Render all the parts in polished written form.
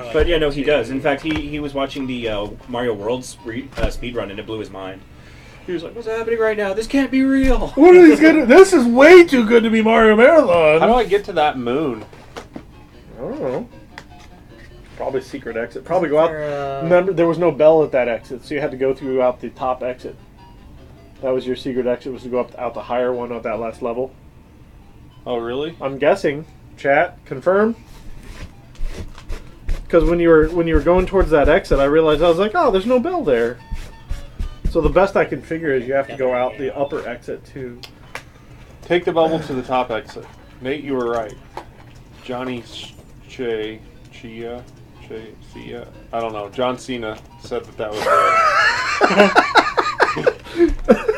like But yeah, no, that, he too. does. In fact, he was watching the Mario World speedrun, and it blew his mind. He was like, "What's happening right now? This can't be real." What are these gonna? This is way too good to be Mario Marathon. How do I get to that moon? I don't know. Probably secret exit. Probably go out. There, Remember, there was no bell at that exit, so you had to go throughout the top exit. That was your secret exit, was to go out the higher one at that last level. Oh, really? I'm guessing. Chat, confirm. Because when you were going towards that exit, I realized I was like, oh, there's no bell there. So the best I can figure is you have to go out the upper exit too. Take the bubble to the top exit. Nate, you were right. Johnny Chia, I don't know. John Cena said that was right.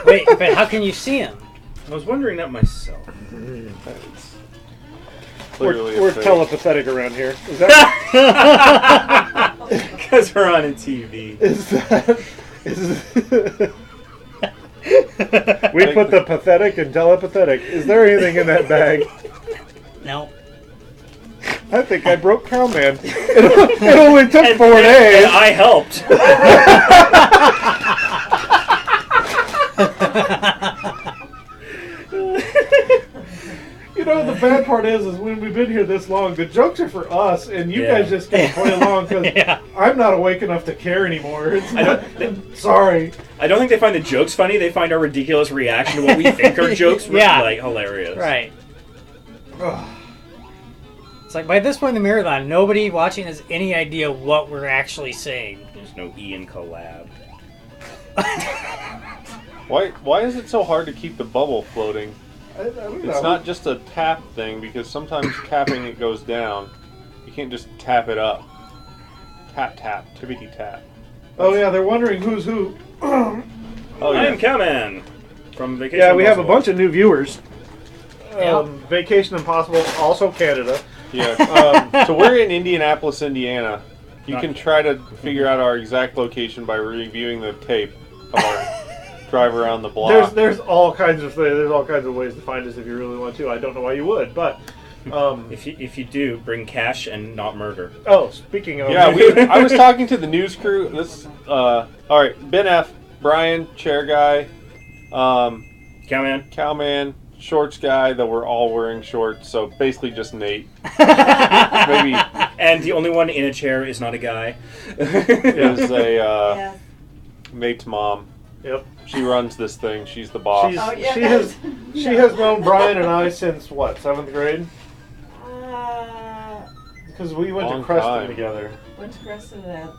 Wait, but how can you see him? I was wondering that myself. It's clearly a We're fake. telepathetic around here. Is that? Because we're on a TV. Is that? We put the pathetic and telepathetic. Is there anything in that bag? No. I think I broke Cowman. It only took 4 days. And I helped. You know, the bad part is when we've been here this long, the jokes are for us, and you guys just get to play along because Yeah. I'm not awake enough to care anymore. It's I not, sorry. I don't think they find the jokes funny. They find our ridiculous reaction to what we think are jokes Yeah. like hilarious. Right. It's like by this point in the marathon, nobody watching has any idea what we're actually saying. There's no Ian collab. Why is it so hard to keep the bubble floating? I don't know. It's not just a tap thing, because sometimes tapping it goes down. You can't just tap it up. Tap, tap, tippity tap. Oh, yeah, they're wondering who's who. Oh, I am yeah. Cowman from Vacation Yeah, we have a Impossible. bunch of new viewers. Yep. Vacation Impossible, also Canada. Yeah. So we're in Indianapolis, Indiana. You can try to figure out our exact location by reviewing the tape of our drive around the block. There's all kinds of there's all kinds of ways to find us if you really want to. I don't know why you would, but If you do, bring cash and not murder. oh, speaking of Yeah, I was talking to the news crew. All right, Ben F, Brian, chair guy, Cowman. Cowman, shorts guy. That we're all wearing shorts, so basically just Nate. Maybe And the only one in a chair is not a guy. is a Yeah. Nate's mom. Yep. She runs this thing. She's the boss. Oh, yeah. She has known Brian and I since what, 7th grade? Because we went Long to Creston time. together. Went to Creston at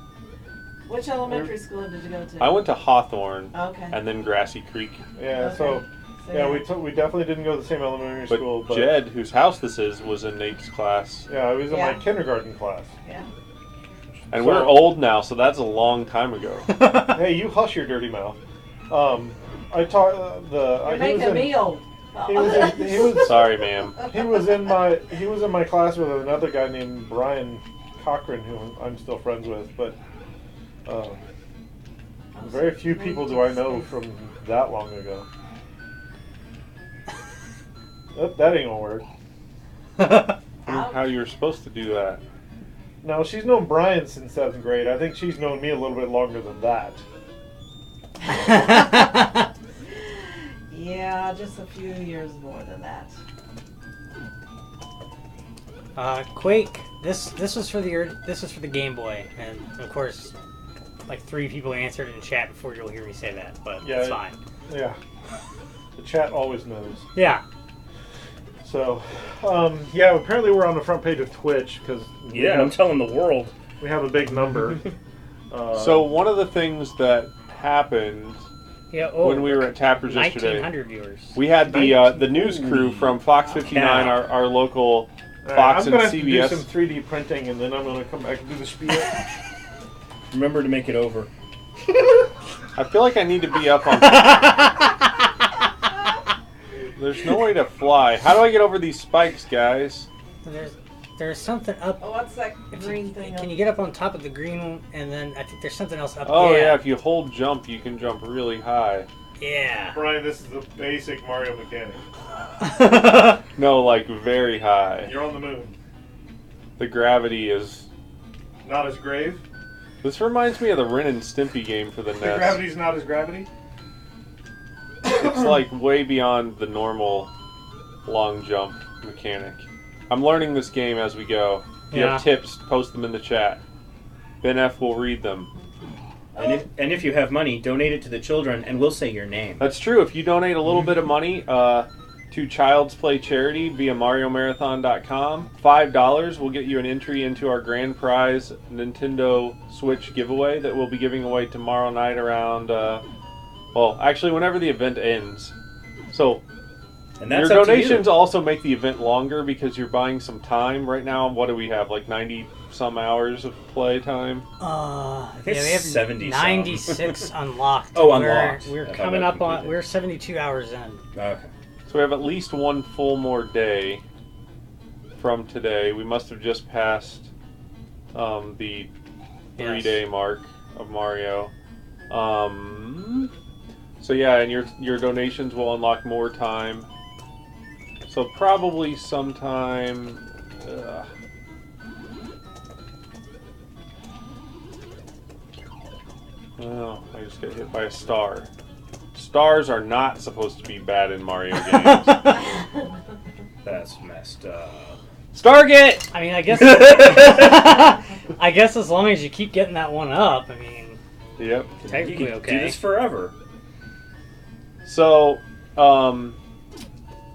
which elementary school did you go to? I went to Hawthorne Okay. and then Grassy Creek. Yeah, Okay. so So, yeah, we definitely didn't go to the same elementary But school. But Jed, whose house this is, was in Nate's class. yeah, I was in my Yeah. kindergarten class. Yeah. And So- we're old now, so that's a long time ago. Hey, you hush your dirty mouth. I taught You're making a meal. He was Sorry, ma'am. he was in my class with another guy named Brian Cochran, who I'm still friends with, but very few people do I know from that long ago. That ain't gonna work. How you're supposed to do that? No, she's known Brian since 7th grade. I think she's known me a little bit longer than that. Yeah, just a few years more than that. Quake. This was for the Game Boy, and of course, like 3 people answered in chat before you'll hear me say that, but Yeah, it's fine. Yeah. The chat always knows. Yeah. So, yeah, apparently we're on the front page of Twitch because Yeah, I'm telling the world. we have a big number. So one of the things that happened Yeah. when we were at Tappers yesterday, 1900 viewers. we had the news crew from Fox 59, Yeah. our local All right, Fox I'm and gonna have to do CBS. some 3D printing, and then I'm gonna come back and do the spiel. Remember to make it over. I feel like I need to be up on. There's no way to fly. How do I get over these spikes, guys? There's something up. Oh, what's that If green you, thing? Can you get up on top of the green one, and then I think there's something else up Oh there. yeah, if you hold jump, you can jump really high. Yeah. Brian, this is the basic Mario mechanic. No, like very high. You're on the moon. The gravity is Not as grave. This reminds me of the Ren and Stimpy game for the The NES. gravity's not as gravity. It's like way beyond the normal long jump mechanic. I'm learning this game as we go. If you have tips, post them in the chat. Ben F will read them. And if you have money, donate it to the children, and we'll say your name. That's true. If you donate a little bit of money to Child's Play Charity via MarioMarathon.com, $5 will get you an entry into our grand prize Nintendo Switch giveaway that we'll be giving away tomorrow night around, well, actually whenever the event ends. So And that's your up to you. donations also make the event longer because you're buying some time. Right now, what do we have? Like 90 some hours of play time? I think we have 70 some. 96 unlocked. Oh, unlocked. We're I thought coming that up on. completed. We're 72 hours in. Okay. So we have at least one full more day from today. We must have just passed the 3-day mark of Mario. So yeah, and your donations will unlock more time. So probably sometime. Oh, I just got hit by a star. Stars are not supposed to be bad in Mario games. That's messed up. Stargate! I mean, I guess. I guess as long as you keep getting that one up, I mean, Yep. technically You can okay. do this forever. So,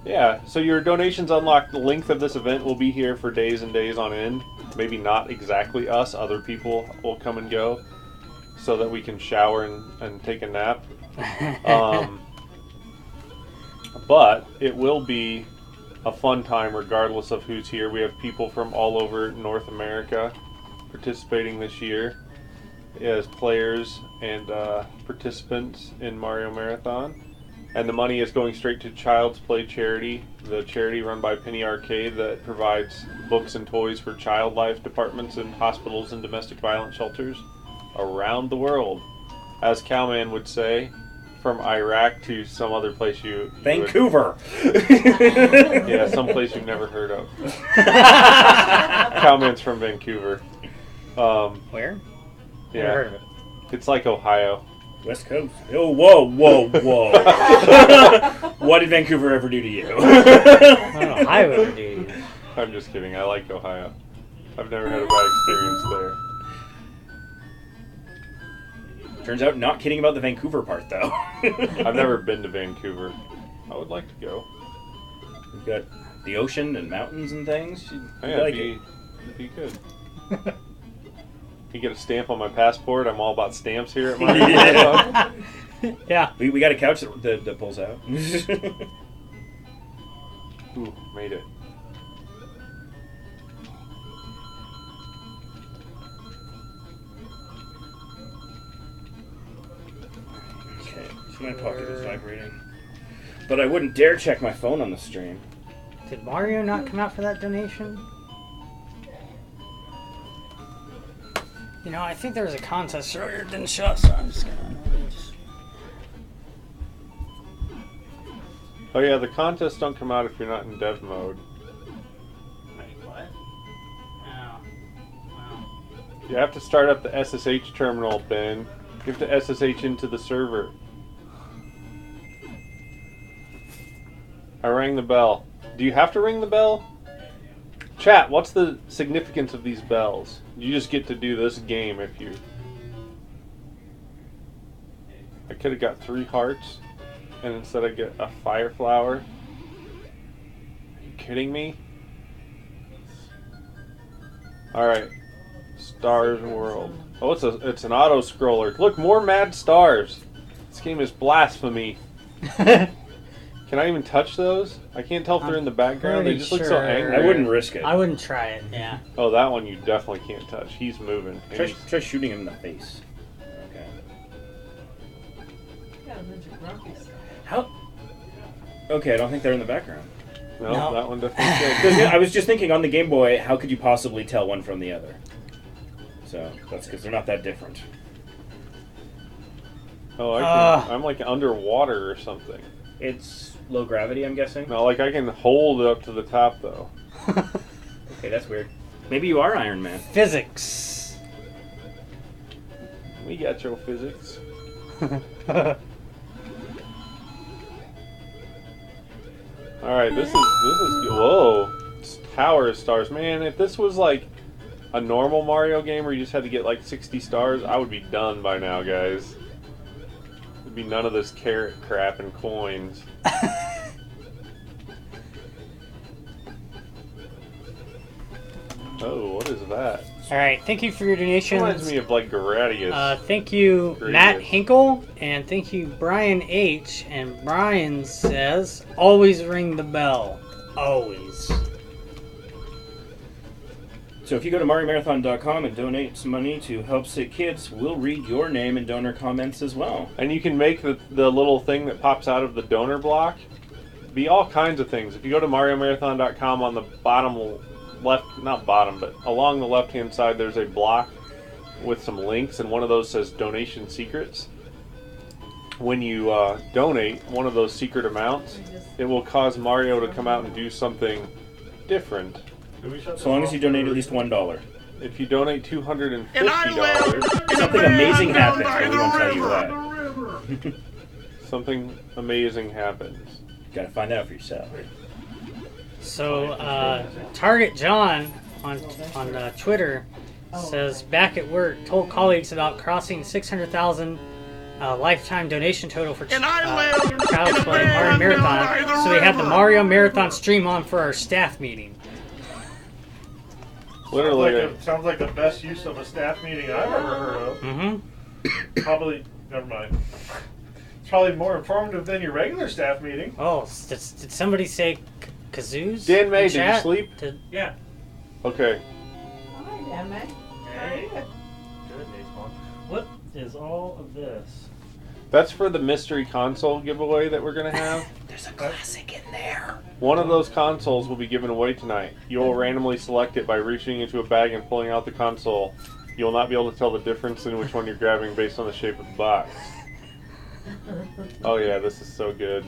yeah. So your donations unlock the length of this event will be here for days and days on end. Maybe not exactly us. Other people will come and go, so that we can shower and take a nap. But it will be a fun time regardless of who's here. We have people from all over North America participating this year as players and participants in Mario Marathon. And the money is going straight to Child's Play Charity, the charity run by Penny Arcade that provides books and toys for child life departments in hospitals and domestic violence shelters around the world. As Cowman would say, from Iraq to some other place you Vancouver. yeah, some place you've never heard of. Cowman's from Vancouver. Where? Yeah, Never heard of it. it's like Ohio. West Coast. Oh, whoa. What did Vancouver ever do to you? I don't know. I would do. I'm just kidding. I like Ohio. I've never had a bad experience there. Turns out not kidding about the Vancouver part, though. I've never been to Vancouver. I would like to go. We've got the ocean and mountains and things. You'd Yeah, like it'd be good. You get a stamp on my passport. I'm all about stamps here at Mario Marathon. Yeah. We got a couch that pulls out. Ooh, made it. Okay, so my pocket is vibrating. But I wouldn't dare check my phone on the stream. Did Mario not come out for that donation? You know, I think there was a contest earlier that didn't show, so I'm just gonna. Oh yeah, the contests don't come out if you're not in dev mode. Wait, what? Oh. Wow. You have to start up the SSH terminal, Ben. You have to SSH into the server. I rang the bell. Do you have to ring the bell? Chat, what's the significance of these bells? You just get to do this game if you... I could have got 3 hearts, and instead I get a fire flower. Are you kidding me? Alright. Stars World. Oh, it's an auto scroller. Look, more mad stars. This game is blasphemy. Can I even touch those? I can't tell if they're in the background. They pretty just look so sure. angry. I wouldn't risk it. I wouldn't try it, yeah. Oh, that one you definitely can't touch. He's moving. And Try, he's- try shooting him in the face. Okay. Got a bunch of grumpy stuff. How? Okay, I don't think they're in the background. No, No. that one definitely did. 'Cause, yeah, I was just thinking on the Game Boy, how could you possibly tell one from the other? So that's because they're not that different. Oh, I'm like underwater or something. It's low gravity, I'm guessing. No, like I can hold it up to the top though. Okay, that's weird. Maybe you are Iron Man. Physics. We got your physics. Alright, this is whoa. Tower of Stars. Man, if this was like a normal Mario game where you just had to get like 60 stars, I would be done by now, guys. There'd be none of this carrot crap and coins. Oh, what is that? All right, thank you for your donations. Reminds me of like Gradius. Thank you, Gradius. Matt Hinkle, and thank you, Brian H. And Brian says, always ring the bell. Always. So if you go to MarioMarathon.com and donate some money to Help Sick Kids, we'll read your name in donor comments as well. And you can make the little thing that pops out of the donor block be all kinds of things. If you go to MarioMarathon.com, on the bottom left, not bottom, but along the left-hand side, there's a block with some links, and one of those says Donation Secrets. When you donate one of those secret amounts, it will cause Mario to come out and do something different. So long as you donate at least $1. If you donate $250, Something amazing happens, but we won't tell you what. something amazing happens. Gotta find out for yourself. So, Target John on Twitter says, back at work, told colleagues about crossing 600,000 lifetime donation total for Child's Play Mario Marathon. So we had the Mario Marathon stream on for our staff meeting. Literally, Sounds like the best use of a staff meeting I've ever heard of. Mm-hmm. Probably, never mind. It's probably more informative than your regular staff meeting. Oh, did somebody say kazoos? Dan May, in did you chat? sleep? Yeah. Okay. Hi, damn it. Hey. Good, Baseball. What is all of this? That's for the mystery console giveaway that we're going to have. There's a classic in there. One of those consoles will be given away tonight. You will randomly select it by reaching into a bag and pulling out the console. You will not be able to tell the difference in which one you're grabbing based on the shape of the box. Oh yeah, this is so good.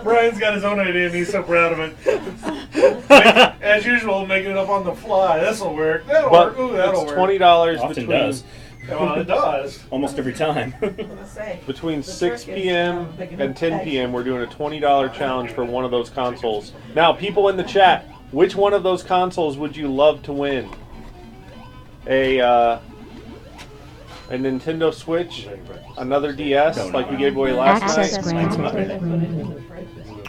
Brian's got his own idea and he's so proud of it. As usual, making it up on the fly. This'll work. That'll But work. Ooh, that'll it's work. $20 Often between does. Well, it does. Almost every time. I was gonna say. between The 6 trick is, p.m. big enough and 10 bag. p.m. We're doing a $20 challenge for one of those consoles. Now, people in the chat, which one of those consoles would you love to win? A Nintendo Switch, another DS No, like no. we gave away last Access night, granted.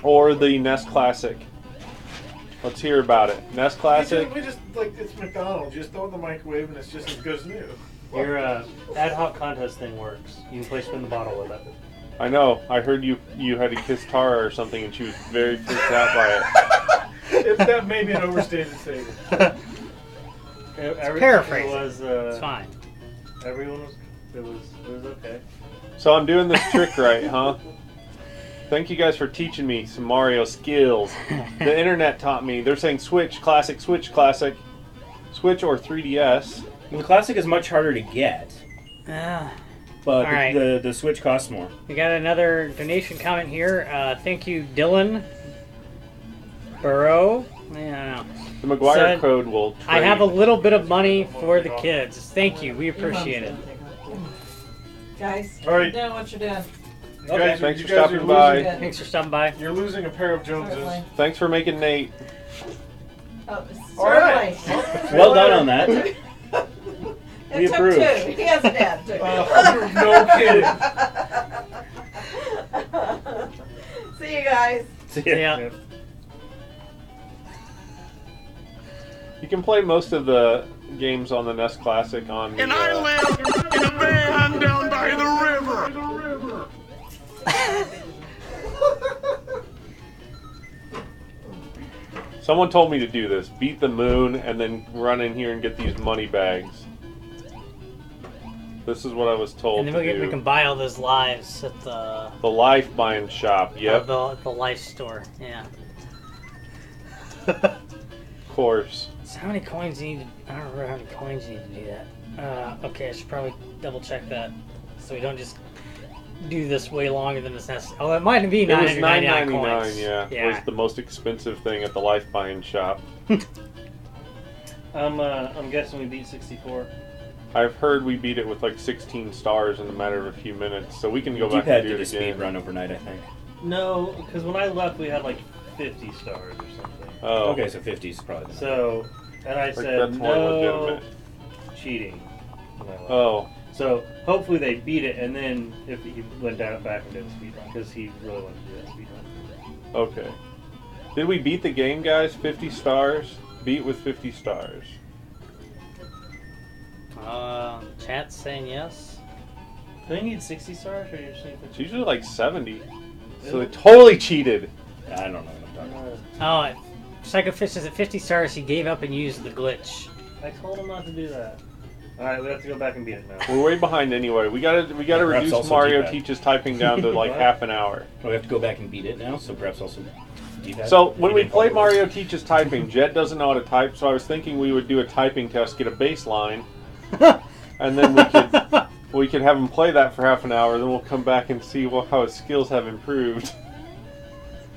or the NES Classic. Let's hear about it. NES Classic. We just like it's McDonald's. You just throw it in the microwave and it's just as good as new. Your ad hoc contest thing works. You can play spin the bottle with it. I know. I heard you had to kiss Tara or something, and she was very freaked out by it. That may be an overstated statement. Paraphrase. It was. It's fine. Everyone was. It was okay. So I'm doing this trick right, huh? Thank you guys for teaching me some Mario skills. The internet taught me. They're saying Switch Classic, Switch Classic, Switch or 3DS. Well, the Classic is much harder to get, but All right. the Switch costs more. We got another donation comment here. Thank you, Dylan Burrow. I don't know. The McGuire Said, code will trade. I have a little bit of money for the kids. Thank you. We appreciate it. Guys, All right. you're doing what you're doing. You guys, Thanks you for guys stopping are by. losing- Thanks for stopping by. You're losing a pair of Joneses. Certainly. Thanks for making Nate. Oh, All right. certainly. Well done on that. It We took approve. 2. He has a dad, too. No kidding. See you guys. Yeah. You can play most of the games on the NES Classic on the, And I live in a van down by the river. Someone told me to do this. Beat the moon and then run in here and get these money bags. This is what I was told And then to we do. can buy all those lives at the The Life Buying Shop. Yep, the life store. Yeah. of course. So how many coins do you need? I don't remember how many coins you need to do that. Okay, I should probably double check that so we don't just do this way longer than it's necessary. Oh, it might be It was $999 $9.99. coins. Yeah, it was the most expensive thing at the Life Buying Shop. I'm guessing we beat 64. I've heard we beat it with like 16 stars in a matter of a few minutes, so we can go You've back had and to do do it the again. speed run overnight, I think. No, because when I left, we had like 50 stars or something. Oh, Okay, so 50 is probably the So, and I Like, said that's more no legitimate. cheating. When I left. Oh, So hopefully they beat it, and then if he went down back and did a speed run, because he really wanted to do that speed run. okay. Did we beat the game, guys? 50 stars? Beat with 50 stars. Chat's saying yes. Do they need 60 stars, or do you just need 50? It's usually like 70. So they totally cheated. I don't know what I'm talking about. Oh, Psychofish is at 50 stars. He gave up and used the glitch. I told him not to do that. Alright, we have to go back and beat it now. We're way behind anyway. We gotta perhaps reduce also Mario D-pad. Teaches typing down to like What? half an hour. We have to go back and beat it now, so perhaps also D-pad. So when If we you didn't play follow Mario Teaches typing, Jed doesn't know how to type, so I was thinking we would do a typing test, get a baseline, and then we could have him play that for half an hour. Then we'll come back and see how his skills have improved,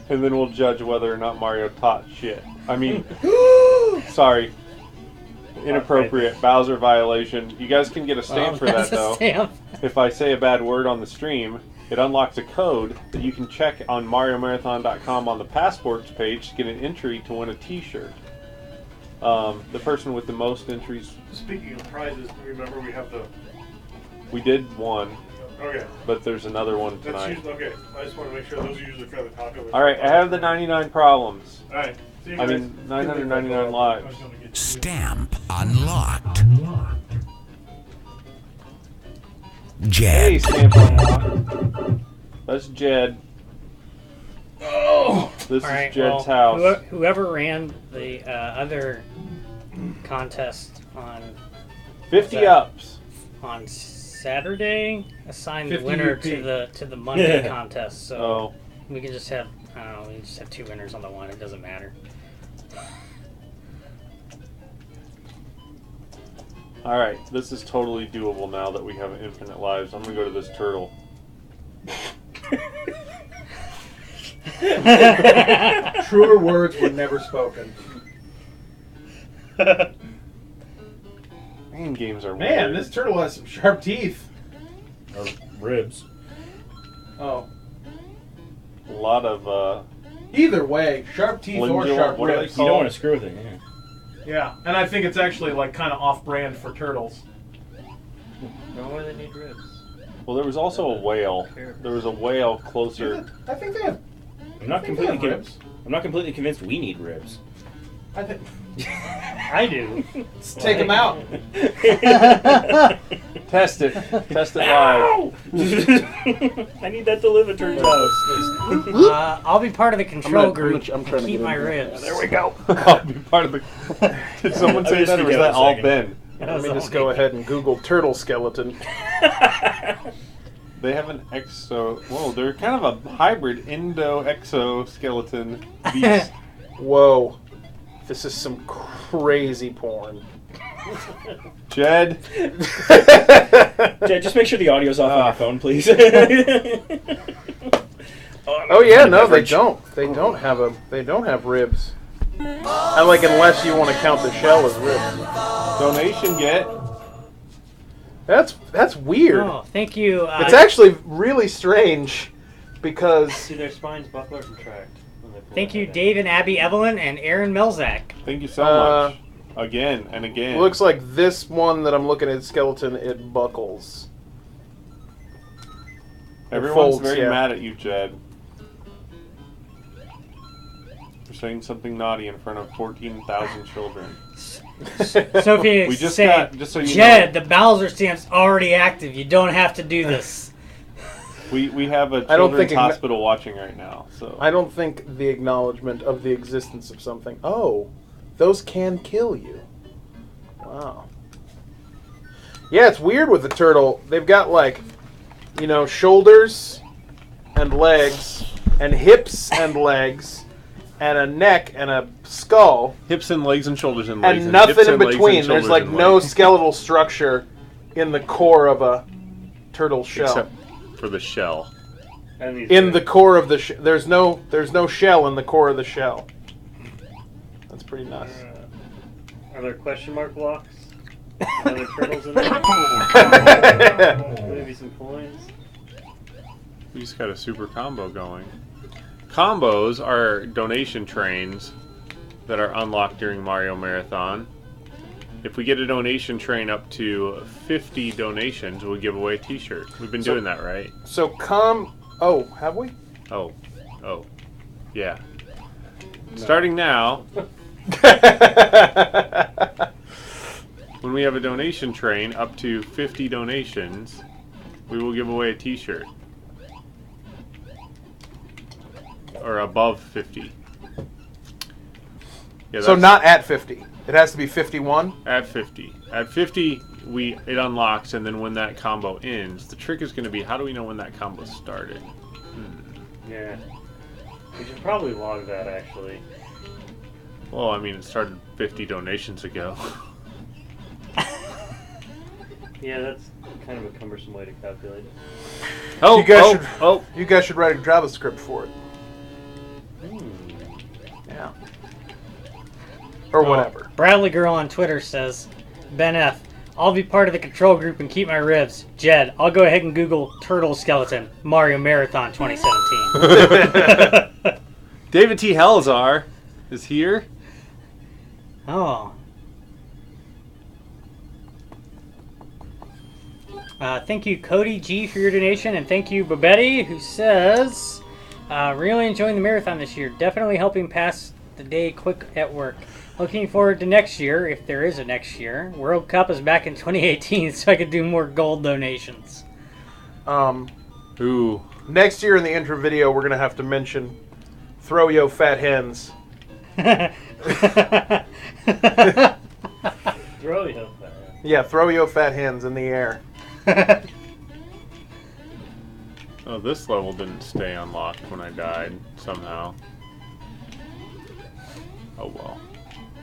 and then we'll judge whether or not Mario taught shit. I mean, sorry, inappropriate Bowser violation. You guys can get a stamp for that That's a though. stamp. If I say a bad word on the stream, it unlocks a code that you can check on MarioMarathon.com on the passports page to get an entry to win a T-shirt. The person with the most entries, Speaking of prizes, remember we have the. we did one, Okay. but there's another one That's tonight. usually okay. I just want to make sure those are usually fairly popular. All right, I have the 99 problems. All right. See you I guys. mean, 999 lives. Stamp unlocked. Hey, Jed. stamp unlocked. That's Jed. Oh! This All is right. Jed's well, house. Whoever ran the other contest 50 ups. on Saturday assigned the 50 winner UP. to the Monday contest. So Oh, we can just have I don't know. We can just have two winners on the one. It doesn't matter. all right. This is totally doable now that we have infinite lives. I'm gonna go to this turtle. Truer words were never spoken. Man, games are Man, weird. this turtle has some sharp teeth. Or ribs. Oh. A lot of Either way, sharp teeth or Lingual- sharp what are they ribs. You don't want to screw with it, yeah. Yeah, and I think it's actually like kind of off-brand for turtles. No way they need ribs. well, there was also a whale. There was a whale closer. I think they have. I'm not I think they completely have ribs. I'm not completely convinced we need ribs. I think. I do. Let's take them out. Test it. Test it live. I need that to live at Turns House. I'll be part of the control group. I'm trying to keep get my in there. ribs. There we go. I'll be part of the. Did someone I say just that, or was forget that a all second. Ben? Let me just go ahead and Google turtle skeleton. They have an exo. Whoa, they're kind of a hybrid endo-exoskeleton beast. Whoa. This is some crazy porn. Jed. Jed, just make sure the audio's off on your phone, please. Oh yeah, no, they don't. They don't have a. They don't have ribs. I like unless you want to count the shell as ribs. Donation get. That's weird. Oh, thank you. It's actually really strange because See, their spines buckler and contract. when they pull Thank their you, head Dave and Abby Evelyn and Aaron Melzak. Thank you so much. Again and again. it looks like this one that I'm looking at skeleton it buckles. Everyone's folds, very yeah. mad at you, Jed. For saying something naughty in front of 14,000 children. Sophie We just said, got, just so you Jed, know, the Bowser stamp's already active. You don't have to do this. we have a I don't children's think hospital watching right now. So I don't think the acknowledgement of the existence of something. Oh, those can kill you. Wow. Yeah, it's weird with the turtle. They've got like, shoulders and legs and hips and legs and a neck and a skull hips and legs and shoulders and legs and nothing hips in and legs and between. There's shoulders like and no legs. skeletal structure in the core of a turtle shell. Except for the shell. And these In guys. the core of the there's no shell in the core of the shell. That's pretty nuts. Are there question mark blocks? Other turtles in there? Maybe some coins. We just got a super combo going. Combos are donation trains that are unlocked during Mario Marathon. If we get a donation train up to 50 donations, we'll give away a t-shirt. We've been doing that, right? So oh, have we? Oh. Yeah. Starting now, when we have a donation train up to 50 donations, we will give away a t-shirt. Or above 50. Yeah, So not at 50. It has to be 51? At 50. At 50, it unlocks, and then when that combo ends, the trick is going to be, how do we know when that combo started? Yeah. We should probably log that, actually. Well, I mean, it started 50 donations ago. Yeah, that's kind of a cumbersome way to calculate it. You guys should write a JavaScript for it. Yeah. Or whatever. Bradley Girl on Twitter says, Ben F., I'll be part of the control group and keep my ribs. Jed, I'll go ahead and Google Turtle Skeleton Mario Marathon 2017. David T. Helzar is here. Oh. Thank you, Cody G, for your donation, and thank you, Babetti, who says, really enjoying the marathon this year. Definitely helping pass the day quick at work. Looking forward to next year, if there is a next year. World Cup is back in 2018, so I could do more gold donations. Ooh. Next year in the intro video, we're going to have to mention Throw Yo Fat Hens. Throw yo. Yeah, Throw Yo Fat Hens in the air. Oh, this level didn't stay unlocked when I died, somehow. Oh well.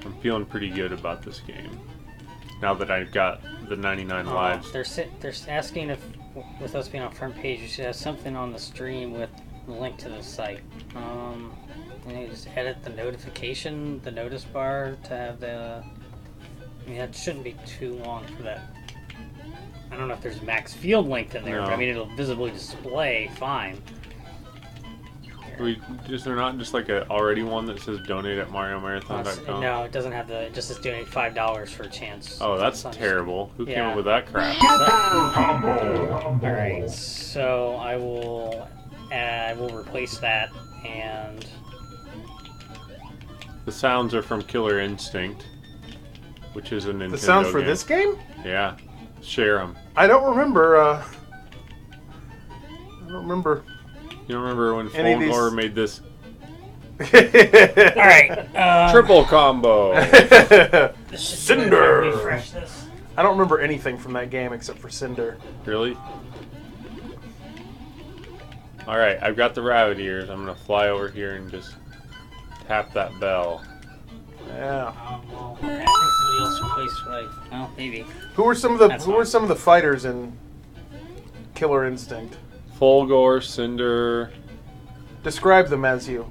I'm feeling pretty good about this game. Now that I've got the 99 lives. They're asking if, with us being on front page, you should have something on the stream with a link to the site. And you just edit the notification, the notice bar to have the... I mean, that shouldn't be too long for that. I don't know if there's max field length in there, No. but I mean, it'll visibly display fine. Is there not just like a already one that says donate at mariomarathon.com? No, it doesn't have the. It just says donate $5 for a chance. Oh, that's terrible. Who came Yeah. up with that crap? Alright, so I will replace that, and The sounds are from Killer Instinct, which is a Nintendo The sounds for game. this game? Yeah. Share them. I don't remember, You don't remember when Any of Phone these- Horror made this alright. triple combo? Cinder! Refresh this. I don't remember anything from that game except for Cinder. Really? Alright, I've got the rabbit ears. I'm going to fly over here and just tap that bell. Yeah. Well, I think somebody else replaced what I... Well, maybe. Who were some of the fighters in Killer Instinct? Fulgore, Cinder. Describe them as you.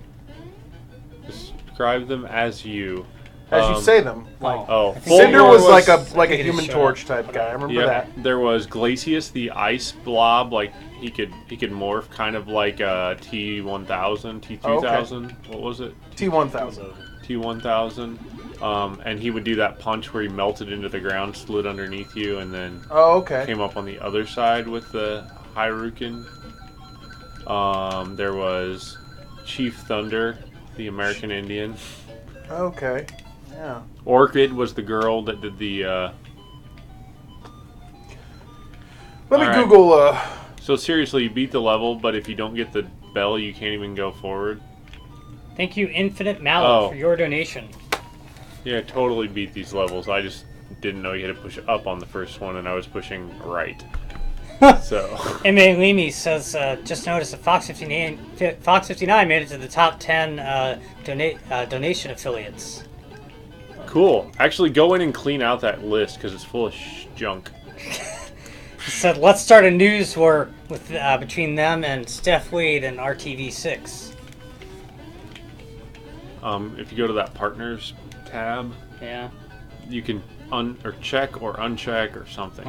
Describe them as you. As you say them. Like Oh, Cinder Fulgore was like a I think it Human is Torch type guy. I remember Yeah, that. there was Glacius, the ice blob. Like he could morph kind of like a T1000, T2000. What was it? T1000. T1000. And he would do that punch where he melted into the ground, slid underneath you, and then Oh, okay. came up on the other side with the Hyrukin. There was Chief Thunder, the American Indian. Okay. Yeah. Orchid was the girl that did the. Let me Alright. Google. So seriously, you beat the level, but if you don't get the bell, you can't even go forward. Thank you, Infinite Mallet, Oh. for your donation. Yeah, I totally beat these levels. I just didn't know you had to push up on the first one, and I was pushing right. So. M.A. Leamy says, just noticed that Fox 59 made it to the top 10 donation affiliates. Cool. Actually, go in and clean out that list because it's full of junk. He said, let's start a news war with between them and Steph Wade and RTV6. If you go to that partners tab, Yeah. you can check or uncheck or something.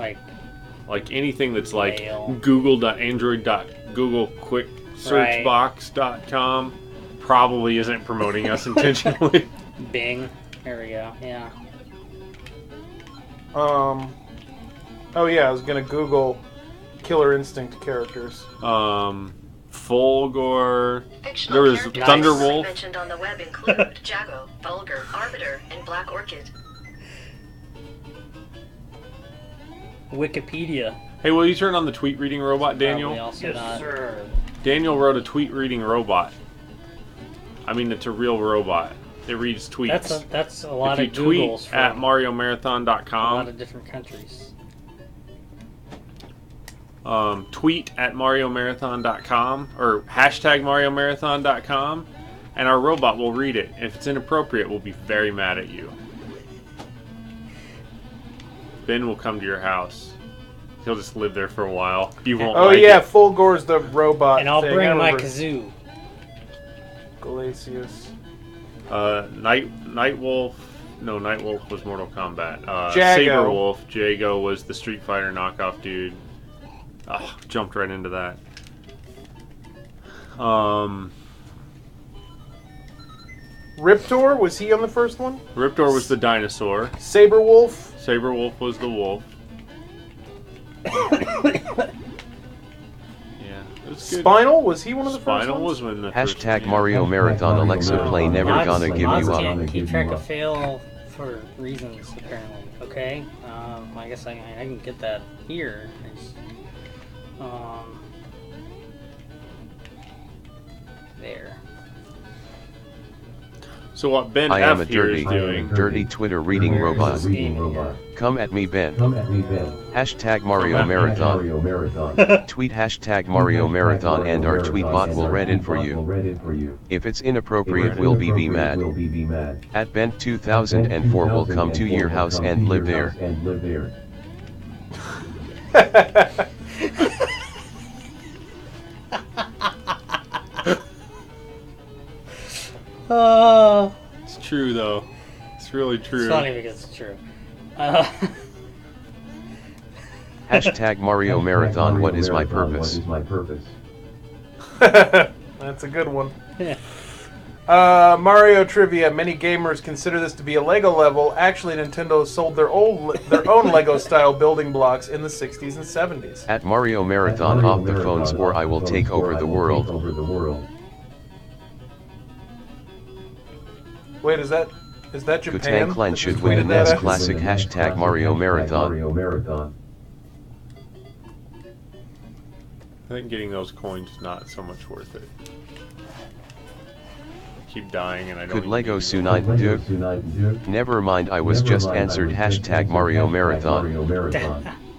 Like anything that's like mail. google.android.googlequicksearchbox.com probably isn't promoting us intentionally. Bing. There we go. Yeah. Oh yeah, I was gonna Google Killer Instinct characters. Fulgor. Fictional There was characters Thunderwolf. mentioned on the web include Jago, Vulgar, Arbiter, and Black Orchid. Wikipedia. Hey, will you turn on the tweet reading robot, Daniel? Probably also not. Sir. Daniel wrote a tweet reading robot. I mean, it's a real robot. It reads tweets. That's a lot if of you tweet Googles from at a lot mariomarathon.com, of different countries. tweet at mariomarathon.com or hashtag mariomarathon.com, and our robot will read it. If it's inappropriate, we'll be very mad at you. Ben will come to your house. He'll just live there for a while. You won't Oh like yeah, it. Fulgor's the robot. And I'll thing. bring I my remember. kazoo. Glacius. Nightwolf. No, Nightwolf was Mortal Kombat. Jago. Saberwolf. Jago was the Street Fighter knockoff dude. Jumped right into that. Riptor, was he on the first one? Riptor was the dinosaur. Saberwolf. Saberwolf was the wolf. Yeah, it was good. Spinal, was he one of the first Spinal ones? was when the first Hashtag one, Mario Marathon Alexa Play Never Mods- Gonna Give mods You Up. can't keep track of fail for reasons, apparently. Okay? I guess I can get that here. There. So what Ben I am a F here is dirty, doing. dirty Twitter reading robot. This game here. Come at me, Ben. Hashtag Mario Marathon. Tweet hashtag Mario Marathon and our tweet bot will read it for you. If it's inappropriate, we'll be mad. At Ben 2004 will come to your house and live there. It's true though. It's really true. It's funny because it's true. Hashtag Mario Marathon. What is my purpose? That's a good one. Mario trivia. Many gamers consider this to be a Lego level. Actually, Nintendo sold their own Lego-style building blocks in the 60s and 70s. At Mario Marathon off the phones or I will take over the world. Wait, is that Japan? Gutang Clan should Just win the tweeted that NES out? Classic hashtag Mario Marathon. I think getting those coins is not so much worth it. Keep dying and I don't Could even Lego need to- Sunite do? Never mind, I was just answered hashtag Mario Marathon.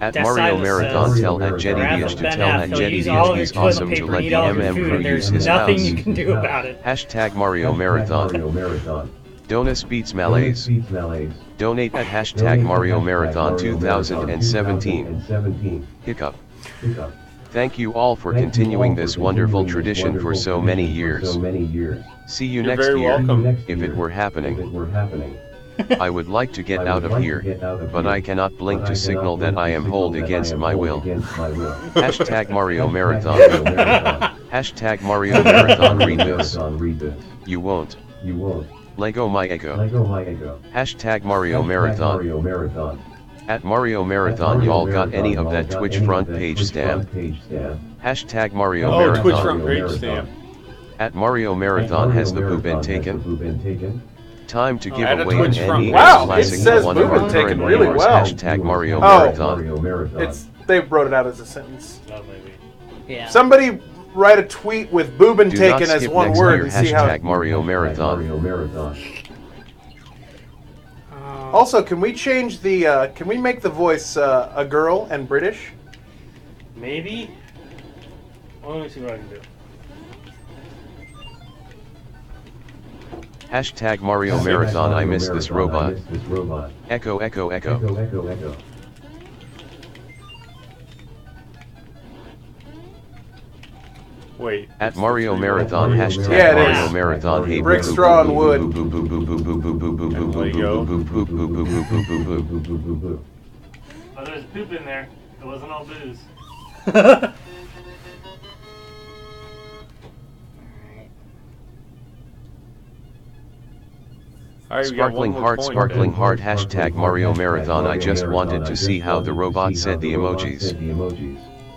At That Mario Silas Marathon says, tell at Jetty Rather Diaz to than tell have at to Jetty use all of Diaz your he's toilet awesome to paper, let eat the all of your MM food, crew and use there's his nothing house. you can do about it. Hashtag Mario Marathon. Donus beats malaise. Donate at hashtag Mario Marathon 2017. Hiccup. Thank you all for continuing this wonderful tradition for so many years. See you You're next very year, welcome. if it were happening. I would like to get out of here, but I cannot blink to signal that I am hold against my will. Hashtag Mario Marathon. Hashtag Mario Marathon. Read this. You won't. Lego my ego. Hashtag Mario Marathon. At Mario Marathon, y'all got any of that Twitch front page stamp? Hashtag Mario Oh, Marathon. Twitch front page stamp. At Mario Marathon, has the boo been taken? Time to give Add a away Twitch an front NES page. Wow, it Classic says one boo of our been taken current really winners. well. Hashtag Mario Oh. Marathon. They wrote it out as a sentence. Oh, maybe. Yeah. Somebody write a tweet with "boobin" Do taken not as skip one next word year. and see how. Hashtag Mario Marathon. Also, can we change the? Can we make the voice a girl and British? Maybe? Well, let me see what I can do. Hashtag Mario Marathon. I miss this robot. Echo, echo, echo. Wait. At Mario Marathon hashtag Yeah, it Mario is. Marathon hey Brick, straw, and wood. Oh, there's poop in there. It wasn't all booze. Alright, we got one Sparkling more heart, point, sparkling Ben. heart, hashtag Mario Marathon. I just wanted to see how the robot said the emojis.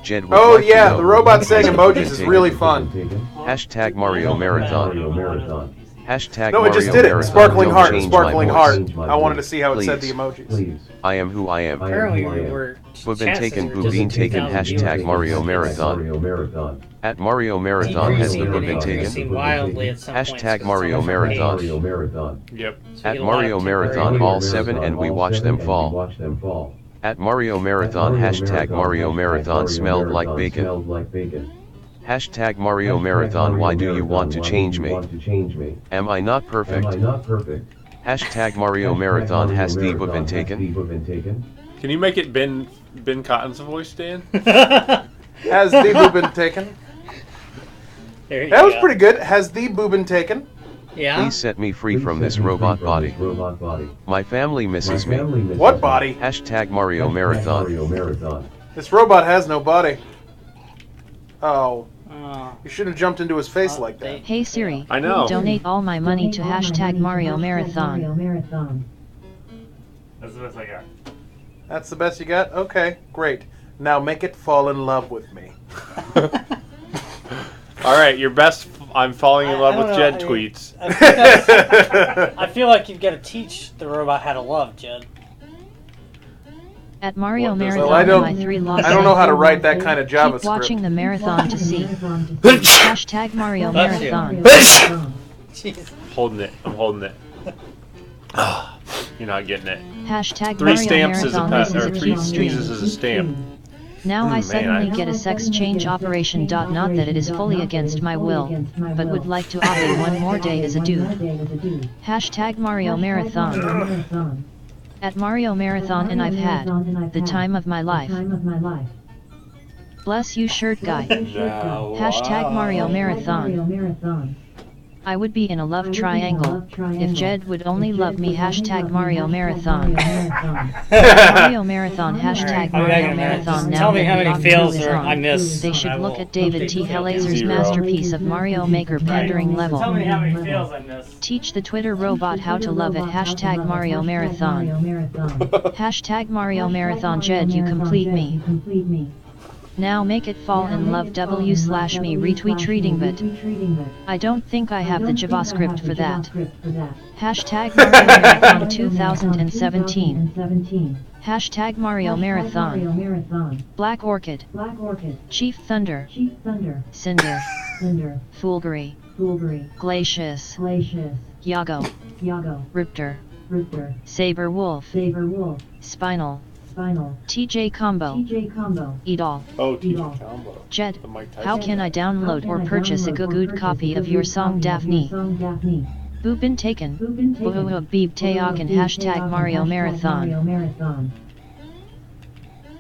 Jed would Oh like to yeah, know the robot saying has the emojis boob is been really taken? fun. Hashtag Mario Marathon. Hashtag No, it Mario just did it. Marathon. Sparkling Don't heart, change sparkling my heart. voice. I wanted to see how it said the Please. emojis. I am who I am. Apparently we were. Boobin chances taken, were boobin just taken, 2,000 hashtag viewers. Mario Marathon. At Mario Marathon has the boobin Decreasing taken. wildly at some points Hashtag 'cause Mario it's on the front page. Marathon. Yep. So you At get a lot of Mario temporary Marathon viewers. all 7 and we watch them fall. At Mario Marathon hashtag Mario Marathon smelled like bacon. Hashtag Mario Marathon why do you want to change me? Am I not perfect? Hashtag Mario Marathon has the boobin taken. Can you make it Ben Cotton's voice, Dan? Has the boobin taken? There you That was go. pretty good. Has the boobin taken? Yeah. Please set me free from this robot body. My family misses me. What body? Hashtag Mario Marathon. This robot has no body. Oh. Oh. You shouldn't have jumped into his face like that. Hey Siri, I know. donate all my money to hashtag Mario Marathon. That's the best I got. That's the best you got? Okay, great. Now make it fall in love with me. Alright, your best I'm falling in love I with don't Jed know, I mean- tweets. I feel like you've got to teach the robot how to love, Jed. At Mario What does that Marathon, Well, I don't- my 3 lost. I don't know how to write that kind of Keep JavaScript. watching the marathon to see. Hashtag Mario Bless you. Marathon. Jeez. Holding it. I'm holding it. You're not getting it. Hashtag 3 Mario stamps is a Marathon. pet, This is or a 3 cute stream. sneezes is a stamp. Now I Man, suddenly I- get a sex change operation. Not that it is fully against my will, but would like to opt one more day as a dude. Hashtag Mario Marathon. At Mario Marathon and I've had the time of my life. Bless you shirt guy. Hashtag Mario Marathon. I would be in a love triangle if Jed would only love me. Hashtag Mario Marathon. Mario Marathon. Hashtag I'll be back in Mario a minute. Marathon. Just Now tell me that how the many dog fails is or on, I miss, they and should I look will at David T. update Hellazer's 0. masterpiece of Mario Maker pandering level. Tell me how many fails I missed. Teach the Twitter robot how to love it. Hashtag Mario Marathon. Hashtag Mario Marathon. Jed, you complete me. Now make it fall in love w/me retweet reading but I don't think I have the JavaScript for that. Hashtag Mario Marathon 2017. Hashtag Mario Marathon. Black Orchid. Chief Thunder. Cinder. Foolgary. Glacius. Yago. Riptor. Saber Wolf. Spinal. TJ Combo. Edol. Oh, TJ Combo. Jed, The Mike Tyson. how can I download or purchase a good copy of your song Daphne? Boobin taken. Beeb Tayak and hashtag Mario Marathon.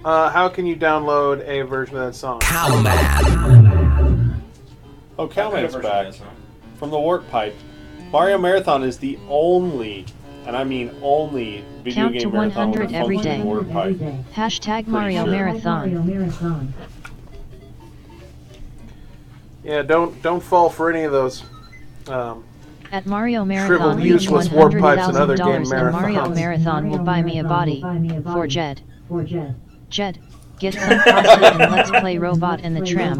How can you download a version of that song? Oh, Cowman's back. From the Warp Pipe. Mario Marathon is the only, and I mean only, video Count to game marathon with a 100 every functioning day. Warp Pipe. Hashtag Mario sure. Marathon. Yeah, don't fall for any of those. At Mario Shriveled, Marathon, reach useless warp pipes and other game $100,000 and Mario marathons. Marathon will buy me a body. For Jed. Jed, get some pasta and let's play Robot and the Tramp.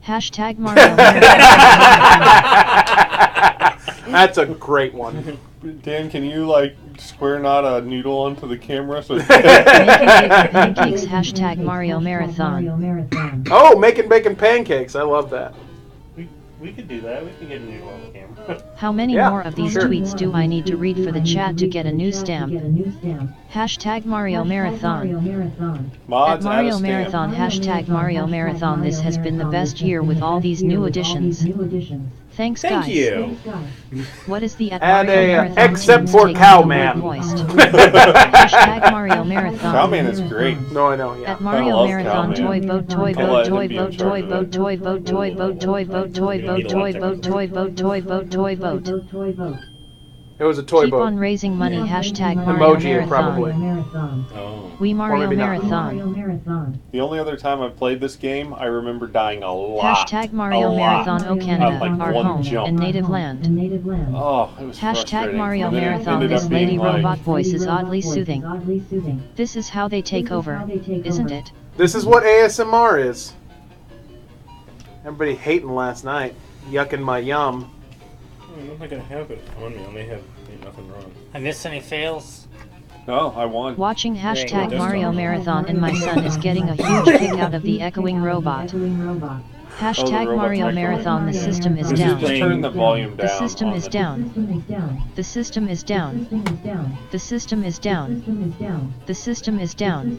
Hashtag Mario Marathon. That's a great one. Dan, can you like square knot a noodle onto the camera so Pancakes. Hashtag Mario Marathon. Oh, making bacon pancakes. I love that. We could do that. We could get a new on the camera. How many Yeah, more of these sure. tweets do I need to read for the chat to get a new stamp? Hashtag Mario Marathon. mods At add a Mario stamp. Marathon. Hashtag Mario Marathon. This has been the best year with all these new additions. Thanks, Thank guys. you. What is the at Add Mario a, Marathon except team's for take on the word Cowman. moist? Hashtag Mario Marathon. Cowman is great. No, I know. Yeah. At Mario love Marathon, Cowman. toy boat, toy I'll let boat, him toy be in boat, charge toy of boat, it. toy boat, toy boat, toy boat, toy boat, toy boat, toy boat, toy boat, toy boat, toy boat. It was a toy Keep boat. on raising money. Hashtag Mario Emoji, probably. Marathon. Oh. We Mario maybe not. Marathon. The only other time I've played this game, I remember dying a lot. Hashtag Mario A lot. Marathon, O Canada, Like our one home jump. and native land. Oh, it was Hashtag frustrating. Mario And then it Marathon. ended This up being lady like- robot voice is oddly soothing. This is how they take over, isn't it? This is what ASMR is. Everybody hating last night, yucking my yum. I'm not gonna have it on me. I may have nothing wrong. I missed any fails? No, I won. Watching hashtag There you go. Mario Marathon and my son is getting a huge kick out of the echoing robot. Hashtag robot's Mario echoing. Marathon. The system is Just down. turn the volume down. The system on is the- down. The system is down. The system is down. The system is down.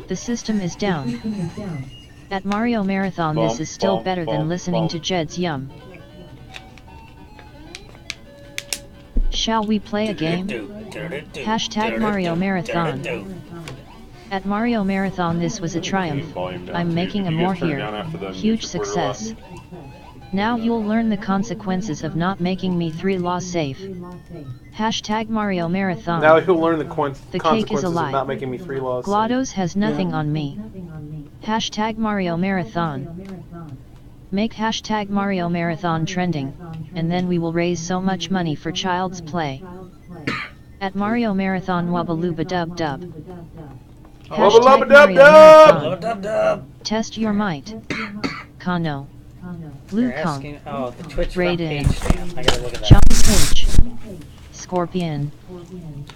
The system is down. At Mario Marathon, this Bump, is still bump, better than bump, listening bump. to Jed's Yum. Shall we play a game? Hashtag Mario Marathon. At Mario Marathon, this was a triumph. Volume down, I'm too. making a You get more turned here. down after the Huge music order success. Now you'll learn the consequences of not making me 3 laws safe. Hashtag Mario Marathon. Now he'll learn the The cake is a consequences of lie. not making me 3 laws. GLaDOS has nothing on me. Hashtag Mario Marathon. Make hashtag Mario Marathon trending, and then we will raise so much money for Child's Play. At Mario Marathon Wubbalooba Dub Dub. Hashtag Wubbalooba Mario Dub Dub. Marathon. Test your might. Kano. Blue You're Kong. asking, oh, the Twitch front Raiden. page stand. I gotta look at that. John Page. Scorpion.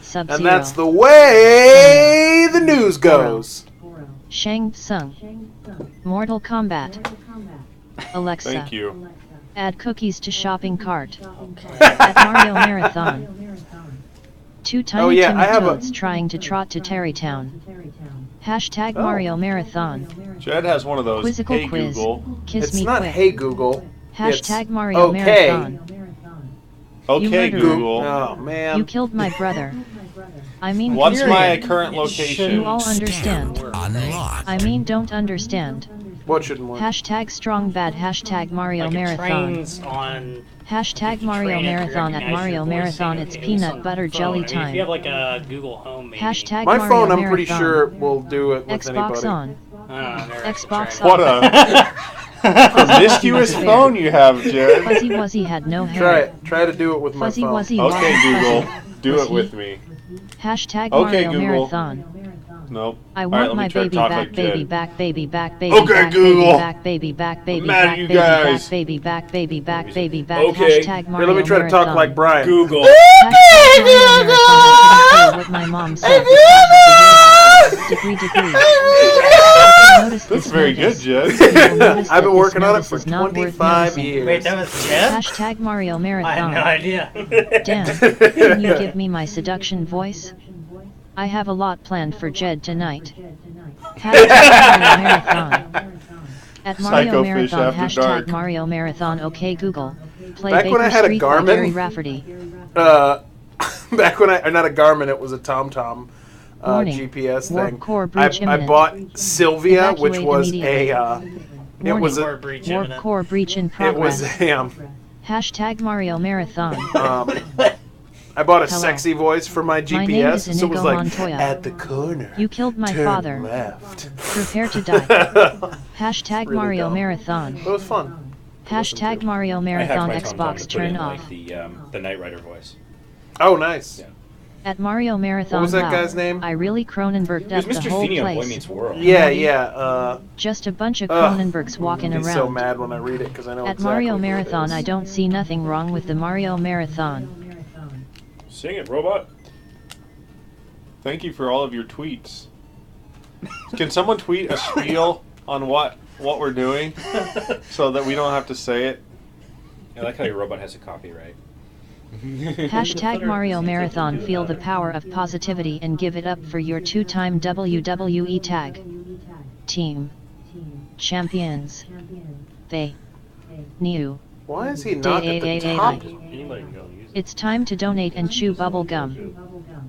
Sub-Zero. And that's the way the news goes. Shang Tsung. Mortal Kombat. Alexa. Thank you. Add cookies to shopping cart. At Mario Marathon. 2 tiny Oh, yeah, timid I have a- toads trying to trot to Terrytown. Hashtag Mario Marathon. Jed has one of those. Quizzical Hey quiz. Google. Kiss It's me not quick. Hey Google. Hashtag It's Mario okay. Marathon. Okay, murderer. Google. Oh man. You killed my brother. I mean, What's my Period. current It location? you all understand. Unlocked. I mean, don't understand. What shouldn't work? Hashtag strong bad. Hashtag Mario Like it Marathon. trains on Hashtag you Mario train it to Marathon. At recognize Mario your voice, Marathon, so it's you can peanut use butter some jelly phone. I mean, if you have time. like a Google Home, maybe. Hashtag My Mario phone, I'm Marathon. pretty sure, will do it with Xbox anybody. on. Never Xbox tried. What a promiscuous phone you have, Jed. Fuzzy Wuzzy had no hair. Try it. Try to do it with Fuzzy my phone. Wuzzy Okay, wasn't Google. fuzzy. Do Was it he? with me. Hashtag Okay, Mario Google. Marathon. Nope. I All want right, let my me try to baby talk back, like baby Jed. back, baby back, baby Okay, back, Google. baby back, baby back, baby mad at back, you baby back, guys. baby back, baby back, baby back. Okay. Hashtag Here, Mario let me try to talk Marathon. like Brian. Google. Hashtag Mario Marathon. I couldn't say what my mom said. Degree. Notice That's this very notice. good, Jed. You will notice I've that been this working on it notice for is not worth 25 noticing. years. Wait, that was Jeff? Hashtag Mario I had Marathon. no idea. Dan, can you give me my seduction voice? I have a lot planned for Jed tonight. Hashtag Mario Marathon. At Mario Psycho fish Marathon, after hashtag dark. Mario Marathon. Okay, Google. Play Back Baker when I had a Street by Garmin- Gary Rafferty. Back when or not a Garmin, it was a TomTom Warning. GPS Warp thing. core breach I imminent. bought Sylvia, which Evacuate was immediately. it was Warp a breach Warp imminent. core breach in it progress. was a Hashtag Mario Marathon. I bought a Hello. sexy voice for my My name GPS, is so it was Inigo like Montoya. at the corner. You killed my turn father. left. Prepare to die. Hashtag Really Mario dumb. Marathon. It was fun. Hashtag Mario I hacked Marathon my TomTom Xbox to put turn in, off. like, the Knight Rider voice. Oh, nice. Yeah. At Mario Marathon. What was that wow, guy's name? I really Cronenberged It was up the Mr. whole Feeney on Boy place. Meets World. Yeah, Nutty. yeah. Just a bunch of Ugh. Cronenbergs walking I'm around. so mad when I read it because I know At exactly Mario who it Marathon, is. I don't see nothing wrong with the Mario Marathon. Sing it, robot. Thank you for all of your tweets. Can someone tweet a spiel on what we're doing so that we don't have to say it? I like how your robot has a copyright. Hashtag Mario Marathon. Feel the power of positivity and give it up for your 2-time WWE Tag Team Champions. They New Why is he not at the top? Anybody can go use it. It's time to donate and chew bubble gum.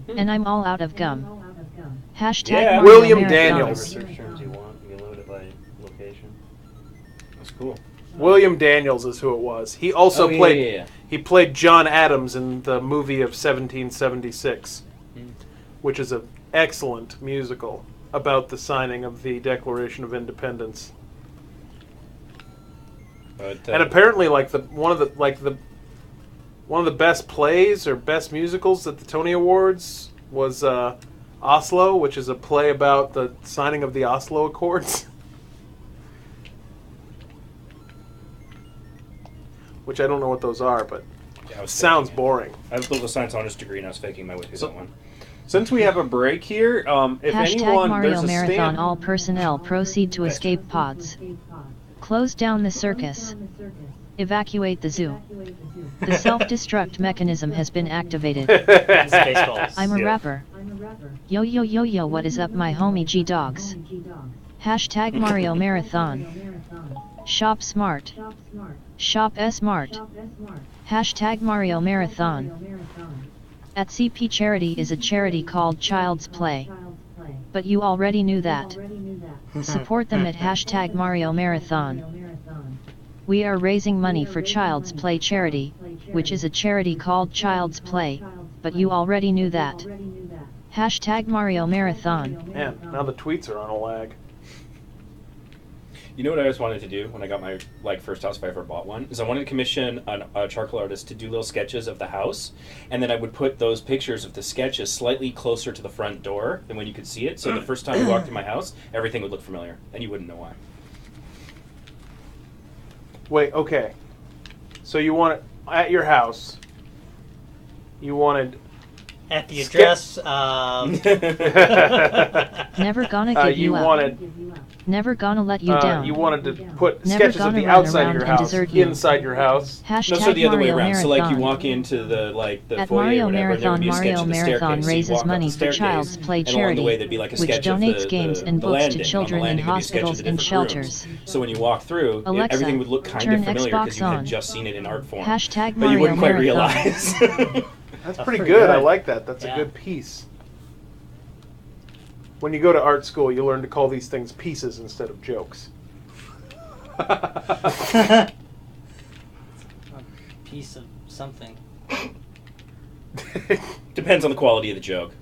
And I'm all out of gum. Hashtag Yeah. Mario William Marathon. Daniels. Whatever search terms you want, you can load it by location. That's cool. William Daniels is who it was. He also Oh, played. yeah. He played John Adams in the movie of 1776, which is an excellent musical about the signing of the Declaration of Independence. But, And apparently, like one of the best plays or best musicals at the Tony Awards was Oslo, which is a play about the signing of the Oslo Accords. Which I don't know what those are, but yeah, I was sounds faking it. boring. I have a political science honors degree, and I was faking my way through So- that one. Since we have a break here, if Hashtag anyone, Mario there's a Marathon. stamp. All personnel proceed to escape pods. Close down the circus. Evacuate the zoo. The self-destruct mechanism has been activated. Spaceballs. I'm a Yeah. rapper. Yo yo yo yo, what is up my homie G Dogs? Hashtag Mario Marathon. Shop smart. Shop smart. Hashtag Mario Marathon. At CP Charity is a charity called Child's Play. But you already knew that. Support them at hashtag Mario Marathon. We are raising money for Child's Play charity, which is a charity called Child's Play, but you already knew that. Hashtag Mario Marathon. Man, now the tweets are on a lag. You know what I always wanted to do when I got my first house, if I ever bought one, is I wanted to commission a charcoal artist to do little sketches of the house, and then I would put those pictures of the sketches slightly closer to the front door than when you could see it. So the first time you walked in my house, everything would look familiar, and you wouldn't know why. Wait, okay. So you want it at your house. You wanted. At the address. Never gonna give you you up. wanted. Never gonna let you down. You wanted to put Never sketches of gonna the run outside of around your and house desert you. inside your house. Hashtag No, so the other way Mario around. So like you Marathon. walk into the At foyer Mario or whatever, and there would Marathon, be a sketch Mario of the Marathon staircase, so you raises walk up money the for staircase, Child's Play and along the charity, way there'd be like a which sketch of donates the games and the books landing. to On children the in landing would be sketches of hospitals the and different rooms. shelters. So when you walk through, Alexa, everything would look kind turn of familiar because Xbox you had on. just seen it in art form. Hashtag But you Mario wouldn't quite Marathon. realize. That's pretty pretty good. I good. like that. That's Yeah. a good piece. When you go to art school, you learn to call these things pieces instead of jokes. Piece of something. Depends on the quality of the joke.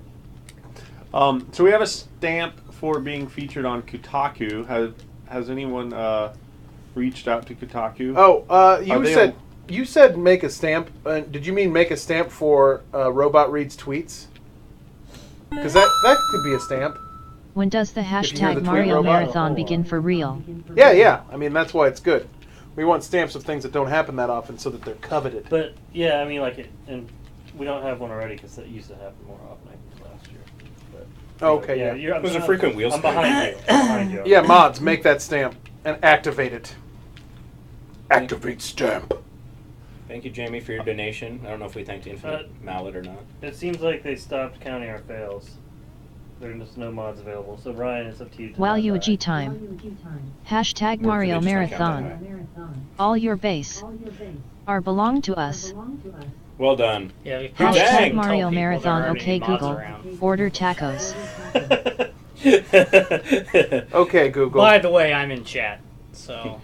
So we have a stamp for being featured on Kotaku. Has anyone reached out to Kotaku? Oh, Are you said make a stamp. Did you mean make a stamp for Robot Reads Tweets? Because that could be a stamp. When does the you hear the hashtag tweet Mario robot. Marathon begin for real? Yeah. I mean, that's why it's good. We want stamps of things that don't happen that often so that they're coveted. But yeah, I mean, and we don't have one already because it used to happen more often, I think, last year. But, Okay, yeah. I'm Those are behind- frequent wheel I'm spins. behind you. I'm behind you. Yeah, mods, make that stamp and activate it. Activate stamp. Thank you, Jamie, for your donation. I don't know if we thanked Infinite Mallet or not. It seems like they stopped counting our fails. There's just no mods available. So Ryan, it's up to you. To While mod you that. G time. Hashtag Or Mario could they just not count that Marathon. All your base are belong to us. Well done. Yeah, we Dang. Hashtag Mario Tell people Marathon. there aren't Okay, any mods Google. around. Order tacos. Okay, Google. By the way, I'm in chat, so.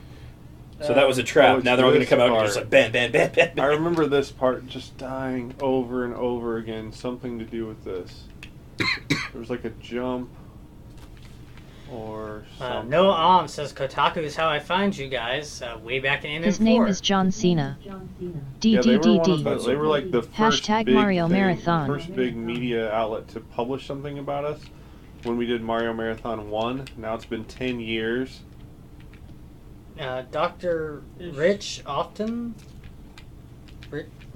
So that was a trap. it's Now they're all going to this come out and part. just like bam, bam, bam, bam, I bam. remember this part just dying over and over again. Something to do with this. There was like a jump or something. Noah says Kotaku is how I find you guys. Way back in MM4. His name is John Cena. Yeah, they were one of DDDD. they were like the first Hashtag big Mario thing, Marathon. first big media outlet to publish something about us. When we did Mario Marathon 1, now it's been 10 years. Dr. Rich Often?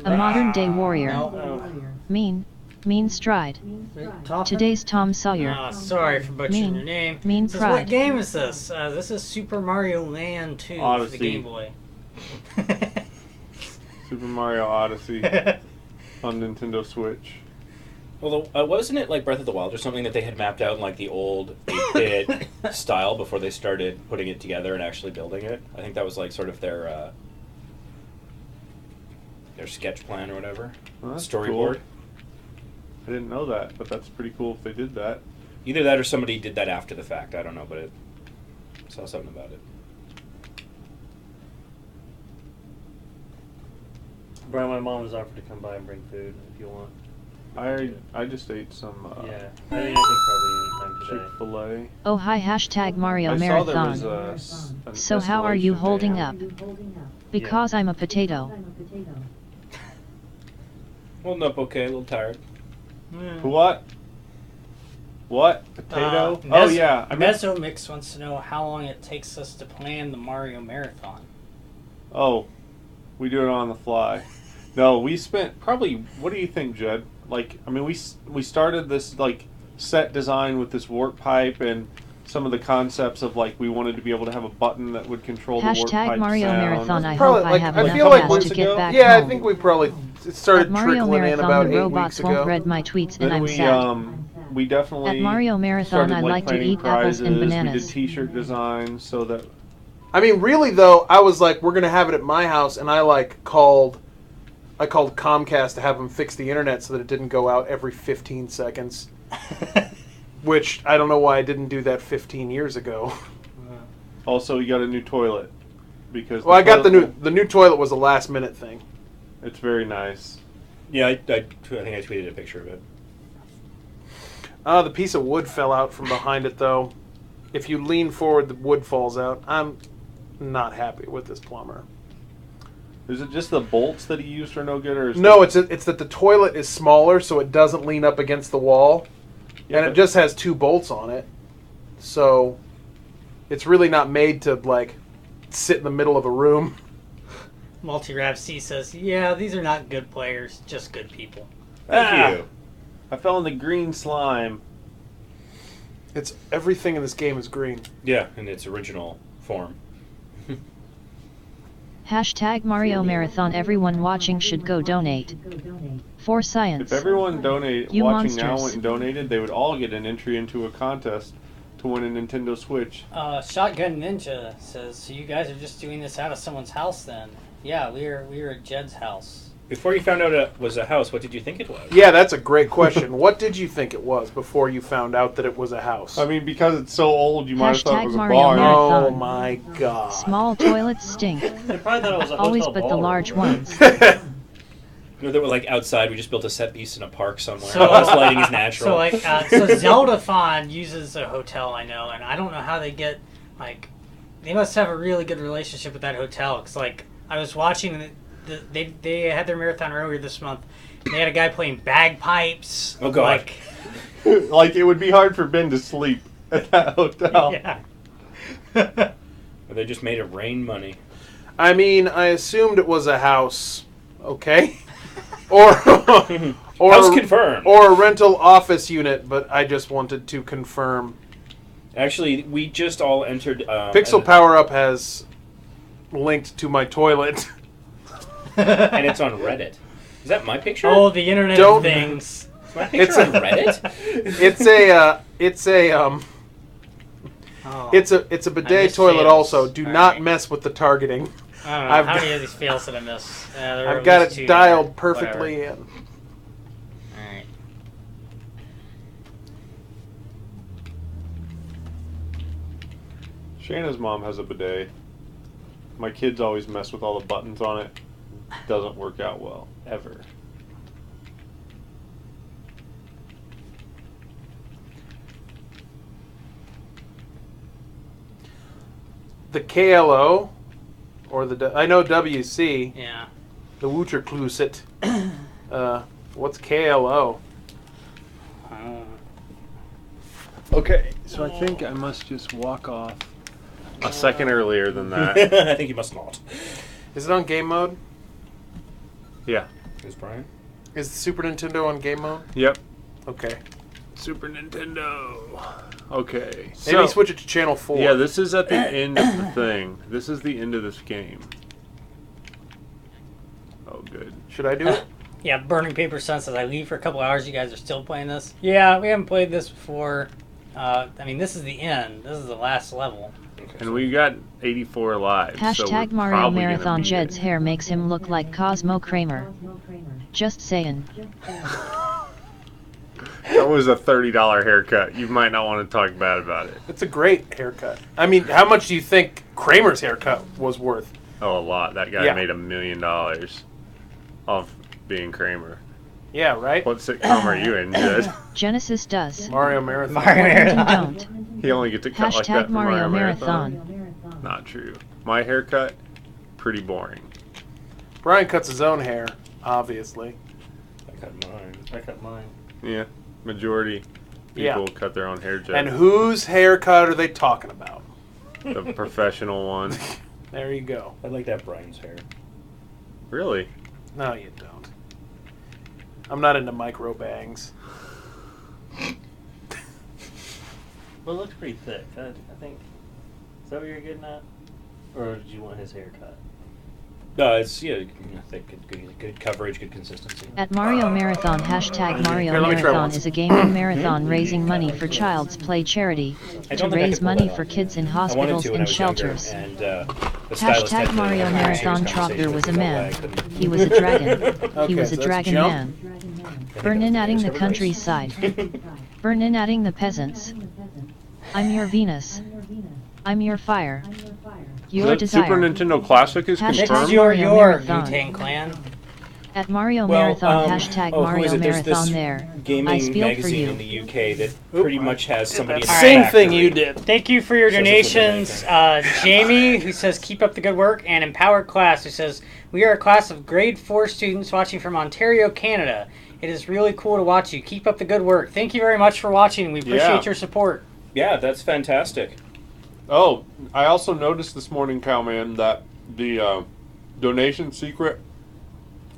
A modern day warrior. No. Mean stride. Toffin? Today's Tom Sawyer. Sorry for butchering Mean- your name. mean Says, pride. what game is this? This is Super Mario Land 2 for the Odyssey. Game Boy. Super Mario Odyssey on Nintendo Switch. Although, wasn't it like Breath of the Wild or something that they had mapped out in like the old 8-bit style before they started putting it together and actually building it? I think that was like sort of their their sketch plan or whatever, Well, that's storyboard. cool. I didn't know that, but that's pretty cool if they did that. Either that or somebody did that after the fact. I don't know, but I saw something about it. Brian, my mom's offered to come by and bring food if you want. I just ate some Yeah, I think probably anytime today. Chick-fil-A. Oh hi hashtag Mario I saw there was Marathon. an So how are you escalation holding dam. up? Because I'm a potato. Holding up okay, a little tired. What? What? Potato? Oh yeah. I meant, Mesomix wants to know how long it takes us to plan the Mario Marathon. oh, we do it on the fly. No, we spent probably. What do you think, Jed? Like, I mean, we started this like set design with this warp pipe and some of the concepts of like we wanted to be able to have a button that would control the warp Hashtag pipe Mario sound. Marathon. I Probably, hope I like, have I enough feel like gas weeks to get ago? back Yeah, I home. think we probably it started At Mario trickling in Marathon, about the 8 robots weeks won't ago. read my tweets, and Then I'm we sad. we definitely At Mario Marathon, started, I like to planning eat apples and prizes. We bananas. did T-shirt designs so that I mean, really though, I was like, we're gonna have it at my house, and I called Comcast to have them fix the internet so that it didn't go out every 15 seconds. Which I don't know why I didn't do that 15 years ago. also you got a new toilet because Well, I got the new toilet was a last minute thing. It's very nice. Yeah, I think I tweeted a picture of it. The piece of wood fell out from behind it though. If you lean forward, the wood falls out. I'm not happy with this plumber. Is it just the bolts that he used are no good, or is No, it's that the toilet is smaller, so it doesn't lean up against the wall, Yeah, and it but- just has 2 bolts on it. So it's really not made to sit in the middle of a room. Multi-Rav C says, yeah, these are not good players, just good people. Thank you. I fell in the green slime. It's everything in this game is green. Yeah, in its original form. Hashtag Mario Marathon. Everyone watching should go donate. For science. If everyone watching You now monsters. went and donated, they would all get an entry into a contest to win a Nintendo Switch. Shotgun Ninja says, so you guys are just doing this out of someone's house then? Yeah, we were at Jed's house. Before you found out it was a house, what did you think it was? Yeah, that's a great question. What did you think it was before you found out that it was a house? I mean, because it's so old, you might have thought it Hashtag was a Mario barn. Marathon. Oh my god. Small toilets stink. They probably thought it was a Always hotel but the ballroom, large right? ones. You know, that were like outside. We just built a set piece in a park somewhere. So- All this lighting is natural. So Zelda-thon uses a hotel, I know, and I don't know how they get, they must have a really good relationship with that hotel, because, I was watching, they had their marathon earlier this month, and they had a guy playing bagpipes. Oh, God. Like, it would be hard for Ben to sleep at that hotel. Yeah. Or they just made it rain money. I mean, I assumed it was a house. Okay. Or House confirmed. Or a rental office unit, but I just wanted to confirm. Actually, we just all entered. Pixel Power Up has linked to my toilet. And it's on Reddit. Is that my picture? Oh, the Internet Don't- of Things. Is my picture on Reddit? It's a I bidet missed toilet fails. also. Do All not right. mess with the targeting. I don't know. I've How got- many of these fails did I miss? There were I've at got least it 2 dialed there. perfectly Whatever. in. Alright. Shanna's mom has a bidet. My kids always mess with all the buttons on it. Doesn't work out well, ever. The KLO, or I know WC, Yeah. the Wucherklusit. What's KLO? Okay, so I think I must just walk off a second earlier than that. I think you must not. Is it on game mode? Yeah. Is Brian? Is the Super Nintendo on game mode? Yep. Okay. Super Nintendo. Okay. Maybe switch it to channel 4. Yeah, this is at the end of the thing. This is the end of this game. Oh, good. Should I do it? Yeah, Burning Paper Sun says, I leave for a couple hours, you guys are still playing this? Yeah, we haven't played this before. This is the end. This is the last level. And we got 84 lives. Hashtag so Mario probably Marathon gonna beat Jed's it. hair makes him look like Cosmo Kramer. Just saying. That was a $30 haircut. You might not want to talk bad about it. It's a great haircut. I mean, how much do you think Kramer's haircut was worth? Oh, a lot. That guy Yeah. made $1 million off being Kramer. Yeah, right? What sitcom are you in, Jed? Genesis does. Mario Marathon. Mario Marathon. Don't. He only gets a cut like Hashtag that for Mario Marathon. Marathon. Not true. My haircut, pretty boring. Brian cuts his own hair, obviously. I cut mine. I cut mine. Yeah, majority people cut their own hair, Jed. And whose haircut are they talking about? The professional one. There you go. I'd like to have Brian's hair. Really? No, you don't. I'm not into micro bangs. Well, it looks pretty thick. I think. Is that what you're getting at? Or did you want his haircut? It's I think good coverage, good consistency. At Mario Marathon, hashtag Mario Here, let me try Marathon one. is a gaming marathon raising money for Child's Play charity I to don't think I raise could pull money that for off. kids in I wanted hospitals to when and I was younger, shelters. and the stylist had Hashtag to Mario have a serious Marathon conversation Tropger was a with me about why I man. couldn't- He was a dragon. He Okay, was so a that's dragon jump. man. Burnin adding the countryside. Burnin adding the peasants. I'm your Venus. I'm your fire. Your That desire. Super Nintendo Classic is Hashtag This confirmed? is your Mario Marathon. Wu-Tang Clan. At Mario Well, Marathon, hashtag who Mario is it? There's Marathon this there. I gaming spiel for magazine in you. the UK that pretty much has somebody in the Same factory. thing you did. Thank you for your Says it's what donations. they're Jamie, who says, keep up the good work, and Empowered Class, who says, we are a class of grade 4 students watching from Ontario, Canada. It is really cool to watch you. Keep up the good work. Thank you very much for watching. We appreciate Yeah. your support. Yeah, that's fantastic. Oh, I also noticed this morning, Cowman, that the donation secret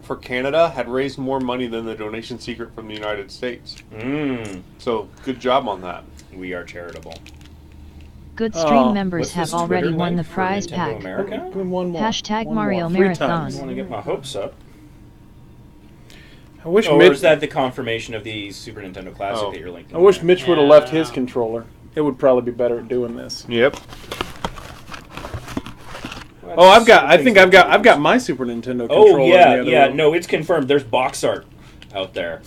for Canada had raised more money than the donation secret from the United States. So, good job on that. We are charitable. Good stream Oh, members What's have this already Twitter won the link for prize Nintendo pack. America? One more. Hashtag One Mario more. 3 Marathon. times. I want to get my hopes up. I wish Or Mitch. is that the confirmation of the Super Nintendo Classic that you're linking? I wish there? Mitch would have left his controller. It would probably be better at doing this. Yep. Well, Oh, I've got. some I things think that I've got. you I've got can- my Super Nintendo controller. Oh in yeah, the other yeah. room. No, it's confirmed. There's box art out there.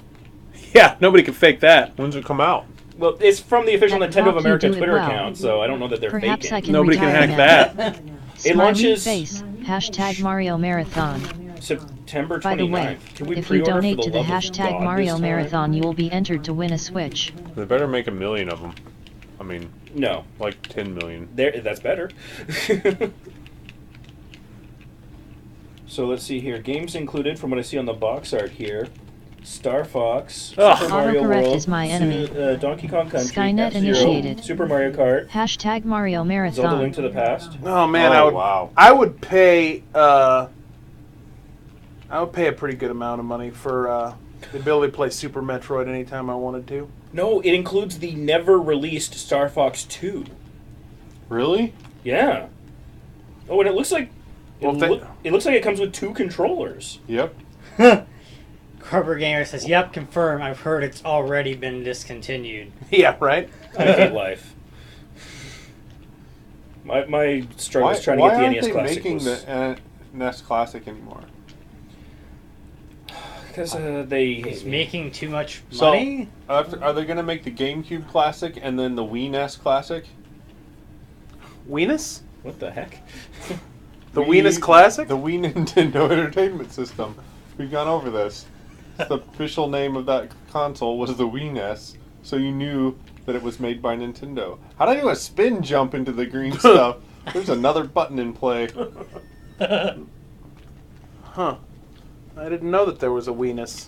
Yeah, nobody can fake that. When's it come out? Well, it's from the official At Nintendo of Pop, you America do it Twitter well. account, so I don't know that they're Perhaps I faking. can Nobody can retire hack now. that. It Smiley launches face. Hashtag Mario Marathon. September 29th. By the way, Can we if you pre-order for donate to the love of hashtag God Mario this time? Marathon, you will be entered to win a Switch. They better make 1 million of them. I mean, No, like 10 million. that's better. So let's see here. Games included, from what I see on the box art here: Star Fox, Ugh. Super Mario Autocorrect World, is my enemy. Donkey Kong Country, Skynet F-Zero, initiated. Super Mario Kart, Hashtag Mario Zelda: Link Marathon. to the Past. Oh man, Oh, I would. wow. I would pay. I would pay a pretty good amount of money for the ability to play Super Metroid anytime I wanted to. No, it includes the never-released Star Fox 2. Really? Yeah. Oh, and it looks like Well, it looks like it comes with 2 controllers. Yep. Corporate Gamer says, yep, confirm. I've heard it's already been discontinued. Yeah, right. I hate life. My struggle is trying to get the aren't NES they Classic. making the NES Classic anymore? Because they He's making too much So, money? are they going to make the GameCube Classic and then the Wii NES Classic? Weenus? What the heck? The Weenus Classic? The Wii Nintendo Entertainment System. We've gone over this. The official name of that console was the Wii NES, so you knew that it was made by Nintendo. How did I do a spin jump into the green stuff? There's another button in play. Huh. I didn't know that there was a Weenus.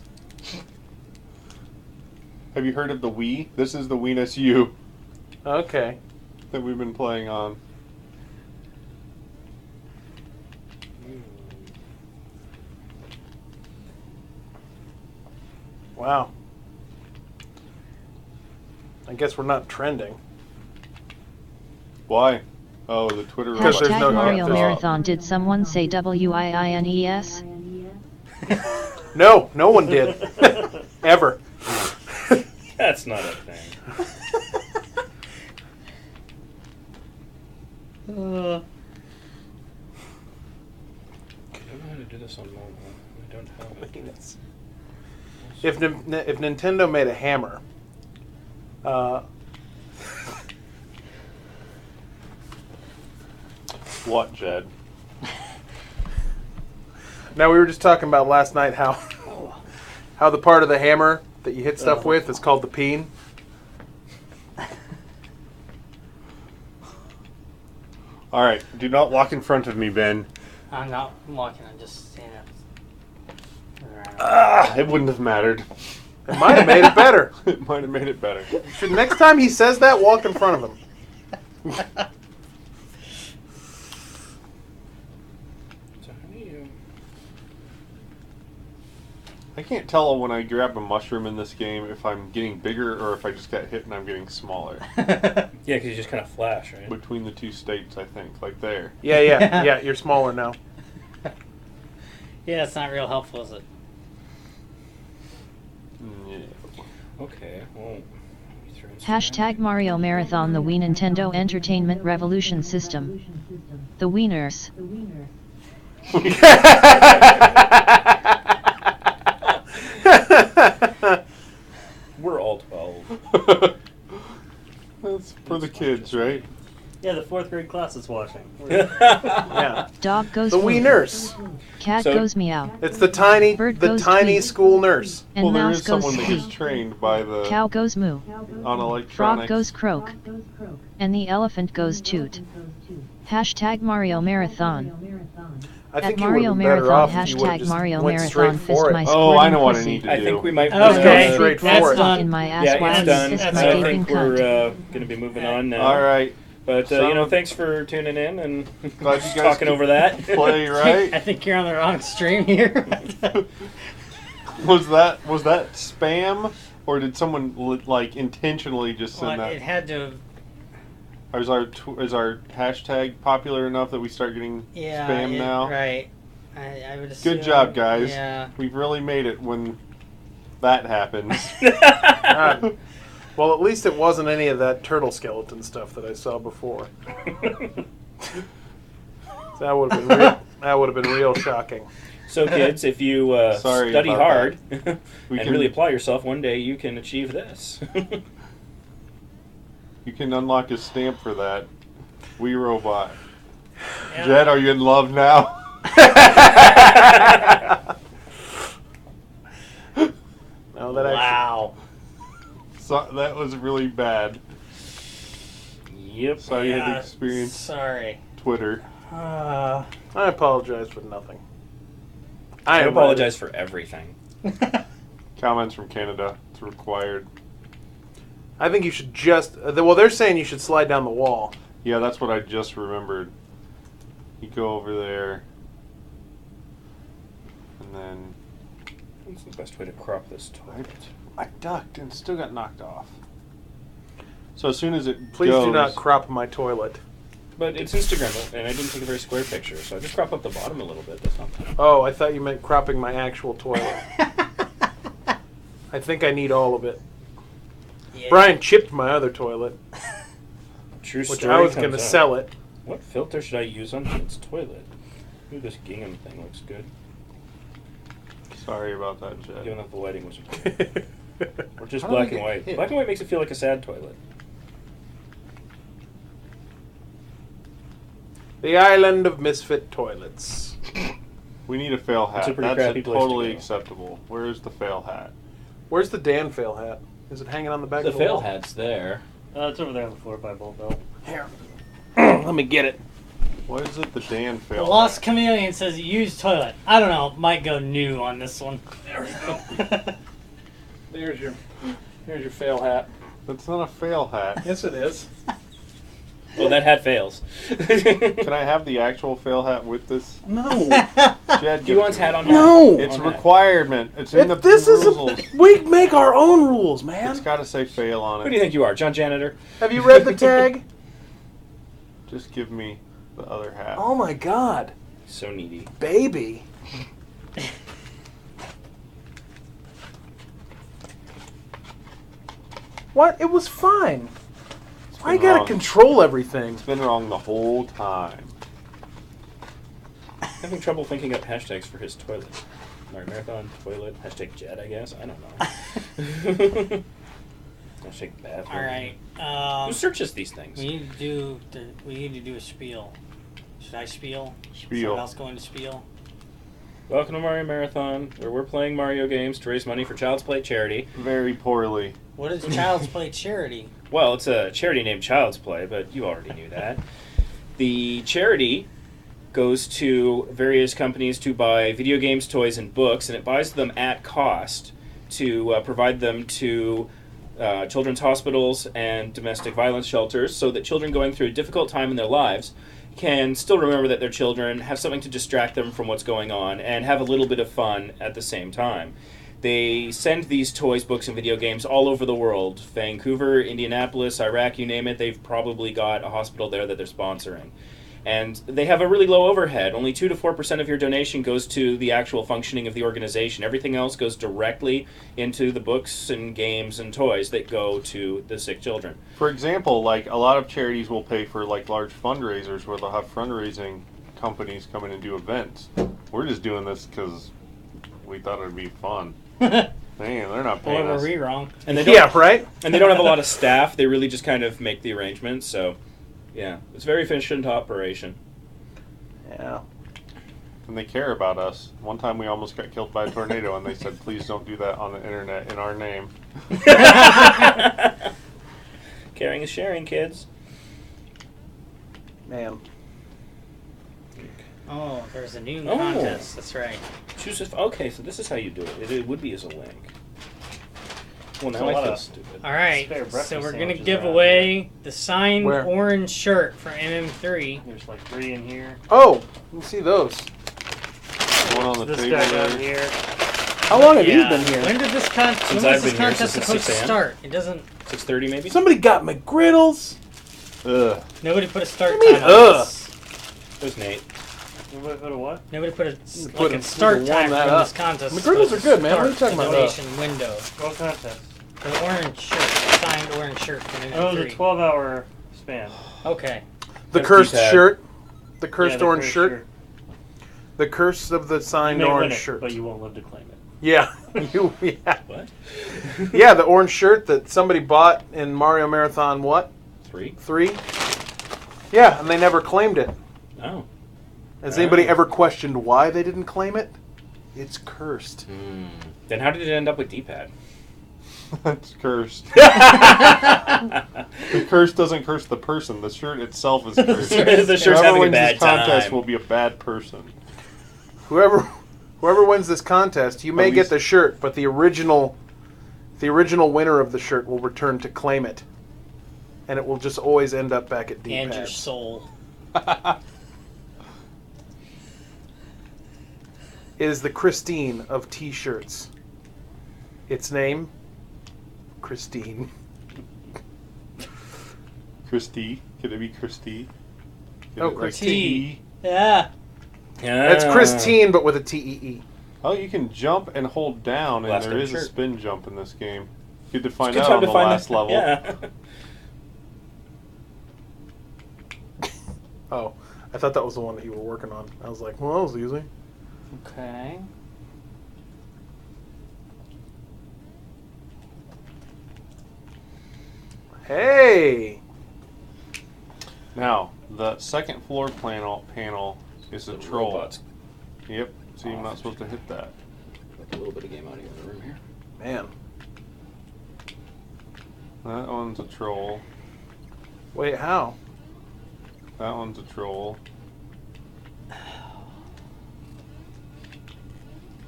Have you heard of the Wii? This is the Wii NES U Okay. that we've been playing on. Wow. I guess we're not trending. Why? Oh, the Twitter Because there's Hashtag no- Mario there's- Marathon. Did someone say WIINES? No, no one did. Ever. That's not a thing. I don't know how to do this on mobile. I don't have it. If Nintendo made a hammer, What, Jed? now we were just talking about last night how the part of the hammer that you hit stuff with is called the peen. All right, do not walk in front of me, Ben. I'm not walking. I'm just standing up. It wouldn't have mattered. It might have made it better. It might have made it better. Should next time he says that, walk in front of him. So how do you... I can't tell when I grab a mushroom in this game if I'm getting bigger or if I just got hit and I'm getting smaller. Yeah, because you just kind of flash, right? Between the two states, I think. Like there. Yeah, you're smaller now. Yeah, it's not real helpful, is it? Yeah. Okay, well... Hashtag Mario Marathon, the Wii Nintendo Entertainment Revolution System. The Wieners. We're all 12. That's for the kids, right? Yeah, the 4th grade class is watching. Yeah. Dog goes The woof. wee nurse. Cat So- goes meow. It's the tiny Bird goes tweet. school nurse. And Well, there mouse is goes someone that gets squeak. trained by the Cow goes moo. on Frog electronics. goes croak. And the elephant goes toot. Hashtag Mario Marathon. I think At you Mario would have been better Marathon, off if you would have hashtag just Mario went Marathon, straight fist for my it. Oh, I squirting know what I pussy. need to I do. think we might... Okay, straight that's for it. done. In my ass Yeah, while it's you done. fist So my I gaping think cunt. we're going to be moving on now. All right. But, So- you know, thanks for tuning in and Glad you guys talking could over that. Play right. I think you're on the wrong stream here. Was that spam, or did someone like intentionally just send Well, that? it had to. Or is our hashtag popular enough that we start getting Yeah. spam now? Right. I would assume. Good job, guys. Yeah. We've really made it when that happens. God. Well, at least it wasn't any of that turtle skeleton stuff that I saw before. That would have been real shocking. So, kids, if you Sorry study about hard that. and really apply yourself, one day you can achieve this. You can unlock a stamp for that. Wii Robot. Yeah. Jed, are you in love now? No, that Wow. So, that was really bad. Yep. Sorry you had to Yeah, experience Sorry. Twitter. I apologize for nothing. I apologize for everything. Comments from Canada. It's required. I think you should just. Well, they're saying you should slide down the wall. Yeah, that's what I just remembered. You go over there, and then What's the best way to crop this toilet? I ducked and still got knocked off. So as soon as it Please goes, do not crop my toilet. But it's Instagram, and I didn't take a very square picture, so I just crop up the bottom a little bit. That's not bad. Oh, I thought you meant cropping my actual toilet. I think I need all of it. Yeah. Brian chipped my other toilet, True which story I was comes going to out. sell it. What filter should I use on its toilet? Ooh, this gingham thing looks good. Sorry about that, Jed. Given that the lighting was or just black and white. Black and white makes it feel like a sad toilet. The island of misfit toilets. We need a fail hat. That's a pretty That's crappy place to totally go. acceptable. Where is the fail hat? Where's the Dan fail hat? Is it hanging on the back The of the fail wall? hat's there. It's over there on the floor by Bolt Bell. Here. Let me get it. What is it? The Dan The fail Lost hat? Chameleon says used toilet. I don't know. Might go new on this one. There we go. Here's your fail hat. That's not a fail hat. Yes, it is. Well, that hat fails. Can I have the actual fail hat with this? No. Jed, Do you want hat on hat? No. It's On a hat. requirement. It's in the This is rules. we make our own rules, man. It's got to say fail on Who do you it. think you are, John Janitor? Have you read the tag? Just give me the other hat. Oh my God, So needy. baby. What? It was fine. It's Why you gotta control everything? It's been wrong the whole time. Having trouble thinking up hashtags for his toilet. Mario Marathon, toilet, hashtag Jed, I guess. I don't know. Hashtag bathroom. All right. Who searches these things? We need to do a spiel. Should I spiel? Spiel. Someone else going to spiel? Welcome to Mario Marathon, where we're playing Mario games to raise money for Child's Play charity. Very poorly. What is Child's Play charity? Well, it's a charity named Child's Play, but you already knew that. The charity goes to various companies to buy video games, toys, and books, and it buys them at cost to provide them to children's hospitals and domestic violence shelters so that children going through a difficult time in their lives can still remember that they're children, have something to distract them from what's going on, and have a little bit of fun at the same time. They send these toys, books, and video games all over the world. Vancouver, Indianapolis, Iraq, you name it, they've probably got a hospital there that they're sponsoring. And they have a really low overhead. Only 2 to 4% of your donation goes to the actual functioning of the organization. Everything else goes directly into the books and games and toys that go to the sick children. For example, like a lot of charities will pay for like large fundraisers where they'll have fundraising companies come in and do events. We're just doing this because we thought it'd be fun. Man, they're not paying Boy, us. were we wrong. And they don't, Yeah, right? And they don't have a lot of staff. They really just kind of make the arrangements. So, yeah, it's a very efficient operation. Yeah. And they care about us. One time we almost got killed by a tornado, and they said, please don't do that on the internet in our name. Caring is sharing, kids. Man. Oh, there's a new contest. That's right. Choose a, okay, so this is how you do it. It would be as a link. Well, now There's a I lot feel of stupid. All right, spare breakfast so we're going to sandwiches give around away the signed Where? orange shirt from MM3. There's like 3 in here. Oh, you see those. One on the This table guy there. down here. How long have these Yeah. been here? When did this Since when I've was this been here, contest since supposed to 6 a.m. start? It doesn't. 6:30 maybe? Somebody got McGriddles. Ugh. Nobody put a start What do you mean, time on ugh? this. There's Nate. Everybody put a what? Nobody put a put like a- a start warm time that on up. this contest. It's McGriddles supposed are to good, man. What are you start talking the about? donation window. What contest? The orange shirt, the signed orange shirt from MM3. Oh, it was a 12-hour span. Okay. The Got a cursed keypad. shirt. The cursed Yeah, the orange cursed shirt. The curse of the You signed may win orange it, shirt. but you won't live to claim it. Yeah. Yeah. What? Yeah, the orange shirt that somebody bought in Mario Marathon, what? 3? 3? Yeah, and they never claimed it. Oh. Has anybody ever questioned why they didn't claim it? It's cursed. Then how did it end up with D-pad? That's cursed. The curse doesn't curse the person. The shirt itself is cursed. The shirt's Whoever having a wins bad this contest time. will be a bad person. Whoever wins this contest, you may At get least- the shirt, but the original winner of the shirt will return to claim it. And it will just always end up back at D-pad. And your soul. It is the Christine of T-shirts. Its name, Christine. Christy. Could it be Christy? Could Oh, it like Christy. Yeah. That's Christine, but with a T-E-E. Oh, you can jump and hold down, and Last there name is a shirt. spin jump in this game. Good to find Good out time on to the find last that- level. Yeah. Oh, I thought that was the one that you were working on. I was like, well, that was easy. Okay. Hey! Now, the second floor panel is a The troll. robots. Yep. So you're not supposed to hit that. A little bit of game audio in the room here. Man. That one's a troll. Wait, how? That one's a troll.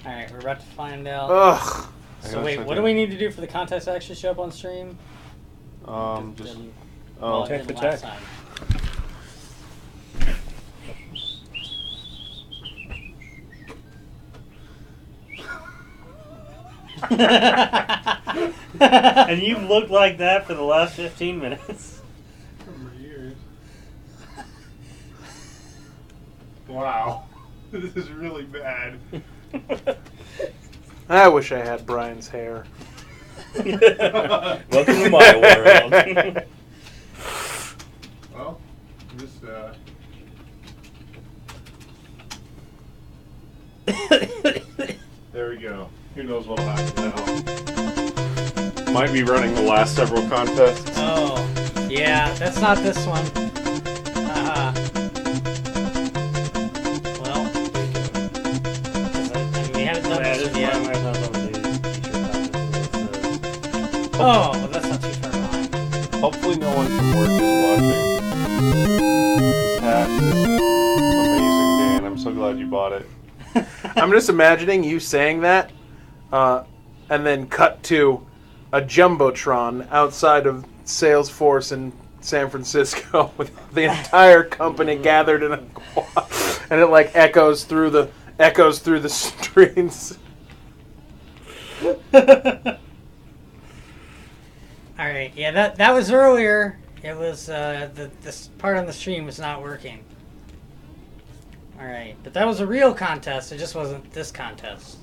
Alright, we're about to find out. Ugh. So wait, what do we need to do for the contest to actually show up on stream? Just Well, it check did the last check. time. And you've looked like that for the last 15 minutes. Wow. This is really bad. I wish I had Brian's hair. Welcome to my world. Just, there we go. Who knows what'll happen now? Might be running the last several contests. Oh, yeah, that's not this one. Well, we haven't done this one yet. Oh, well, that's not too far behind. Hopefully no one from work is watching. This hat is amazing, Dan. I'm so glad you bought it. I'm just imagining you saying that, and then cut to a jumbotron outside of Salesforce in San Francisco with the entire company gathered in a quad, and it like echoes through the streets. All right, yeah, that was earlier. It was this part on the stream was not working. All right, but that was a real contest. It just wasn't this contest.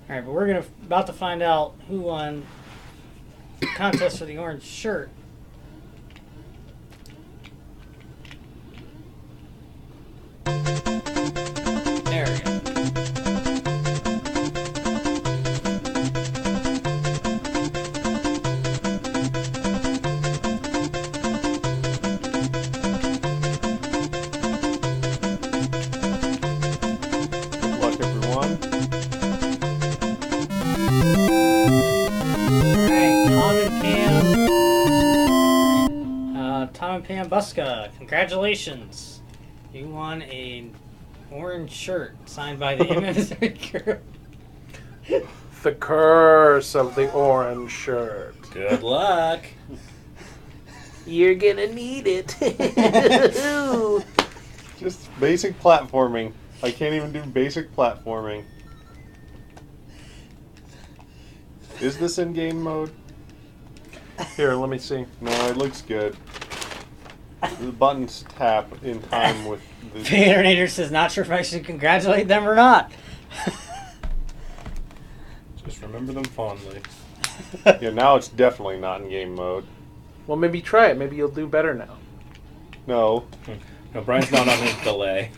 All right, but we're about to find out who won the contest for the orange shirt. There we go. Good luck, everyone. Tom and Pam Buska, congratulations. You won an orange shirt signed by the MMA Group. The curse of the orange shirt. Good luck. You're gonna need it. Just basic platforming. I can't even do basic platforming. Is this in game mode? Here, let me see. No, it looks good. The buttons tap in time with the... Vadernator says, not sure if I should congratulate them or not. Just remember them fondly. Yeah, now it's definitely not in game mode. Well, maybe try it. Maybe you'll do better now. No. No, Brian's not on his delay.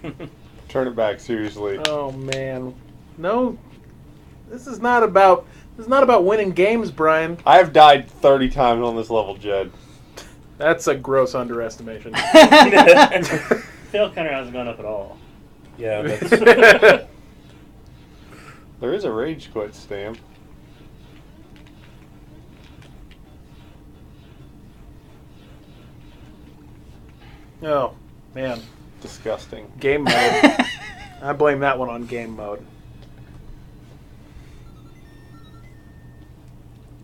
Turn it back, seriously. Oh man, no. This is not about winning games, Brian. I have died 30 times on this level, Jed. That's a gross underestimation. Fail counter hasn't gone up at all. Yeah, that's... There is a rage quit stamp. Oh, man. Disgusting. Game mode. I blame that one on game mode.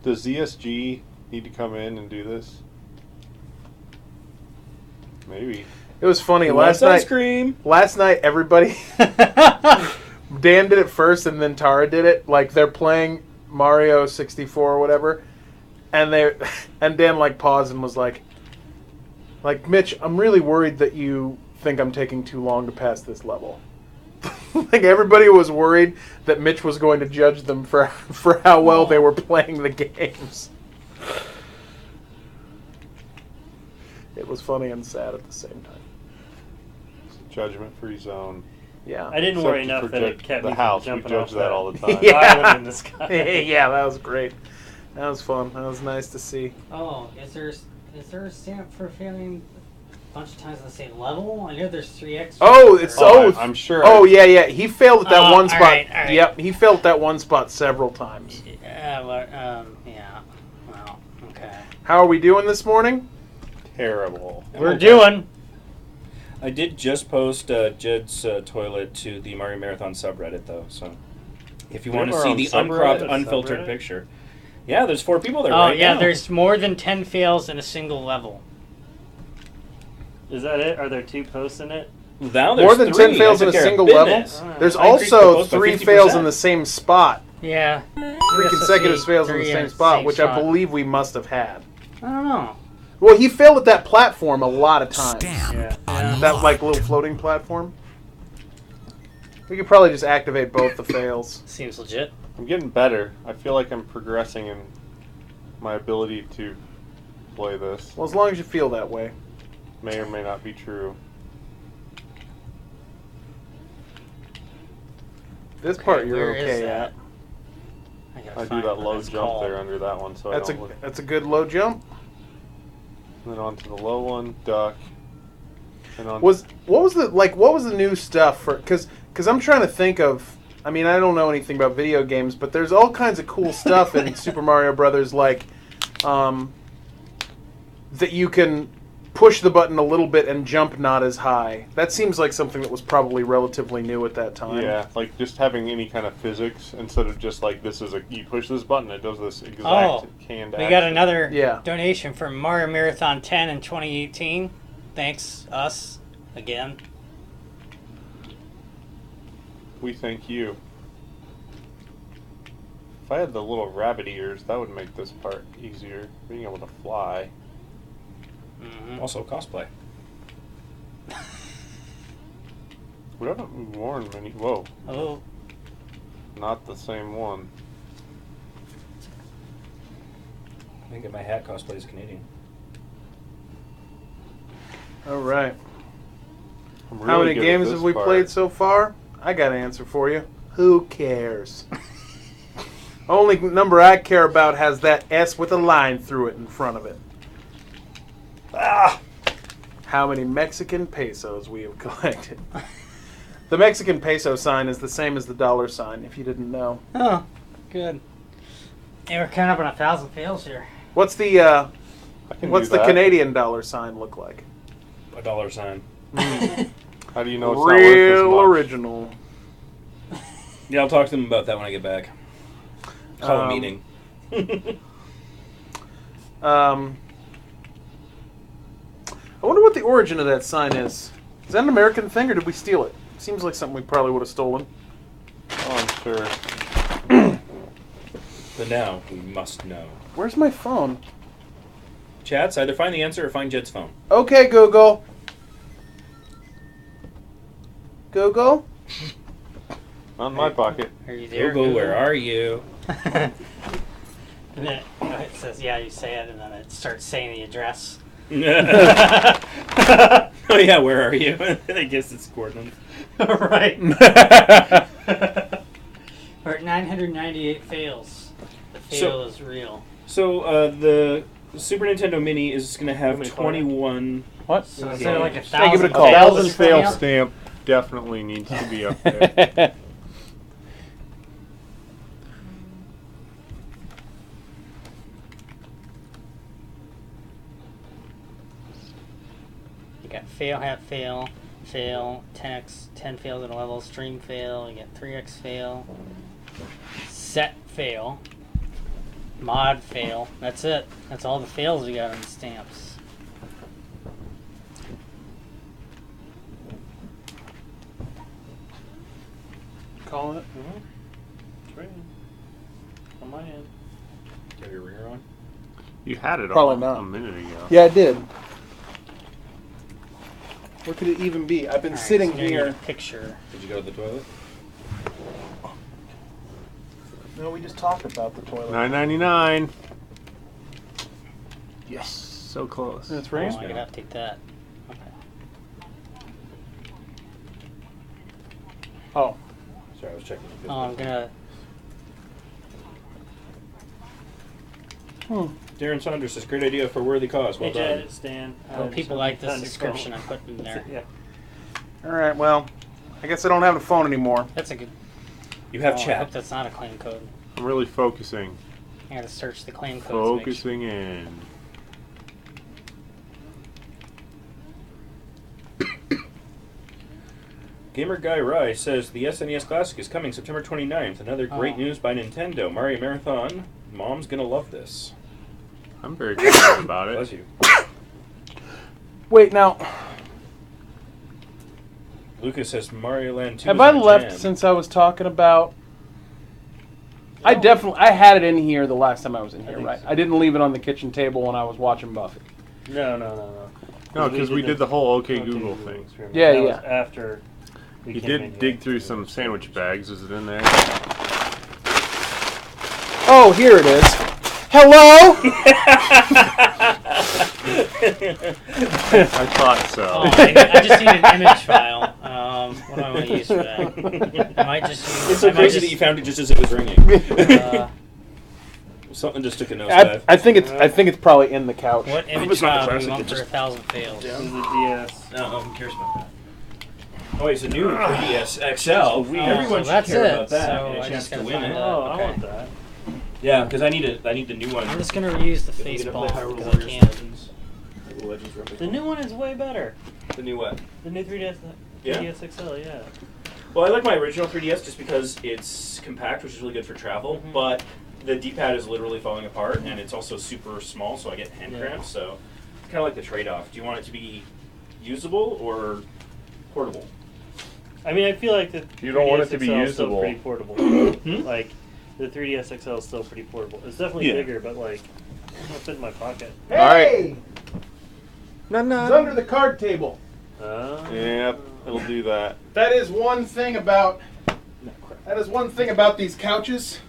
Does ZSG need to come in and do this? Maybe. It was funny. Who Last wants night, ice cream? Last night, everybody... Dan did it first, and then Tara did it. Like, they're playing Mario 64 or whatever, and Dan, like, paused and was like, Mitch, I'm really worried that you think I'm taking too long to pass this level. Like, everybody was worried that Mitch was going to judge them for how well they were playing the games. It was funny and sad at the same time. Judgment-free zone. Yeah. I didn't worry enough that it kept the me house. from We jumping judge off that all the time. Yeah. in the sky. Yeah, that was great. That was fun. That was nice to see. Oh, is there a stamp for failing a bunch of times on the same level? I know there's 3 extra. Oh, it's I'm sure. Oh, yeah. He failed at that one spot. All right. Yep, he failed at that one spot several times. Yeah, but, yeah. Well, okay. How are we doing this morning? Terrible. We're doing. I did just post Jed's toilet to the Mario Marathon subreddit, though. So, if you want to We're see on the subreddit? uncropped, unfiltered Subreddit? picture, yeah, there's 4 people there Oh, right yeah, now. there's more than 10 fails in a single level. Is that it? Are there 2 posts in it? Now there's More than 3. 10 fails I in a took care of single business. level? There's I increased the also post by 3 50%. fails in the same spot. Yeah. 3 consecutive fails in the same spot, which I believe we must have had. I don't know. Well, he failed at that platform a lot of times. Stamp That, like, little floating platform. We could probably just activate both the fails. Seems legit. I'm getting better. I feel like I'm progressing in my ability to play this. Well, as long as you feel that way. may or may not be true. This part you're where is okay that? at. gotta I do find that what low it's jump called. there under that one, so That's I don't look. that's a good low jump. And then onto the low one, duck. And on What was the new stuff for? Because I'm trying to think of. I mean, I don't know anything about video games, but there's all kinds of cool stuff in Super Mario Brothers, like that you can push the button a little bit and jump not as high. That seems like something that was probably relatively new at that time. Yeah, like just having any kind of physics instead of just like this is a you push this button, it does this exact canned We action. got another Yeah. donation from Mario Marathon 10 in 2018. Thanks, us, again. We thank you. If I had the little rabbit ears, that would make this part easier. Being able to fly. Mm-hmm. Also cosplay. We haven't worn many. Whoa. Oh. Not the same one. I think that my hat cosplay is Canadian. All right. I'm How really many good at games this have we part. played so far? I got an answer for you. Who cares? Only number I care about has that S with a line through it in front of it. Ah! How many Mexican pesos we have collected. The Mexican peso sign is the same as the dollar sign, if you didn't know. Oh, good. And we're coming up on 1,000 fails here. What's the I can what's do the that. Canadian dollar sign look like? A dollar sign. How do you know it's not worth as Real much? original. Yeah, I'll talk to them about that when I get back. Call a meeting. I wonder what the origin of that sign is. Is that an American thing, or did we steal it? Seems like something we probably would have stolen. Oh, I'm sure. But now we must know. Where's my phone? Chats, either find the answer or find Jed's phone. Okay, Google. Google? Not in my pocket. Are you there? Google, where are you? And then it says, yeah, you say it, and then it starts saying the address. Oh yeah, where are you? I guess it's coordinates. Right. We're at 998 fails. The fail is real. So the Super Nintendo Mini is going to have 21. What? So is there like a Hey, give it a 1,000 call. fails 1,000 coming fail up? stamp definitely needs to be up there. You got fail, hat, fail, fail, 10x, 10 fails in a level, stream fail, you got 3x fail, set fail, mod fail. That's it. That's all the fails we got on the stamps. Calling it? It's ringing. On my end. Do you have your ringer on? You had it Probably on not. a minute ago. Yeah, I did. Where could it even be? I've been All right, sitting so you're gonna here. get a picture. Did you go to the toilet? No, we just talked about the toilet. $9.99. Yes, so close. That's Oh, right. I gotta update that. Okay. Oh. Sorry, I was checking. Oh, I'm gonna. Darren Saunders says, great idea for a worthy cause. Well Hey, Jed, done. it's Dan. Oh, people like this Found your description I phone. put in there. Yeah. All right, well, I guess I don't have a phone anymore. That's a good. You have Oh, I chat. hope that's not a claim code. I'm really focusing. I gotta search the claim codes. to make sure. Focusing in. Gamer Guy Rye says the SNES Classic is coming September 29th. Another great Oh. news by Nintendo. Mario Marathon. Mom's gonna love this. I'm very excited about Bless it. you. Wait, now, Lucas says Mario Land 2 have is I my left jam. since I was talking about... I had it in here the last time I was in here, think right? so. I didn't leave it on the kitchen table when I was watching Buffy. No. No, because we did the whole OK Google thing. experiment. Yeah, That was yeah. after we You came did in, dig yeah. through some sandwich bags. Is it in there? Oh, here it is. Hello? I thought so. Oh, I just need an image file. What do I want to use for that? I might just use... It's so crazy that you found it just as it was ringing. Something just took a nosedive. I think it's probably in the couch. What image file do you want for 1,000 fails? This is a DS. Oh, who cares about that? Oh, it's a new 3DS XL. Everyone should that's care it. about that. So and a I chance just to gotta win find it. that. Oh, Okay. I want that. Yeah, because I need the new one. I'm just gonna reuse the If face you palm get to play Hyrule because I Warriors can. Legends, Hyrule Legends Rumble. The new one is way better. The new what? The new 3DS, Yeah? 3DS XL, yeah. Well, I like my original 3DS just because it's compact, which is really good for travel, but the D-pad is literally falling apart, and it's also super small, so I get hand cramps, so kind of like the trade-off. Do you want it to be usable or portable? I mean, I feel like the You don't want it 3DS to be XL is usable. still pretty portable. Like, the 3DS XL is still pretty portable. It's definitely Yeah. bigger, but like, it'll fit in my pocket. All right. No, It's no. under the card table. Yep, it'll do that. That is one thing about these couches.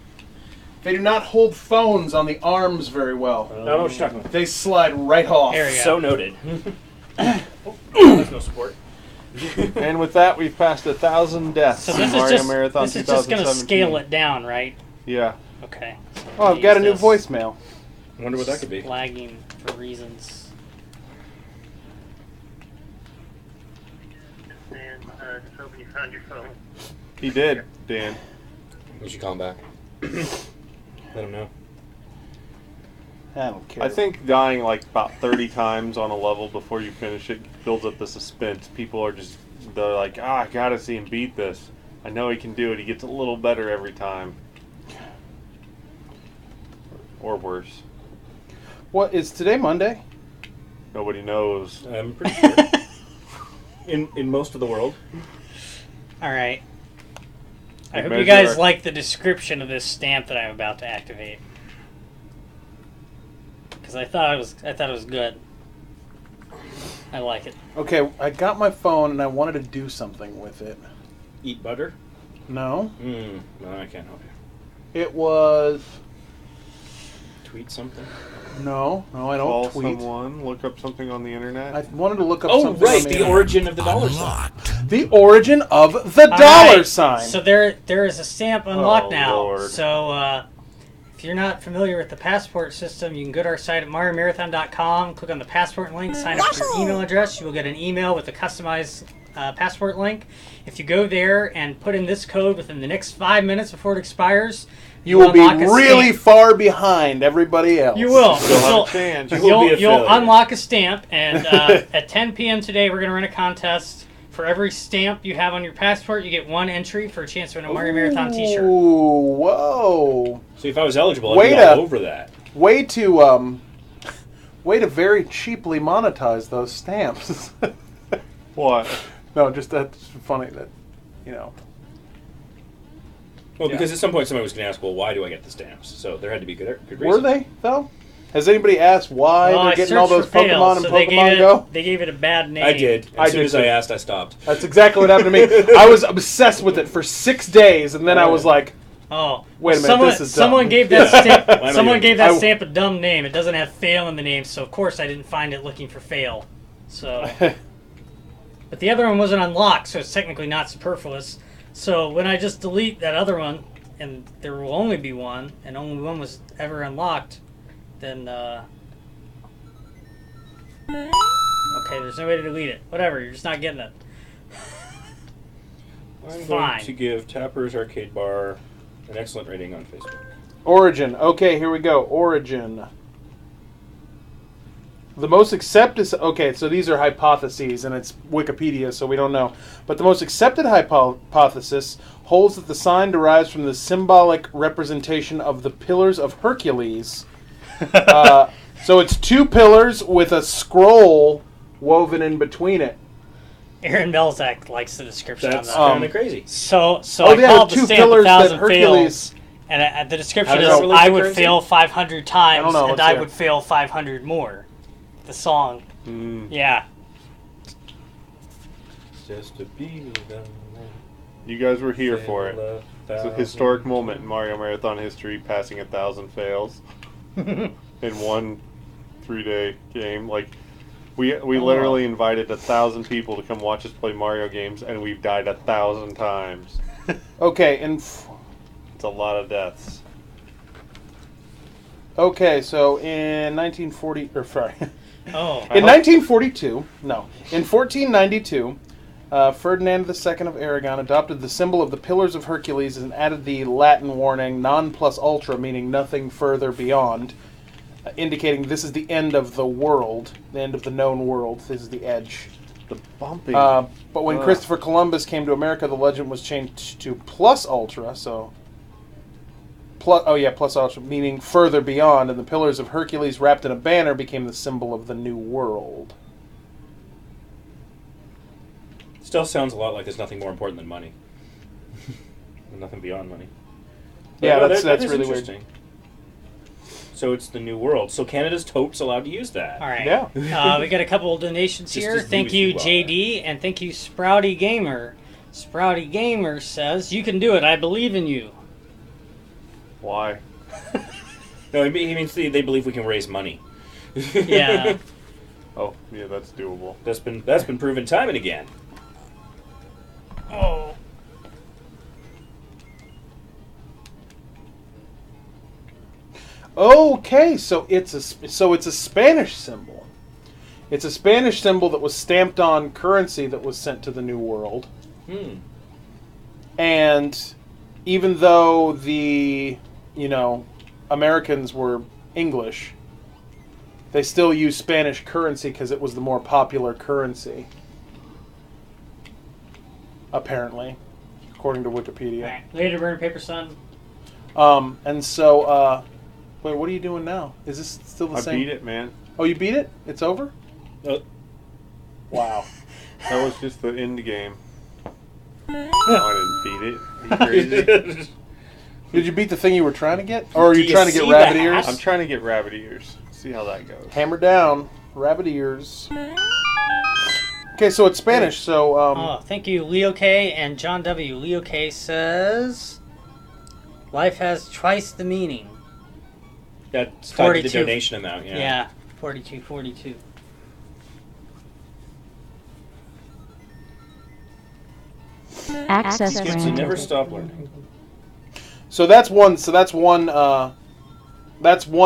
They do not hold phones on the arms very well. I don't know what you're talking about. They slide right off. There we go. So noted. There's no support. And with that, we've passed 1,000 deaths So in this is Mario just Marathon this is just gonna 2017. scale it down, right? Yeah. Okay. So Oh, I've got a new use this. voicemail. I wonder what that could be. Lagging for reasons. Dan, just hoping you found your phone. He did, Dan. We should call him back. Let him know. I don't care. I think dying like about 30 times on a level before you finish it builds up the suspense. People are just, they're like, I gotta see him beat this. I know he can do it. He gets a little better every time. Or worse. What is today? Monday? Nobody knows. I'm pretty sure. In most of the world. All right. I We hope you measure guys our- like the description of this stamp that I'm about to activate. Because I thought it was good. I like it. Okay, I got my phone and I wanted to do something with it. Eat butter? No, No, I can't help you. it was Tweet something? no. I don't Call tweet. someone, look up something on the internet. I wanted to look up Oh, something. right, on the origin of the dollar sign. The origin of the All dollar right, sign. So there is a stamp unlocked Oh, now. Lord. So if you're not familiar with the passport system, you can go to our site at mariomarathon.com, click on the passport link, sign up with your email address. You will get an email with a customized passport link. If you go there and put in this code within the next 5 minutes before it expires, you will be unlock a really stamp. far behind everybody else. You will. Still have You'll- a chance. You will be a You'll failure. unlock a stamp, and at 10 p.m. today, we're going to run a contest. For every stamp you have on your passport, you get one entry for a chance to win a Mario Marathon t-shirt. Ooh, whoa. So if I was eligible, I'd Way be to- all over that. Way to very cheaply monetize those stamps. What? No, just that's funny that, you know. Well, because at some point somebody was going to ask, well, why do I get the stamps? So there had to be good reason. Were they, though? Has anybody asked why Well, they're I getting all those searched for fails, Pokemon and so they Pokemon gave Go? They gave it a bad name. I did. I As soon did as I too. asked, I stopped. That's exactly what happened to me. I was obsessed with it for 6 days, and then I was like, Oh, wait a minute, someone, this is someone dumb. gave that stamp. Why am I Someone doing gave this? that stamp a dumb name. It doesn't have fail in the name, so of course I didn't find it looking for fail. So, but the other one wasn't unlocked, so it's technically not superfluous. So when I just delete that other one, and there will only be one, and only one was ever unlocked, then okay, there's no way to delete it. Whatever, you're just not getting it. I'm fine. going to give Tapper's Arcade Bar an excellent rating on Facebook. Origin. Okay, here we go. Origin. The most accepted... Okay, so these are hypotheses, and it's Wikipedia, so we don't know. But the most accepted hypothesis holds that the sign derives from the symbolic representation of the Pillars of Hercules. So it's 2 pillars with a scroll woven in between it. Aaron Belzak likes the description That's on that. kind of crazy. So Oh, I yeah, called the the 2 stamp pillars that 1,000 fails, Hercules... and the description How does is that relate I to would currency? fail 500 times, I don't know, and let's I hear. would fail 500 more. The song. Yeah. Just to be You guys were here for it. It's a historic moment in Mario Marathon history, passing 1,000 fails in one 3-day game. Like, We literally invited 1,000 people to come watch us play Mario games, and we've died 1,000 times. Okay, and It's a lot of deaths. okay, so in 1940, or sorry, Oh. in 1942, no, in 1492, Ferdinand II of Aragon adopted the symbol of the Pillars of Hercules and added the Latin warning "non plus ultra," meaning nothing further beyond, indicating this is the end of the world, the end of the known world. This is the edge. The bumping. But when Christopher Columbus came to America, the legend was changed to plus ultra, so plus ultra, meaning further beyond, and the Pillars of Hercules wrapped in a banner became the symbol of the new world. Still sounds a lot like there's nothing more important than money. Nothing beyond money. Yeah, But that's is really weird. interesting. So it's the new world. So Canada's totes allowed to use that. All right. Yeah. We got a couple of donations Just here. as new Thank as you, you are. JD, and thank you, Sprouty Gamer. Sprouty Gamer says, "You can do it. I believe in you." Why? No, he means they believe we can raise money. Yeah. Oh, yeah, that's doable. That's been proven time and again. Oh. Okay, so it's a Spanish symbol. It's a Spanish symbol that was stamped on currency that was sent to the New World. And even though the, Americans were English, they still used Spanish currency because it was the more popular currency. Apparently, according to Wikipedia. All right. Later, burn paper, son. And so, wait, what are you doing now? Is this still the same? I beat it, man. Oh, you beat it? It's over? Wow. That was just the end game. No, I didn't beat it. Are you crazy? Did you beat the thing you were trying to get? Or are Do you you trying to get see rabbit that? ears? I'm trying to get rabbit ears. See how that goes. Hammer down. Rabbit ears. Okay, so it's Spanish, so... Oh, thank you, Leo K and John W. Leo K says, "Life has twice the meaning." That's tied to the 42. donation amount, yeah. Yeah, 42. Access Kids who granted. never stop learning. So that's one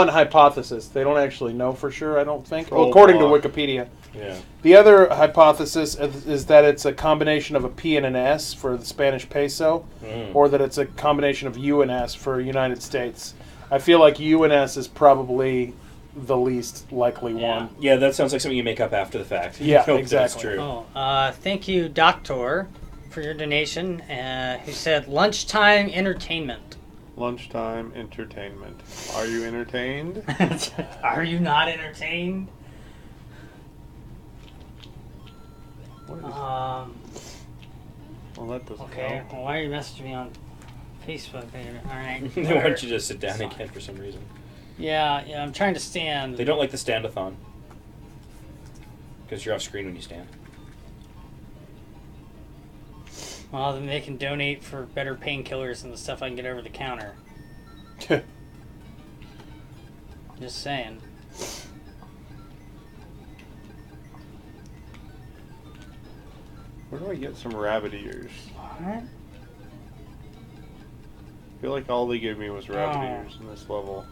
hypothesis. They don't actually know for sure, I don't think. Well, according to Wikipedia. Yeah. The other hypothesis is that it's a combination of a P and an S for the Spanish peso, or that it's a combination of U and S for United States. I feel like U and S is probably the least likely one. Yeah, that sounds like something you make up after the fact. Yeah, Hope exactly. That's true. Thank you, Doctor, for your donation, who said, "Lunchtime entertainment." Lunchtime entertainment. Are you entertained? Are you not entertained? Well, that doesn't Okay, help. well, why are you messaging me on Facebook there? Alright. They want you to sit down again for some reason. Yeah, I'm trying to stand. They don't like the stand-a-thon. Because you're off screen when you stand. Well, then they can donate for better painkillers and the stuff I can get over the counter. Just saying. Where do I get some rabbit ears? What? I feel like all they gave me was rabbit Oh. ears in this level.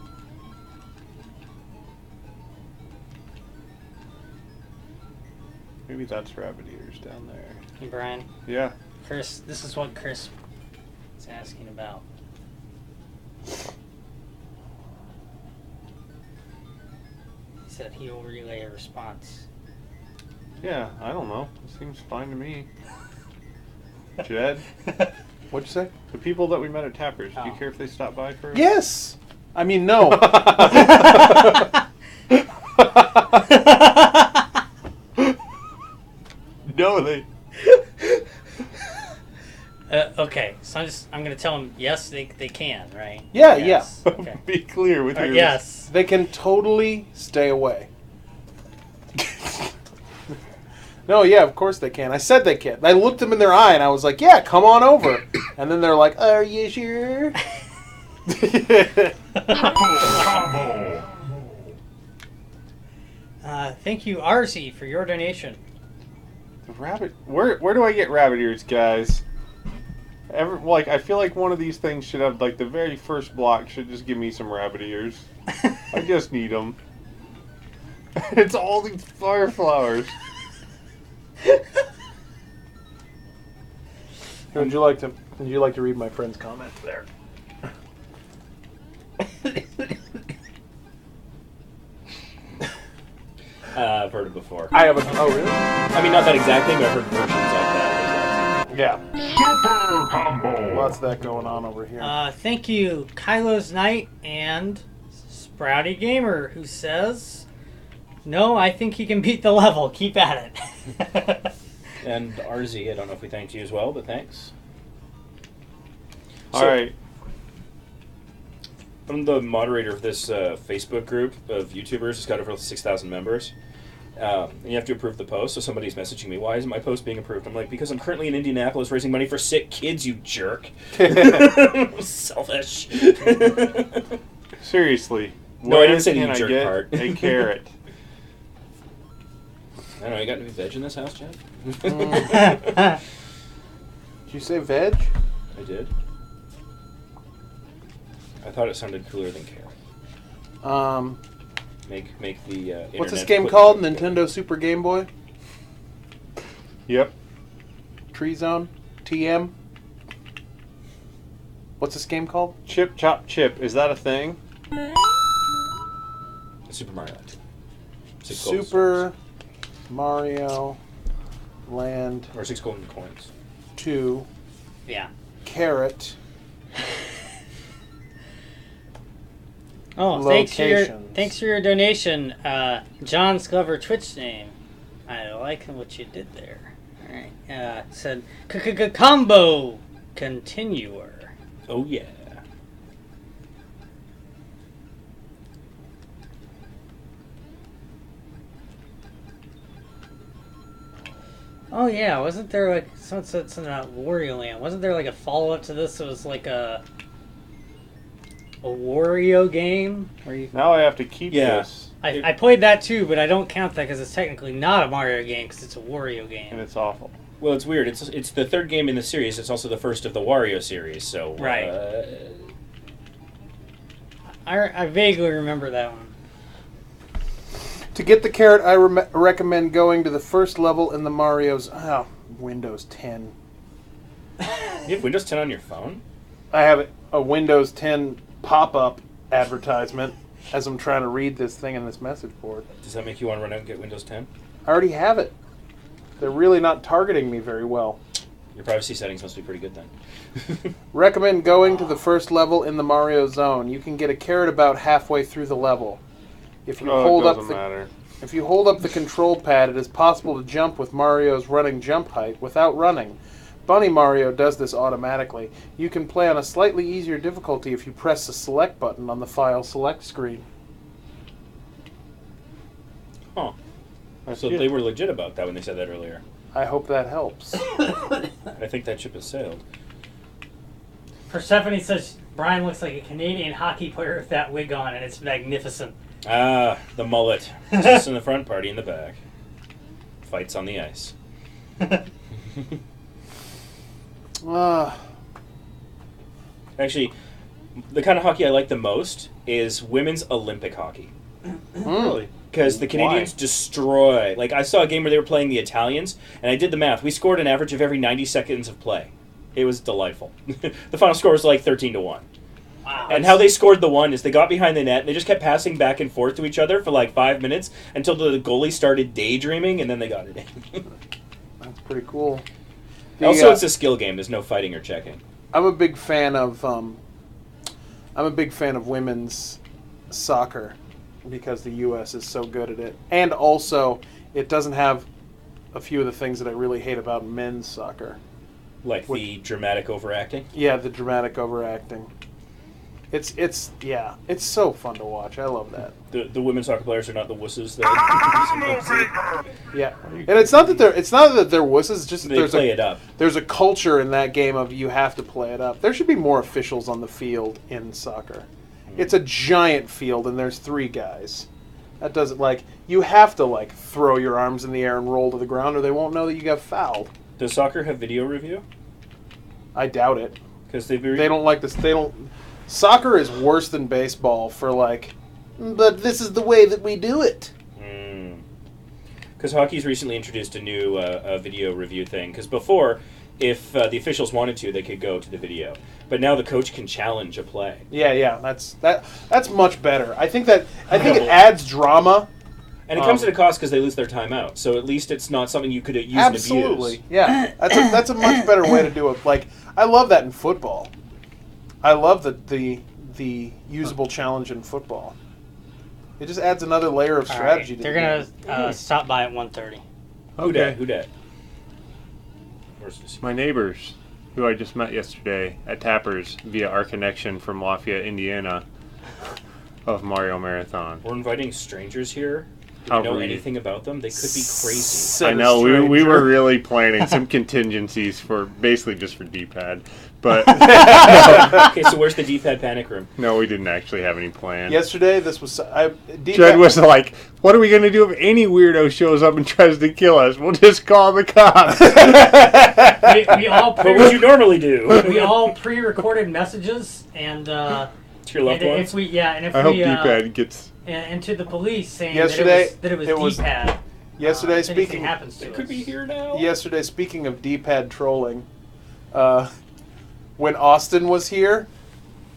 Maybe that's rabbit ears down there. Hey, Brian. Yeah. Chris, this is what Chris is asking about. He said he will relay a response. Yeah, I don't know. It seems fine to me. Jed? What'd you say? The people that we met at Tappers, do you Oh. care if they stop by for Yes! I mean, no. No, they... Okay, so I'm going to tell them yes, they can, right? Yeah, Yes. yeah. Okay. Be clear with your... Yes. They can totally stay away. No, yeah, of course they can. I said they can. I looked them in their eye and I was like, yeah, come on over. And then they're like, are you sure? Thank you, RZ, for your donation. The rabbit. Where do I get rabbit ears, guys? I feel like one of these things should have, like, the very first block should just give me some rabbit ears. I just need them. It's all these fire flowers. Would you like to read my friend's comment there? I've heard it before. I haven't. Oh, really? I mean, not that exact thing, but I've heard versions of that as well. Yeah. Super combo. Lots of that going on over here. Thank you, Kylo's Knight and Sprouty Gamer, who says, "No, I think he can beat the level. Keep at it." And RZ, I don't know if we thanked you as well, but thanks. All right. I'm the moderator of this Facebook group of YouTubers. It's got over 6,000 members. And you have to approve the post, so somebody's messaging me, why isn't my post being approved? I'm like, because I'm currently in Indianapolis raising money for sick kids, you jerk. Selfish. Seriously. No, I didn't say the can you I jerk get part. a carrot? I don't know, you got any veg in this house, Chad? Did you say veg? I did. I thought it sounded cooler than carrot. Make the What's this internet game put- called? Nintendo Super Game Boy? Yep. Tree Zone? TM? What's this game called? Chip Chop Chip. Is that a thing? Super Mario Land. Super Mario Land Or 6 golden coins. 2 Yeah. Carrot Oh, Locations. thanks for your donation, John's clever Twitch name. I like what you did there. All right, said combo continuer. Oh yeah. Oh yeah, wasn't there like something about Wario Land? Wasn't there like a follow up to this? It was like a Wario game where you. Now I have to keep this. I played that too, but I don't count that because it's technically not a Mario game because it's a Wario game. And it's awful. Well, it's weird. It's the third game in the series. It's also the first of the Wario series. So Right. I vaguely remember that one. To get the carrot, I recommend going to the first level in the Mario's Windows 10. You have Windows 10 on your phone? I have a Windows 10 pop-up advertisement as I'm trying to read this thing in this message board. Does that make you want to run out and get Windows 10? I already have it. They're really not targeting me very well. Your privacy settings must be pretty good then. Recommend going to the first level in the Mario zone. You can get a carrot about halfway through the level. If you hold up if you hold up the control pad, it is possible to jump with Mario's running jump height without running. Bunny Mario does this automatically. You can play on a slightly easier difficulty if you press the select button on the file select screen. Huh. So they were legit about that when they said that earlier. I hope that helps. I think that ship has sailed. Persephone says Brian looks like a Canadian hockey player with that wig on, and it's magnificent. Ah, the mullet. Just in the front, party in the back. Fights on the ice. Actually, the kind of hockey I like the most is women's Olympic hockey. Really? Because the Canadians destroy. Like, I saw a game where they were playing the Italians, and I did the math. We scored an average of every 90 seconds of play. It was delightful. The final score was like 13-1. Wow. And how they scored the one is they got behind the net, and they just kept passing back and forth to each other for like 5 minutes until the goalie started daydreaming, and then they got it in. That's pretty cool. Also, it's a skill game. There's no fighting or checking. I'm a big fan of women's soccer because the U.S. is so good at it, and also it doesn't have a few of the things that I really hate about men's soccer, like the dramatic overacting. Yeah, the dramatic overacting. It's so fun to watch. I love that. The women's soccer players are not the wusses. Yeah, and it's not that they're wusses. It's just that they play it up. There's a culture in that game of you have to play it up. There should be more officials on the field in soccer. It's a giant field, and there's 3 guys. That doesn't, like, you have to, like, throw your arms in the air and roll to the ground or they won't know that you got fouled. Does soccer have video review? I doubt it. Because they don't like this. They don't. Soccer is worse than baseball for, like, but this is the way that we do it. Because hockey's recently introduced a new video review thing. Because before, if the officials wanted to, they could go to the video. But now the coach can challenge a play. Yeah, that's much better. I think it adds drama. And it comes at a cost because they lose their timeout. So at least it's not something you could use and abuse. Absolutely, yeah. That's a much better way to do it. Like, I love that in football. I love the usable challenge in football. It just adds another layer of strategy. Right. They're gonna stop by at 1:30. Okay. Who dat? My neighbors, who I just met yesterday at Tappers via our connection from Lafayette, Indiana, of Mario Marathon. We're inviting strangers here. Do we know anything about them? They could be crazy. I know, we were really planning some contingencies for, basically just for D-pad. But okay, so where's the D-pad panic room? No, we didn't actually have any plan. Yesterday, this was... Judd was like, what are we going to do if any weirdo shows up and tries to kill us? We'll just call the cops. we all what would you normally do? We all pre-recorded messages and... to your loved ones? I hope D-pad gets... And to the police saying yesterday, that it was D-pad. Yesterday, speaking happens to it could be here now. Yesterday, speaking of D-pad trolling, when Austin was here,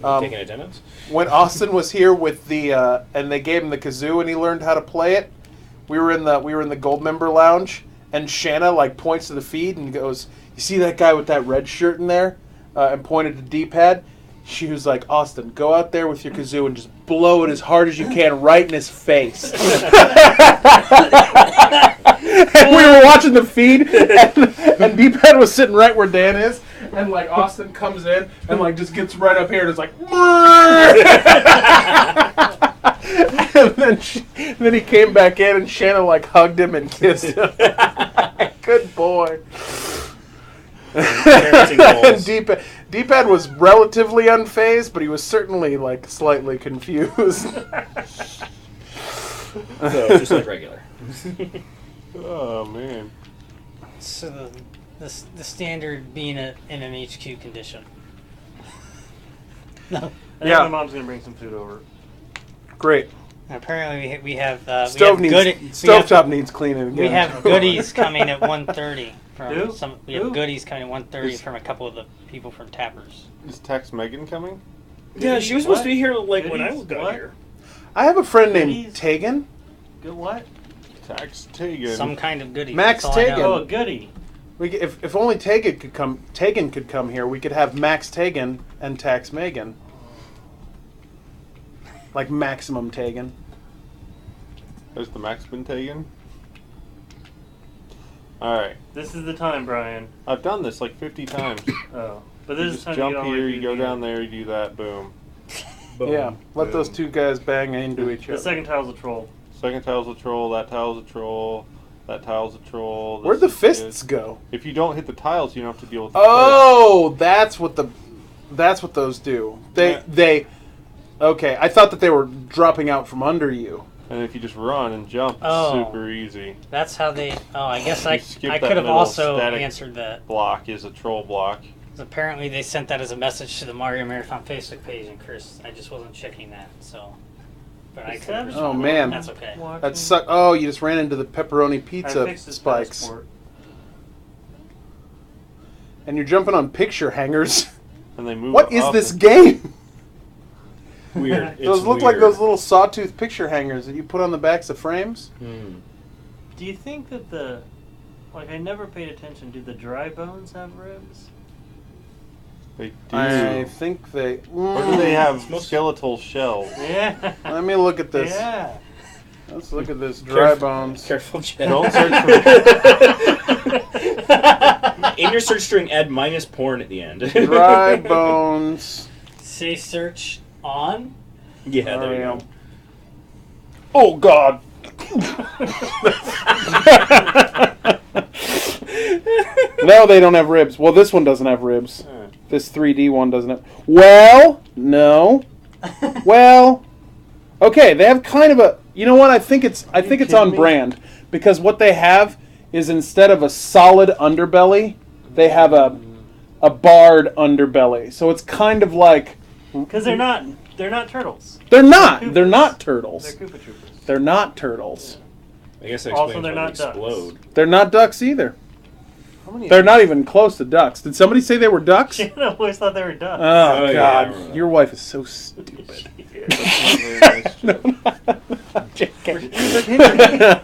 taking attendance. When Austin was here with the and they gave him the kazoo and he learned how to play it. We were in the gold member lounge and Shanna like points to the feed and goes, "You see that guy with that red shirt in there?" And pointed to D-pad. She was like, "Austin, go out there with your kazoo and just blow it as hard as you can right in his face." And we were watching the feed, and D-pad was sitting right where Dan is, and like Austin comes in and like just gets right up here and is like, and then he came back in and Shanna like hugged him and kissed him. Good boy. D-pad was relatively unfazed, but he was certainly like slightly confused. So just like regular. Oh man. So the standard being in an HQ condition. No. I think my mom's gonna bring some food over. Great. Apparently we have stovetop needs cleaning again. We have goodies coming at 1:30 from Who? We have goodies coming at 1:30 from a couple of the people from Tappers. Is Tex Megan coming? Yeah, she was supposed to be here like when I got here. I have a friend named Tegan. Good what? Tex Tegan. Some kind of goodie. Max Tegan. Oh, a goodie. If only Tegan could come here, we could have Max Tegan and Tex Megan. Like Maximum Tegan. There's the Maximum Tegan. Alright. This is the time, Brian. I've done this like 50 times. Oh. But this you is just time jump to get here, you go down there, you do that, boom. Boom. Yeah, let those two guys bang into each other. The second tile's a troll. Second tile's a troll, that tile's a troll, that tile's a troll. Where'd the fists go? If you don't hit the tiles, you don't have to deal with the Oh, that's what those do. They okay, I thought that they were dropping out from under you. And if you just run and jump, it's Oh. super easy. That's how they... Oh, I guess I skip could that have middle also static answered that. Block is a troll block. Apparently they sent that as a message to the Mario Marathon Facebook page, and Chris, I just wasn't checking that, so... But I could have Oh responded. man, That's okay. That suck. Oh, you just ran into the pepperoni I pizza fixed his spikes, passport. and you're jumping on picture hangers. And they move. What is up this and- game? Weird. Those look like those little sawtooth picture hangers that you put on the backs of frames. Do you think that the... Like, I never paid attention. Do the dry bones have ribs? They do. I think they. Or do they have skeletal shells? Yeah. Let me look at this. Yeah. Let's look at this dry bones. Careful, Jen. Don't search In your search string, add -porn at the end. Dry bones. Say search on? Yeah, there you go. Oh God. No, they don't have ribs. Well, this one doesn't have ribs. This 3D one doesn't have. Well, no. Well, okay, they have kind of a. You know what? I think it's on brand because what they have is instead of a solid underbelly, they have a barred underbelly. So it's kind of like because they're not turtles. They're not. They're not turtles. They're Koopa Troopers. They're not turtles. I guess that Also, explains they're why not they ducks. explode. They're not ducks either. They're not even close to ducks. Did somebody say they were ducks? I always thought they were ducks. Oh, yeah, God. Your wife is so stupid.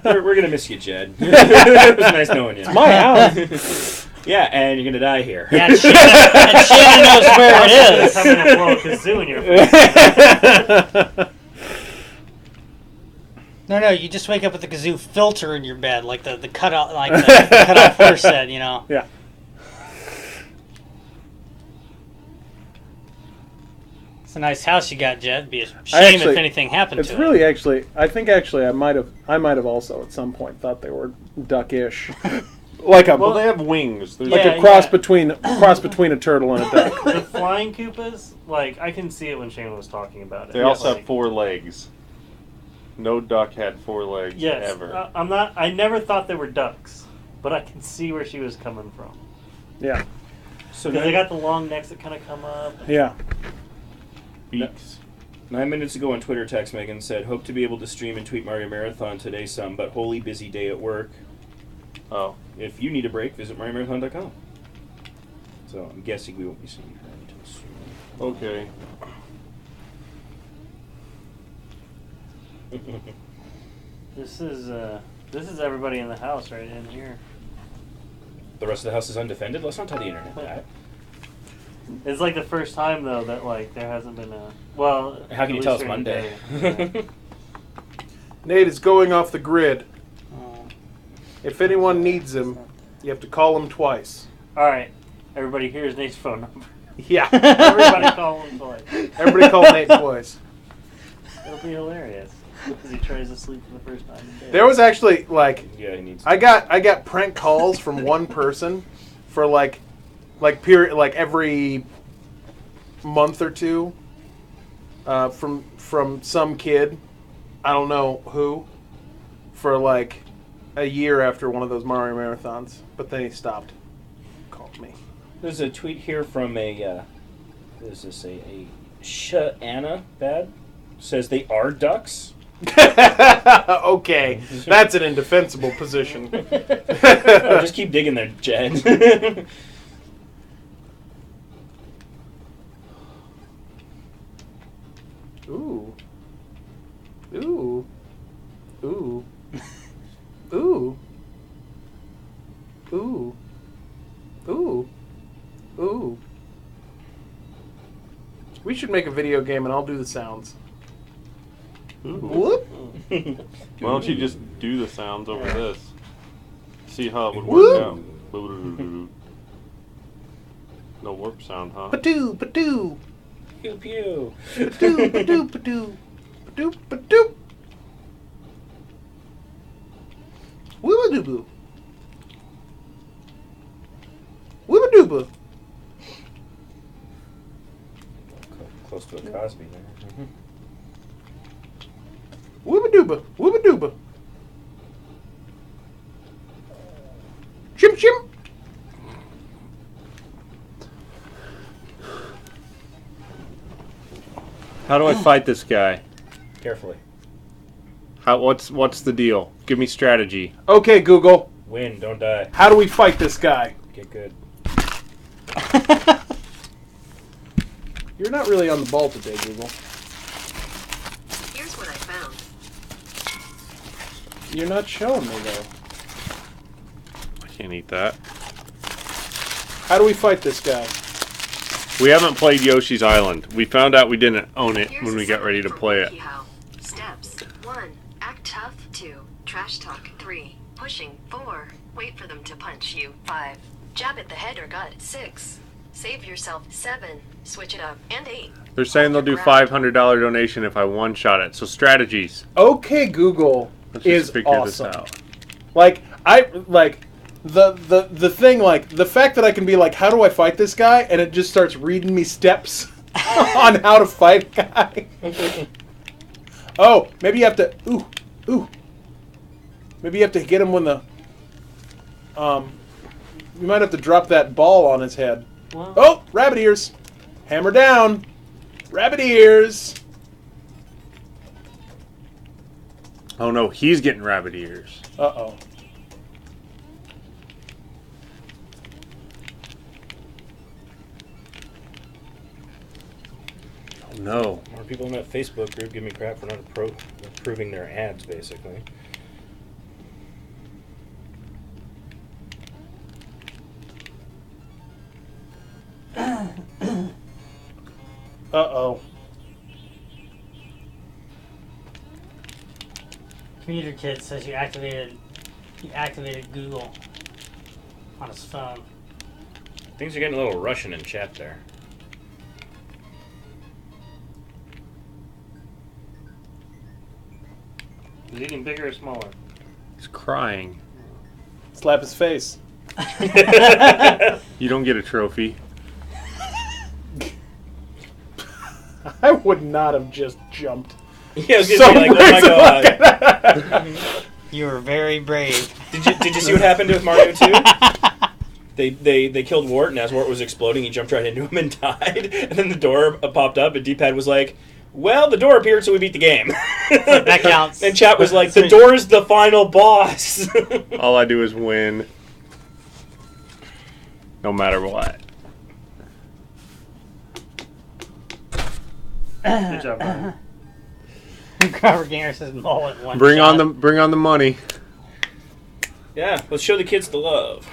We're going to miss you, Jed. It was nice knowing you. It's my house. Yeah, and you're going to die here. Yeah, and Shannon knows where it is. I'm going to blow a kazoo in your face. No, you just wake up with the kazoo filter in your bed, like the cutout, like the cutout horse said, you know. Yeah. It's a nice house you got, Jed. It'd be a shame if anything happened to it. It's really I think I might have also at some point thought they were duckish. Like well, they have wings. Like a cross between a turtle and a duck. The flying Koopas, like I can see it when Shane was talking about it. They also have 4 legs. No duck had 4 legs ever. I never thought they were ducks, but I can see where she was coming from. Yeah. So they got the long necks that kind of come up. Yeah. Beaks. 9 minutes ago on Twitter, text Megan said, "Hope to be able to stream and tweet Mario Marathon today some, but holy busy day at work. Oh. If you need a break, visit MarioMarathon.com." So I'm guessing we won't be seeing her until soon. Okay. This is everybody in the house right in here. The rest of the house is undefended? Let's not tell the internet that. It's like the first time though that like there hasn't been a well. How can you tell it's Monday? Nate is going off the grid. If anyone needs him, you have to call him twice. All right, everybody. Here's Nate's phone number. Yeah. Everybody call him twice. Everybody call Nate twice. It'll be hilarious because he tries to sleep for the first time in day. There was actually he needs. I got prank calls from one person for like every month or two from some kid, I don't know who, for like a year after one of those Mario marathons, but then he stopped. Called me. There's a tweet here from a Shana Bad says they are ducks. Okay, that's an indefensible position. Just keep digging there, Jed. Ooh. Ooh. Ooh. Ooh. Ooh. Ooh. Ooh. We should make a video game and I'll do the sounds. Ooh. Whoop. Why don't you just do the sounds over this? See how it would work out. No warp sound, huh? Patoo, patoo. Pew pew. Patoo, patoo, patoo. Patoo, patoo. Woo-a-doo-boo. Woo-a-doo-boo. Close to a Cosby there. Wooba-dooba, wooba-dooba. Shim shim. How do I fight this guy? Carefully. What's the deal? Give me strategy. Okay, Google. Win, don't die. How do we fight this guy? Get good. You're not really on the ball today, Google. Here's what I found. You're not showing me, though. I can't eat that. How do we fight this guy? We haven't played Yoshi's Island. We found out we didn't own it when we got ready to play it. Steps. 1. Act tough. 2. Trash talk. 3. Pushing. 4. Wait for them to punch you. 5. Jab at the head or gut. 6. Save yourself. 7. Switch it up. And 8. They're saying they'll do $500 donation if I one-shot it. So strategies. Okay, Google Let's is just figure this awesome. out. The thing, like, the fact that I can be like, how do I fight this guy? And it just starts reading me steps on how to fight a guy. Oh, maybe you have to... Ooh. Maybe you have to get him when the... You might have to drop that ball on his head. What? Oh, rabbit ears. Hammer down. Rabbit ears. Oh no, he's getting rabbit ears. Uh-oh. Oh no. More people in that Facebook group give me crap for not approving their ads, basically. Uh-oh. Computer Kid says you activated Google on his phone. Things are getting a little Russian in chat there. Is he getting bigger or smaller? He's crying. Slap his face. You don't get a trophy. I would not have just jumped. Yeah, I was gonna be like, oh my god. You were very brave. Did you see what happened with Mario 2? They killed Wart, and as Wart was exploding, he jumped right into him and died. And then the door popped up, and D-pad was like, well, the door appeared, so we beat the game. That counts. And chat was like, the door's the final boss. All I do is win. No matter what. Good job, Brian. Robert Gamer says mullet one Bring shot. on the money. Yeah, let's show the kids the love.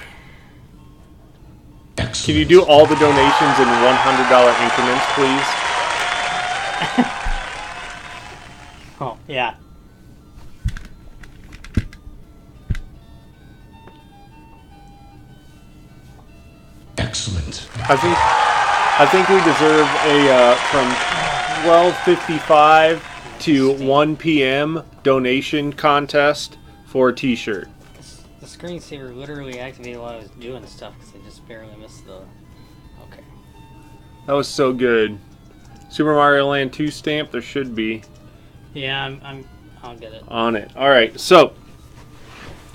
Can you do all the donations in $100 increments, please? Oh, yeah. Excellent. I think we deserve a from 12:55 to 1 p.m. donation contest for a T-shirt. The screensaver literally activated while I was doing stuff because I just barely missed the... Okay. That was so good. Super Mario Land 2 stamp. There should be. Yeah, I'll get it. On it. All right. So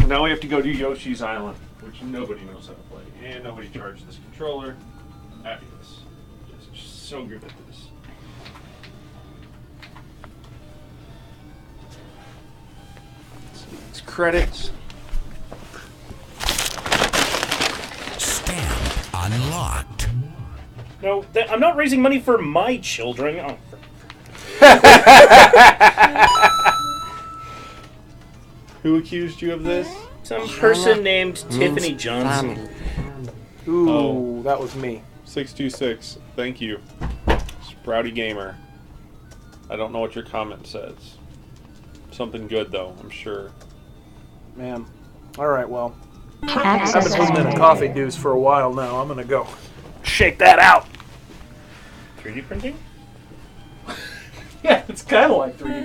now we have to go do Yoshi's Island, which nobody knows how to play, and nobody charged this controller. Fabulous. Just so good at this. It's credits. Stamp unlocked. No, I'm not raising money for my children. Oh, Who accused you of this? some person named Tiffany Johnson. Ooh, that was me. 626. Thank you. Sprouty Gamer. I don't know what your comment says. Something good, though, I'm sure. Man. Alright, well. Access I've been listening to granted. Coffee Deuce for a while now. I'm gonna go shake that out. 3D printing? Yeah, it's kind of like 3D.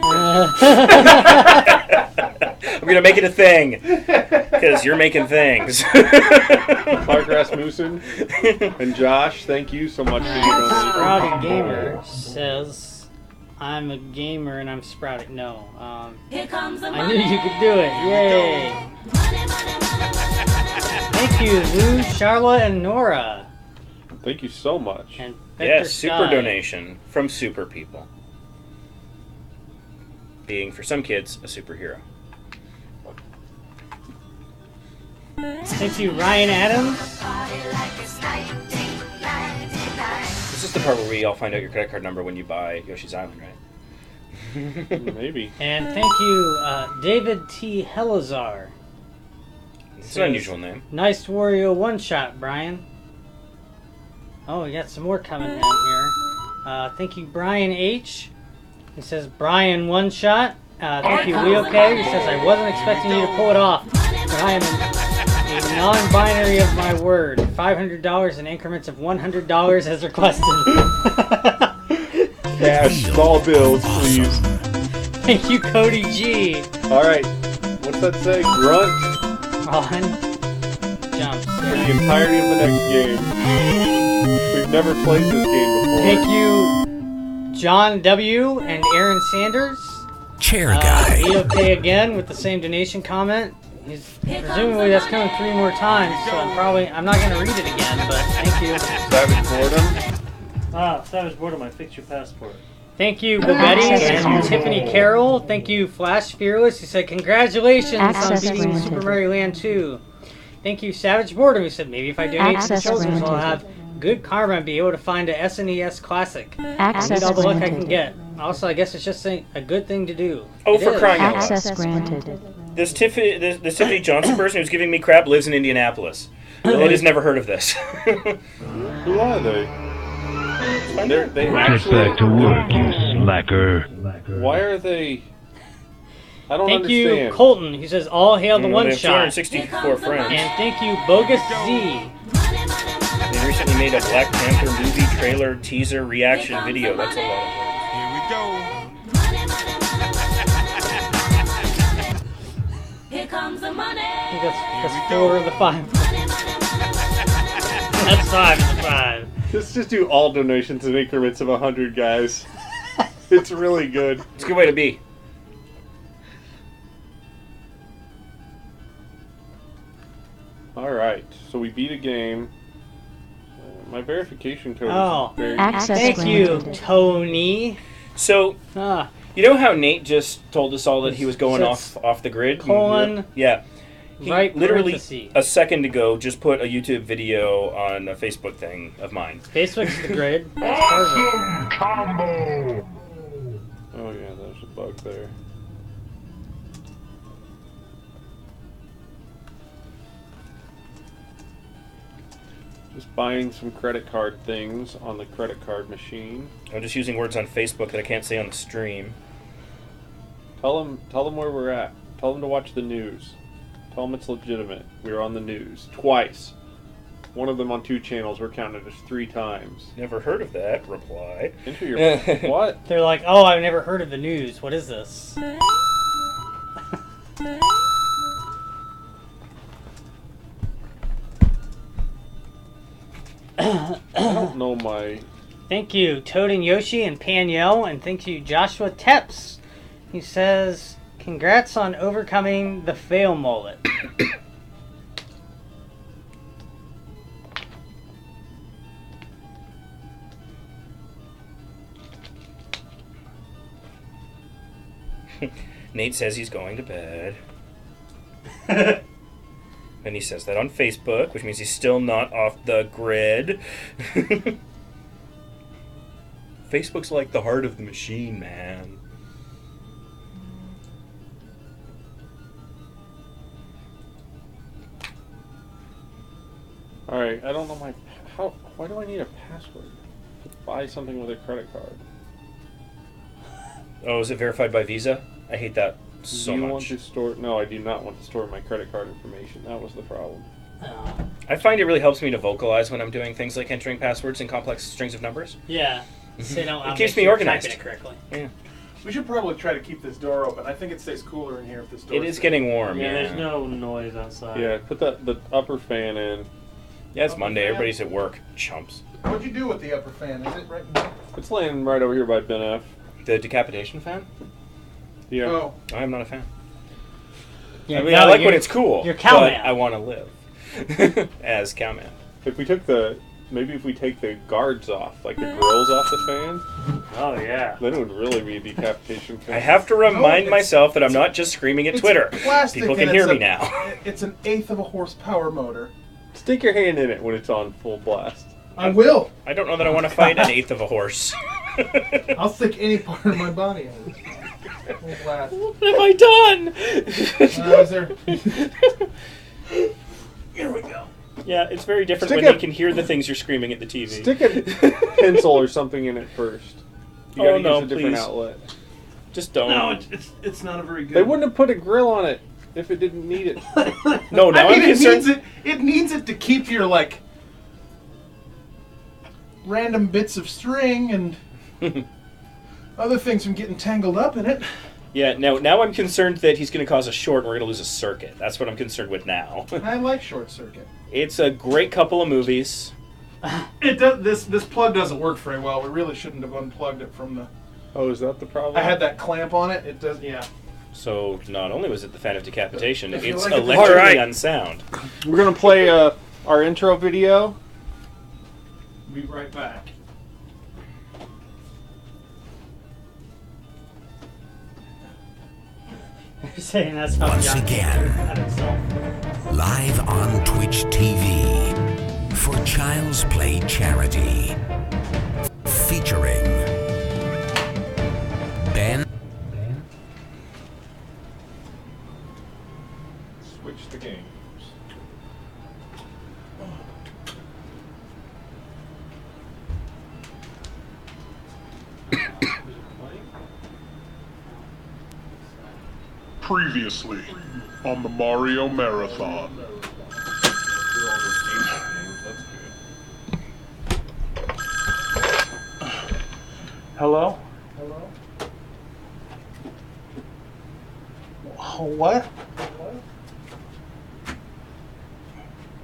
I'm gonna make it a thing because you're making things. Clark Rasmussen and Josh, thank you so much for your donation. Sprouted Gamer says, I'm a gamer and I'm sprouted. No. I knew you could do it. Yay. Thank you, Lou, Charlotte, and Nora. Thank you so much. And Yes, super Sky. donation from super people. Being, for some kids, a superhero. Thank you, Ryan Adams. This is the part where we all find out your credit card number when you buy Yoshi's Island, right? Maybe. And thank you, David T. Helazar. It's an unusual name. Nice Wario one-shot, Brian. Oh, we got some more coming in here. Thank you, Brian H. He says, Brian one-shot. Thank you, Wheelcake. He says, I wasn't expecting you to pull it off, but I am a non-binary of my word. $500 in increments of $100 as requested. Cash, small bills, please. Thank you, Cody G. Alright, what's that say? Grunt On jumps. for the entirety of the next game. We've never played this game before. Thank you, John W. and Aaron Sanders. chair guy. EOK again with the same donation comment. Presumably that's coming 3 more times, so I'm not going to read it again, but thank you. Savage Boredom. Savage Boredom, I fixed your passport. Thank you, Bobetti and Tiffany Carroll. Thank you, Flash Fearless, who said, congratulations on beating Super Mario Land 2. Thank you, Savage Boredom, who said, maybe if I donate to the children's, I'll have good karma and be able to find a SNES Classic. I need all the luck I can get. Also, I guess it's just a good thing to do. Oh, for crying out loud. Access granted. This Tiffany Johnson person who's giving me crap lives in Indianapolis. It has never heard of this. Who are they? They Get actually... back to work, you slacker. Why are they... I don't Thank understand. you, Colton. He says, all hail the one shot. 264 friends. And thank you, Bogus Z. They recently made a Black Panther movie trailer teaser reaction video. That's a lot of work. Here we go. Here comes the money. I think that's 4 of the 5. That's 5 of the 5. Let's just do all donations in increments of 100, guys. It's really good. It's a good way to be. Alright, so we beat a game. My verification code Oh, is very... thank you, Tony. So, you know how Nate just told us all that he was going off the grid? Colon. Yeah. He Right literally parenthesis. a second ago just put a YouTube video on a Facebook thing of mine. Facebook's the grid. That's perfect. Combo. Oh yeah, there's a bug there. Just buying some credit card things on the credit card machine. I'm just using words on Facebook that I can't say on the stream. Tell them where we're at. Tell them to watch the news. Tell them it's legitimate. We're on the news. Twice. One of them on 2 channels. We're counted as 3 times. Never heard of that. Reply. Enter your... What? They're like, oh, I've never heard of the news. What is this? I don't know my... Thank you, Toad and Yoshi and Panyel, and thank you, Joshua Teps. He says, congrats on overcoming the fail mullet. Nate says he's going to bed. And he says that on Facebook, which means he's still not off the grid. Facebook's like the heart of the machine, man. Alright, I don't know my... Why do I need a password to buy something with a credit card? Oh, is it verified by Visa? I hate that so do you much. want to store... No, I do not want to store my credit card information. That was the problem. I find it really helps me to vocalize when I'm doing things like entering passwords in complex strings of numbers. Yeah. So It keeps me organized. Typing it correctly. Yeah. We should probably try to keep this door open. I think it stays cooler in here if this door. It is getting warm, Yeah, yeah. there's no noise outside. Yeah, put the upper fan in. Yeah, it's Upper Monday. fan? Everybody's at work. Chumps. What'd you do with the upper fan? Is it right in here? It's laying right over here by Ben F. The decapitation fan? Yeah. Oh. I'm not a fan. Yeah, I mean, no, I like when you're- it's cool. you're Cowman. But I want to live as Cowman. If we took maybe if we take the guards off, like the grills off the fan, Oh, yeah. then it would really be a decapitation fan. I have to remind it's- myself that I'm not just screaming at It's Twitter. plastic People and can hear it's me now. It's an 1/8 of a horsepower motor. Stick your hand in it when it's on full blast. I will. I don't know that I want to fight 1/8 of a horse. I'll stick any part of my body in it. Full blast. What have I done? Is there... Here we go. Yeah, it's very different Stick when a- they can hear the things you're screaming at the TV. Stick a pencil or something in it first. You gotta Oh, no, use a different please. outlet. Just don't. No, it's not a very good... They wouldn't have put a grill on it if it didn't need it. No, now I mean, I'm concerned. it needs it to keep your, like, random bits of string and other things from getting tangled up in it. Yeah, now I'm concerned that he's going to cause a short and we're going to lose a circuit. That's what I'm concerned with now. I like short circuit. It's a great couple of movies. It does. This plug doesn't work very well. We really shouldn't have unplugged it from the. Oh, is that the problem? I had that clamp on it. It does, yeah. So not only was it the Phantom Decapitation, If you it's like it- electrically Alright. unsound. We're gonna play our intro video. Be right back. You're saying that's how Once John again, had himself. live on Twitch TV for Child's Play Charity, featuring Ben. Switch the games. Previously on the Mario Marathon. Hello? What?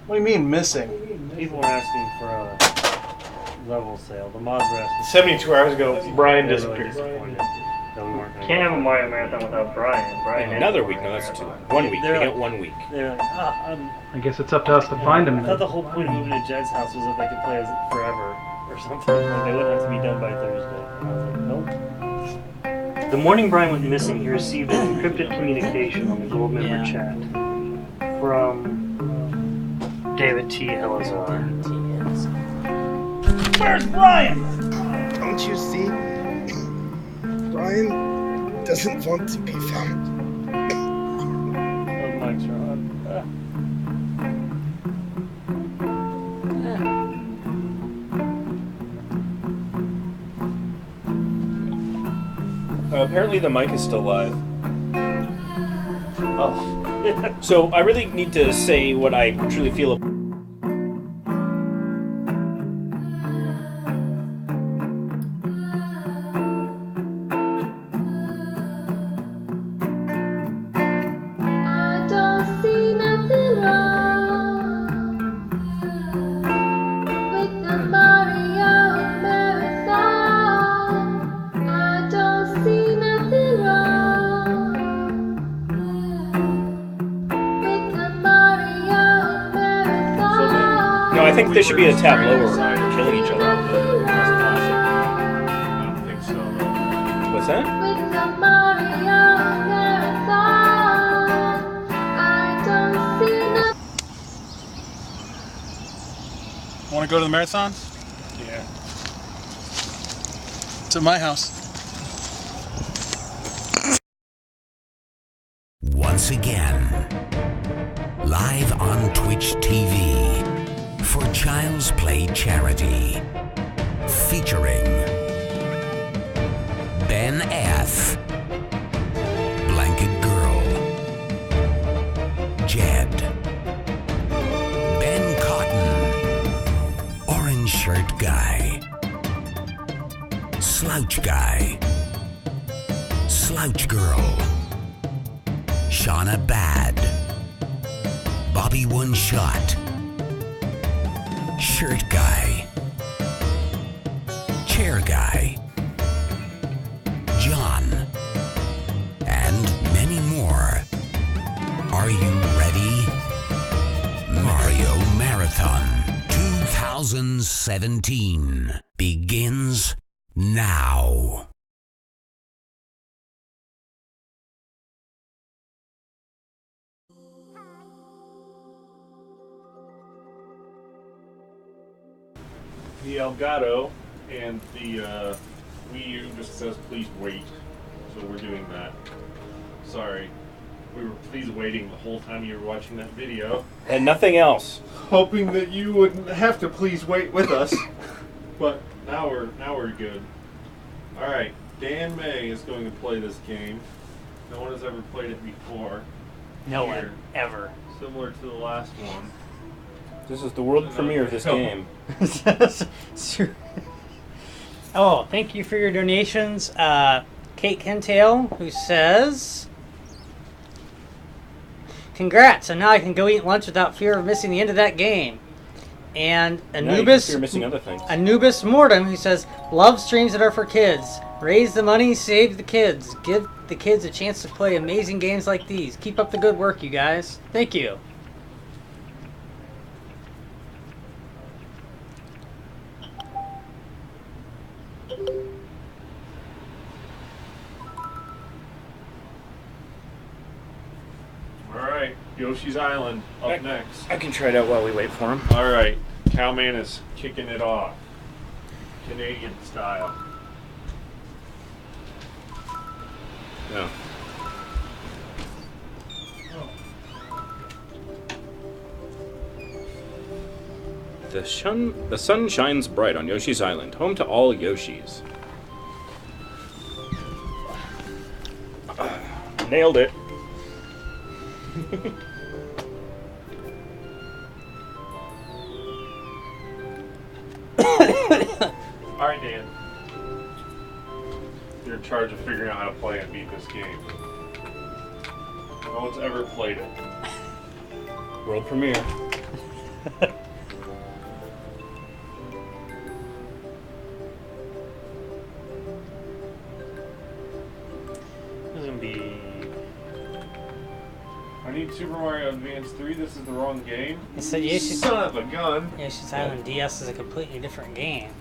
What do you mean missing? People were asking for a level sale. The mods were asking. 72 hours ago, Brian They were really disappeared. disappointed that we weren't gonna Can't have a get Mario Marathon without Brian. Brian is Another the week? Mario No, that's two. Marathon. 1 week. They're They like- get 1 week. it. They're like, I guess it's up to us to find him. I thought the whole point of moving to Jed's house was that they could play as forever or something. Like they wouldn't have to be done by Thursday. And I was like, nope. The morning Brian went missing, he received an encrypted communication on the gold member chat from David T. Helazar. Where's Brian? Don't you see? Brian doesn't want to be found. Oh, Mike's wrong. Apparently the mic is still live. Oh. So I really need to say what I truly feel about I don't see nothing wrong with the Mario Marathon. I don't see nothing wrong with the Mario Marathon. No, I think they should be a tab lower or killing each other. I don't think so. What's that? With the Mario Marathon, I don't see nothing. Want to go to the marathon? Yeah. To my house. Once again, live on Twitch TV for Child's Play Charity, featuring Ben F, Blanket Girl, Jed, Ben Cotton, Orange Shirt Guy, Slouch Guy, Slouch Girl, Shauna Bad, Bobby One Shot, Shirt Guy, Chair Guy, John, and many more. Are you ready? Mario Marathon 2017 begins now. The Elgato and the Wii U just says please wait, so we're doing that. Sorry, we were please waiting the whole time you were watching that video. And nothing else. Hoping that you wouldn't have to please wait with us. But now we're good. All right, Dan May is going to play this game. No one has ever played it before. No Here. one ever. Similar to the last one. This is the world premiere of this game. Oh, thank you for your donations. Kate Kentail, who says, congrats, and now I can go eat lunch without fear of missing the end of that game. And No, Anubis, you're missing other things. Anubis Mortem, who says, love streams that are for kids. Raise the money, save the kids. Give the kids a chance to play amazing games like these. Keep up the good work, you guys. Thank you. Alright, Yoshi's Island up next. I can try it out while we wait for him. Alright, Cowman is kicking it off. Canadian style. No. The sun shines bright on Yoshi's Island, home to all Yoshis. Nailed it. Alright, Dan. You're in charge of figuring out how to play and beat this game. No one's ever played it. World premiere. This is gonna be. I need Super Mario Advance 3. This is the wrong game. It said Yoshi's, Son of a gun. Yoshi's Island DS is a completely different game.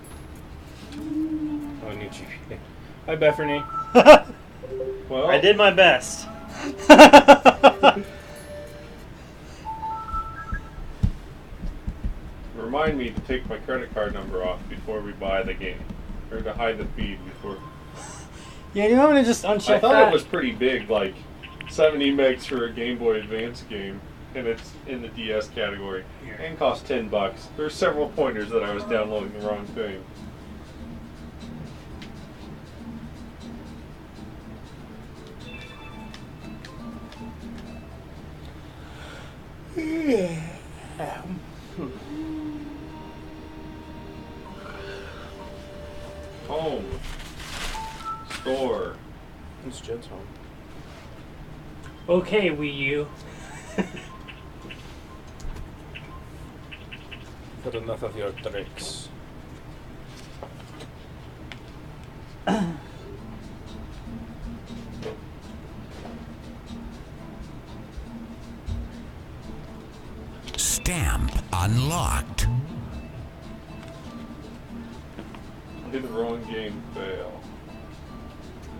Oh, I need GPA. Hi, Bethany. Well, I did my best. Remind me to take my credit card number off before we buy the game. Or to hide the feed before. Yeah, you want me to just I uncheck thought that? it was pretty big, like 70 megs for a Game Boy Advance game, and it's in the DS category, and costs $10. There's several pointers that I was downloading the wrong thing. Home. Store. It's Jed's home. Okay, Wii U. Got enough of your tricks. Stamp unlocked. I did the wrong game, fail.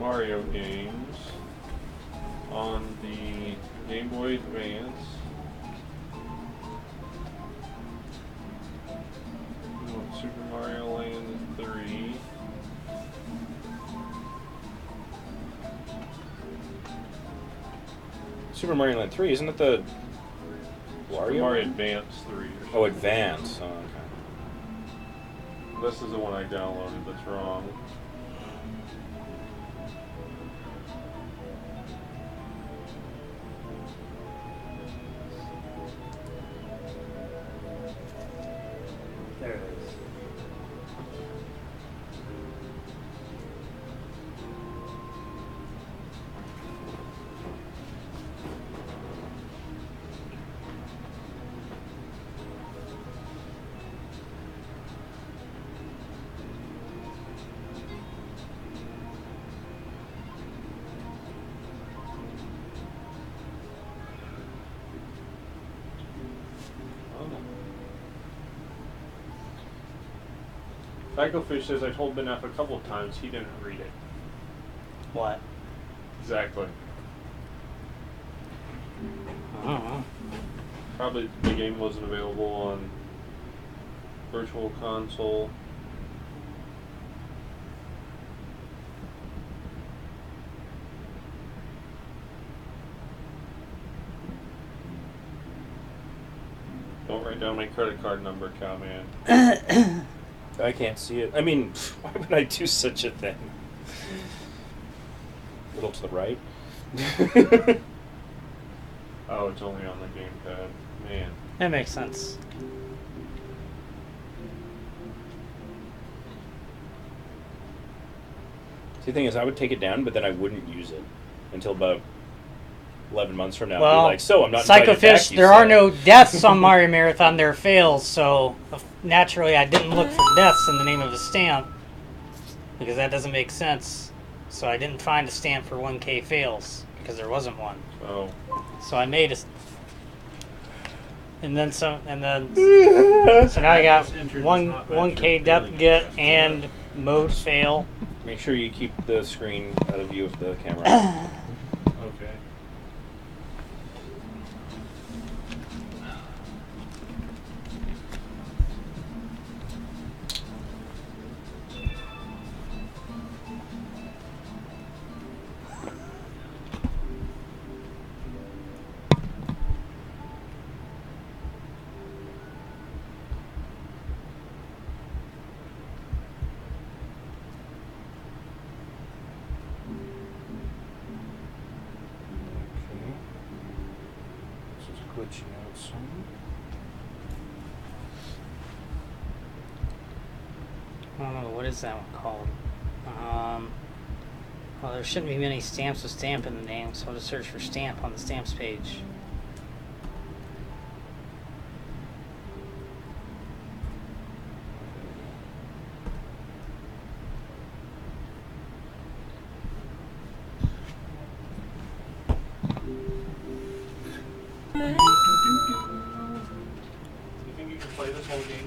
Mario games on the Game Boy Advance. We want Super Mario Land 3. Super Mario Land 3, isn't it the Super Mario Advance 3. Oh, Advance. Oh, okay. This is the one I downloaded that's wrong. There it is. Psychofish says I told Ben F a couple of times he didn't read it. What? Exactly. I don't know. Probably the game wasn't available on Virtual Console. Don't write down my credit card number, Cowman. I can't see it. I mean, why would I do such a thing? A little to the right. Oh, it's only on the gamepad. Man. That makes sense. See, the thing is, I would take it down, but then I wouldn't use it until about 11 months from now. Well, be like, so I'm not invited back, Psychofish, you there say. are no deaths on Mario Marathon. There are fails, so naturally I didn't look for deaths in the name of the stamp because that doesn't make sense. So I didn't find a stamp for 1K fails because there wasn't one. Oh. So I made a. And then some, and then so now I got 1K depth get and mode fail. Make sure you keep the screen out of view of the camera. Okay. This is glitching out some. I don't know, what is that one called? Well, there shouldn't be many stamps with stamp in the name, so I'll just search for stamp on the stamps page. Do you think you can play this whole game,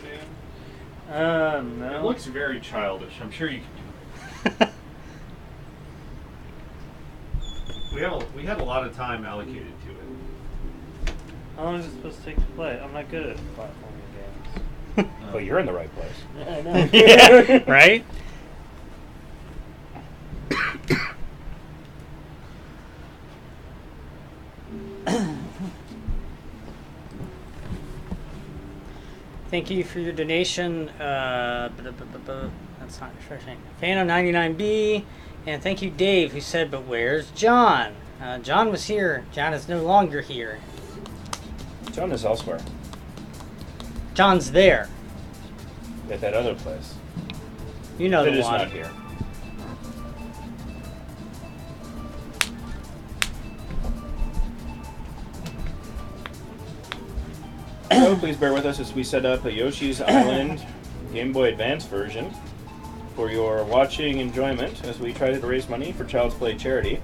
Dan? No. It looks very childish. I'm sure you can do it. We had a lot of time allocated to it. How long is it supposed to take to play? I'm not good at platforming games. Well, you're in the right place. Yeah, I know. Yeah, right? Thank you for your donation. That's not refreshing. Phantom 99B. And thank you, Dave, who said, but where's John? John was here. John is no longer here. John is elsewhere. John's there. At that other place. You know That the is one. not here. So please bear with us as we set up a Yoshi's Island Game Boy Advance version for your watching enjoyment as we try to raise money for Child's Play charity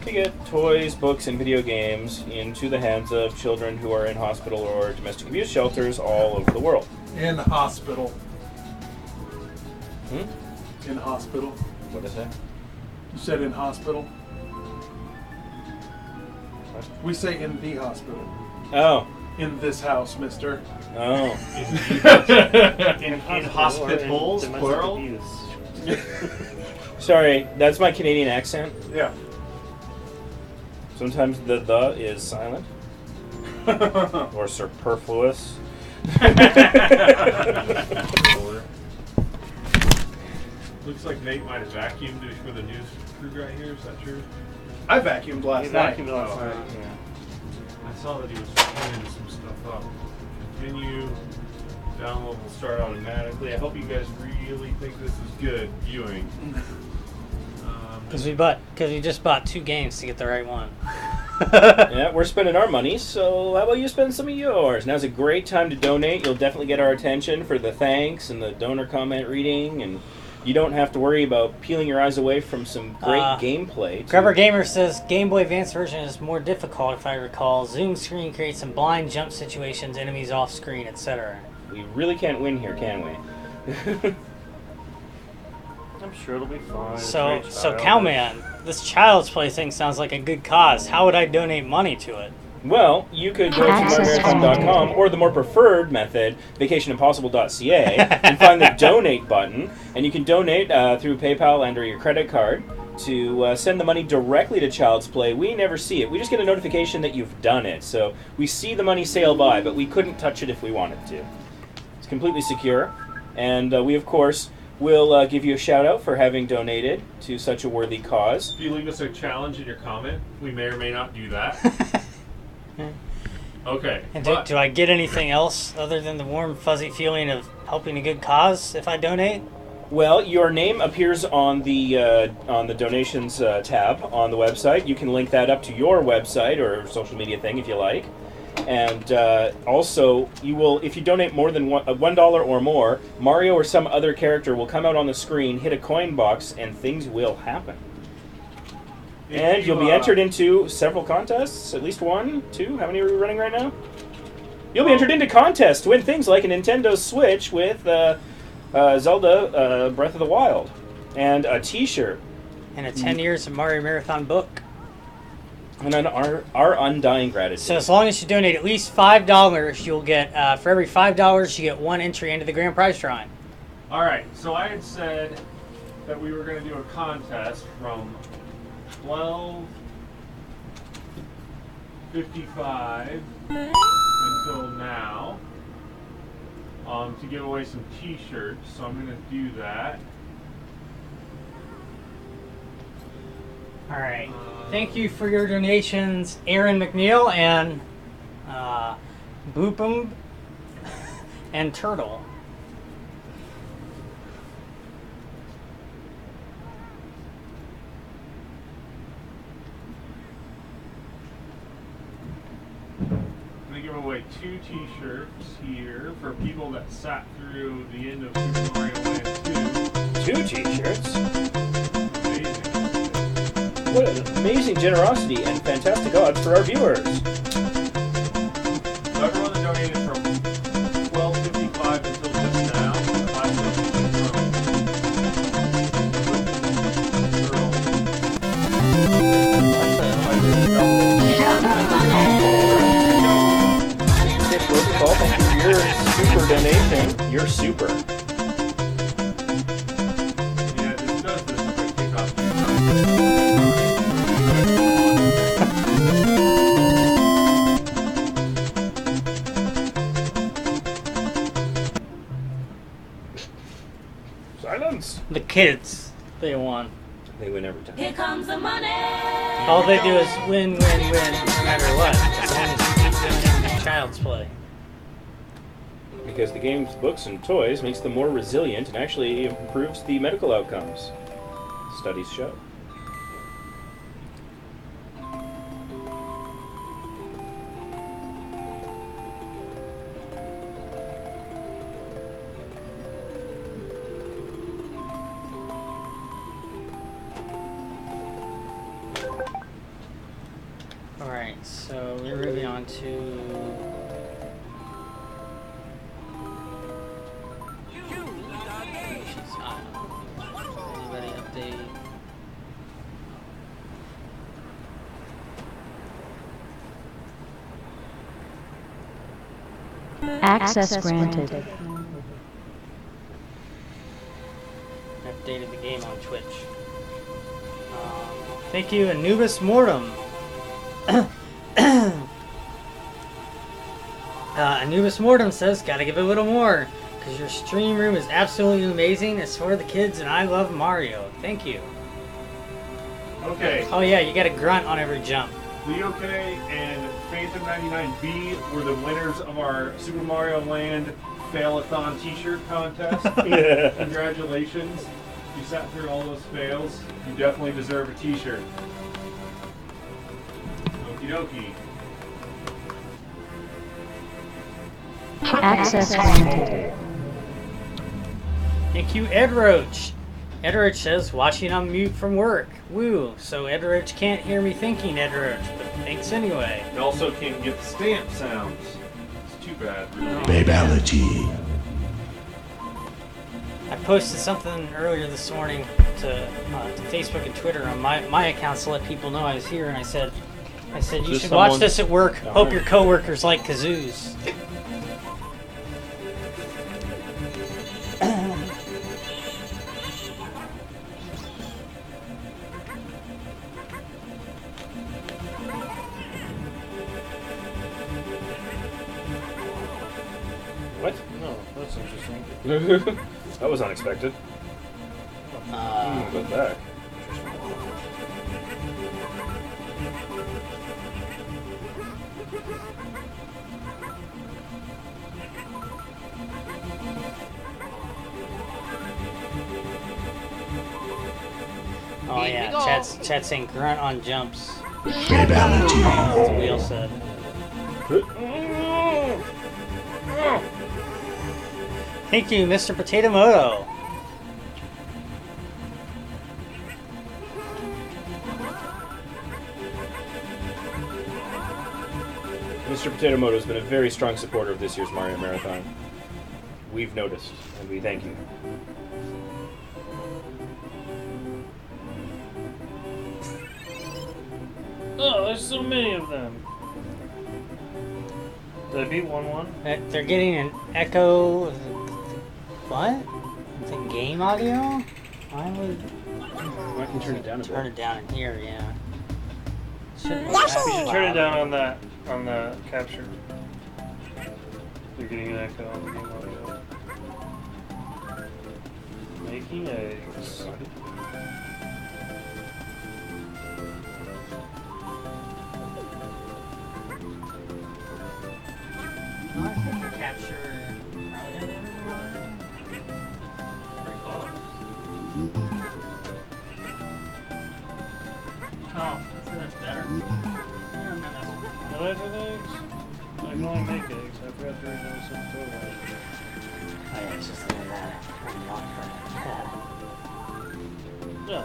to get toys, books, and video games into the hands of children who are in hospital or domestic abuse shelters all over the world. In hospital. Hmm? In hospital. What is that? You said in hospital. We say in the hospital. Oh. In this house, mister. Oh. In hospitals, plural? Sorry, that's my Canadian accent. Yeah. Sometimes the is silent. Or superfluous. Looks like Nate might have vacuumed it for the news crew right here. Is that true? I vacuumed last night. Vacuumed last night. Yeah. I saw that he was cleaning some stuff up. Continue. Download will start automatically. I hope you guys really think this is good viewing. Because we just bought 2 games to get the right one. Yeah, we're spending our money, so how about you spend some of yours? Now's a great time to donate. You'll definitely get our attention for the thanks and the donor comment reading, and you don't have to worry about peeling your eyes away from some great gameplay. Grubber Gamer says Game Boy Advance version is more difficult, if I recall. Zoom screen creates some blind jump situations, enemies off screen, etc. We really can't win here, can we? I'm sure it'll be fine. So Cowman, this Child's Play thing sounds like a good cause. How would I donate money to it? Well, you could go to MyMarathon.com or the more preferred method, VacationImpossible.ca, and find the donate button, and you can donate through PayPal and or your credit card to send the money directly to Child's Play. We never see it. We just get a notification that you've done it. So we see the money sail by, but we couldn't touch it if we wanted to. It's completely secure, and we, of course, will give you a shout-out for having donated to such a worthy cause. If you leave us a challenge in your comment, we may or may not do that. Okay. And do I get anything else other than the warm, fuzzy feeling of helping a good cause if I donate? Well, your name appears on the donations tab on the website. You can link that up to your website or social media thing if you like. And also, you will, if you donate more than $1 or more, Mario or some other character will come out on the screen, hit a coin box, and things will happen. And you'll be entered into several contests, at least 1, 2. How many are we running right now? You'll be entered into contests to win things like a Nintendo Switch with Zelda Breath of the Wild, and a T-shirt, and a 10 Years of Mario Marathon book, and our undying gratitude. So as long as you donate at least $5, you'll get for every $5 you get 1 entry into the grand prize drawing. All right. So I had said that we were going to do a contest from 12:55 until now. To give away some T-shirts, so I'm going to do that. All right. Thank you for your donations, Aaron McNeil and Boopum and Turtle. I'm going to give away 2 T-shirts here for people that sat through the end of Super Mario Land 2. 2 T-shirts? What an amazing generosity and fantastic odds for our viewers. So everyone that donated from 12:55 until just now, I've Thank you for your super donation. You're super. Yeah, this does this if I take off Silence. The kids, they won. They win every time. Here comes the money. All they do is win, no matter what. As long as you keep doing it, child's play. Because the game's books and toys makes them more resilient and actually improves the medical outcomes. Studies show. Alright, so we're moving on to... Anybody update? Access granted. Updated the game on Twitch. Thank you, Anubis Mortem. Anubis Mortem says, gotta give it a little more, because your stream room is absolutely amazing. It's for the kids, and I love Mario. Thank you. Okay. Oh yeah, you gotta grunt on every jump. Leo K and Phantom99B were the winners of our Super Mario Land Fail-a-thon t-shirt contest. Congratulations. You sat through all those fails. You definitely deserve a t-shirt. Okie dokie. Access granted. Thank you, Ed Roach. Ed Roach says, watching on mute from work. Woo. So Ed Roach can't hear me thinking, Ed Roach, but thanks anyway. You also can't get the stamp sounds. It's too bad. Babality. I posted something earlier this morning to Facebook and Twitter on my accounts to let people know I was here, and I said you should watch this at work. Hope your coworkers like kazoos. What? No, that's interesting. That was unexpected. Go back. Oh yeah, chat's saying grunt on jumps. Fidelity. That's what Wheel said. Thank you, Mr. Potato Moto. Mr. Potato Moto has been a very strong supporter of this year's Mario Marathon. We've noticed, and we thank you. Oh, there's so many of them. Did I beat 1-1? They're getting an echo. What? It's a game audio? Why would? I can turn it down a bit. Turn it down in here, yeah. You should turn it down on the capture. You're getting an echo on the game audio. Making eggs. Oh, that's better. Did I do eggs? I can only make eggs. I forgot to read those in photo. Oh yeah, it's just like that. Yeah.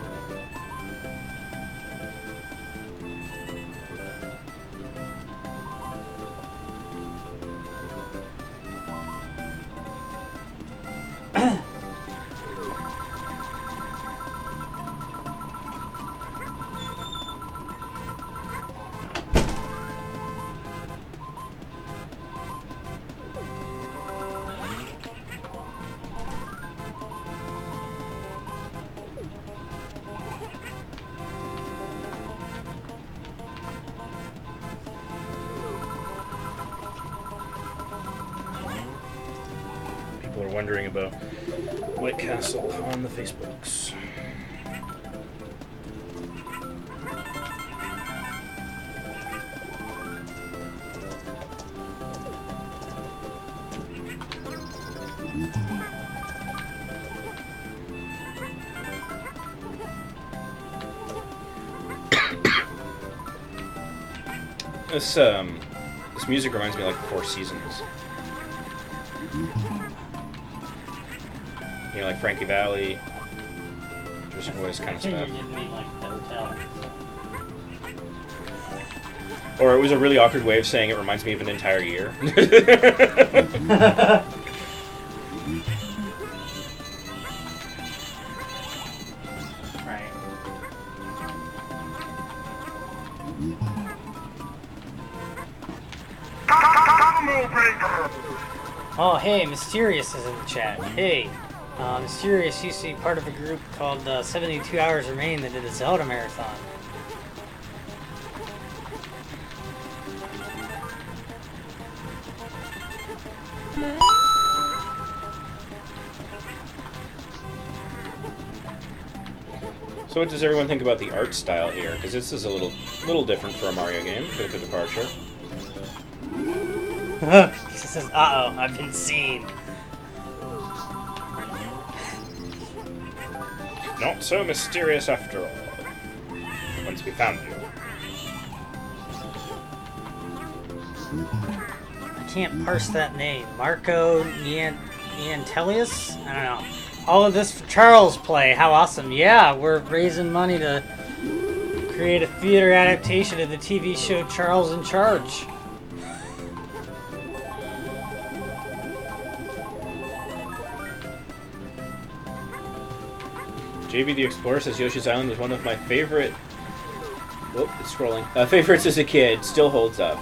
People are wondering about White Castle on the Facebooks. This music reminds me of like the Four Seasons. You know, like Frankie Valli, just voice kind of stuff. Or it was a really awkward way of saying it reminds me of an entire year. Oh, hey, Mysterious is in the chat. Hey, Mysterious used to be part of a group called 72 Hours Remain that did a Zelda marathon. So what does everyone think about the art style here? Because this is a little different for a Mario game, bit of a departure. He says, uh-oh, I've been seen. Not so mysterious after all. Once we found you. I can't parse that name. Marco Niantelius? I don't know. All of this for Charles Play. How awesome. Yeah, we're raising money to create a theater adaptation of the TV show Charles in Charge. JB the Explorer says Yoshi's Island was one of my favorite... Whoop, it's scrolling. Favorites as a kid. Still holds up.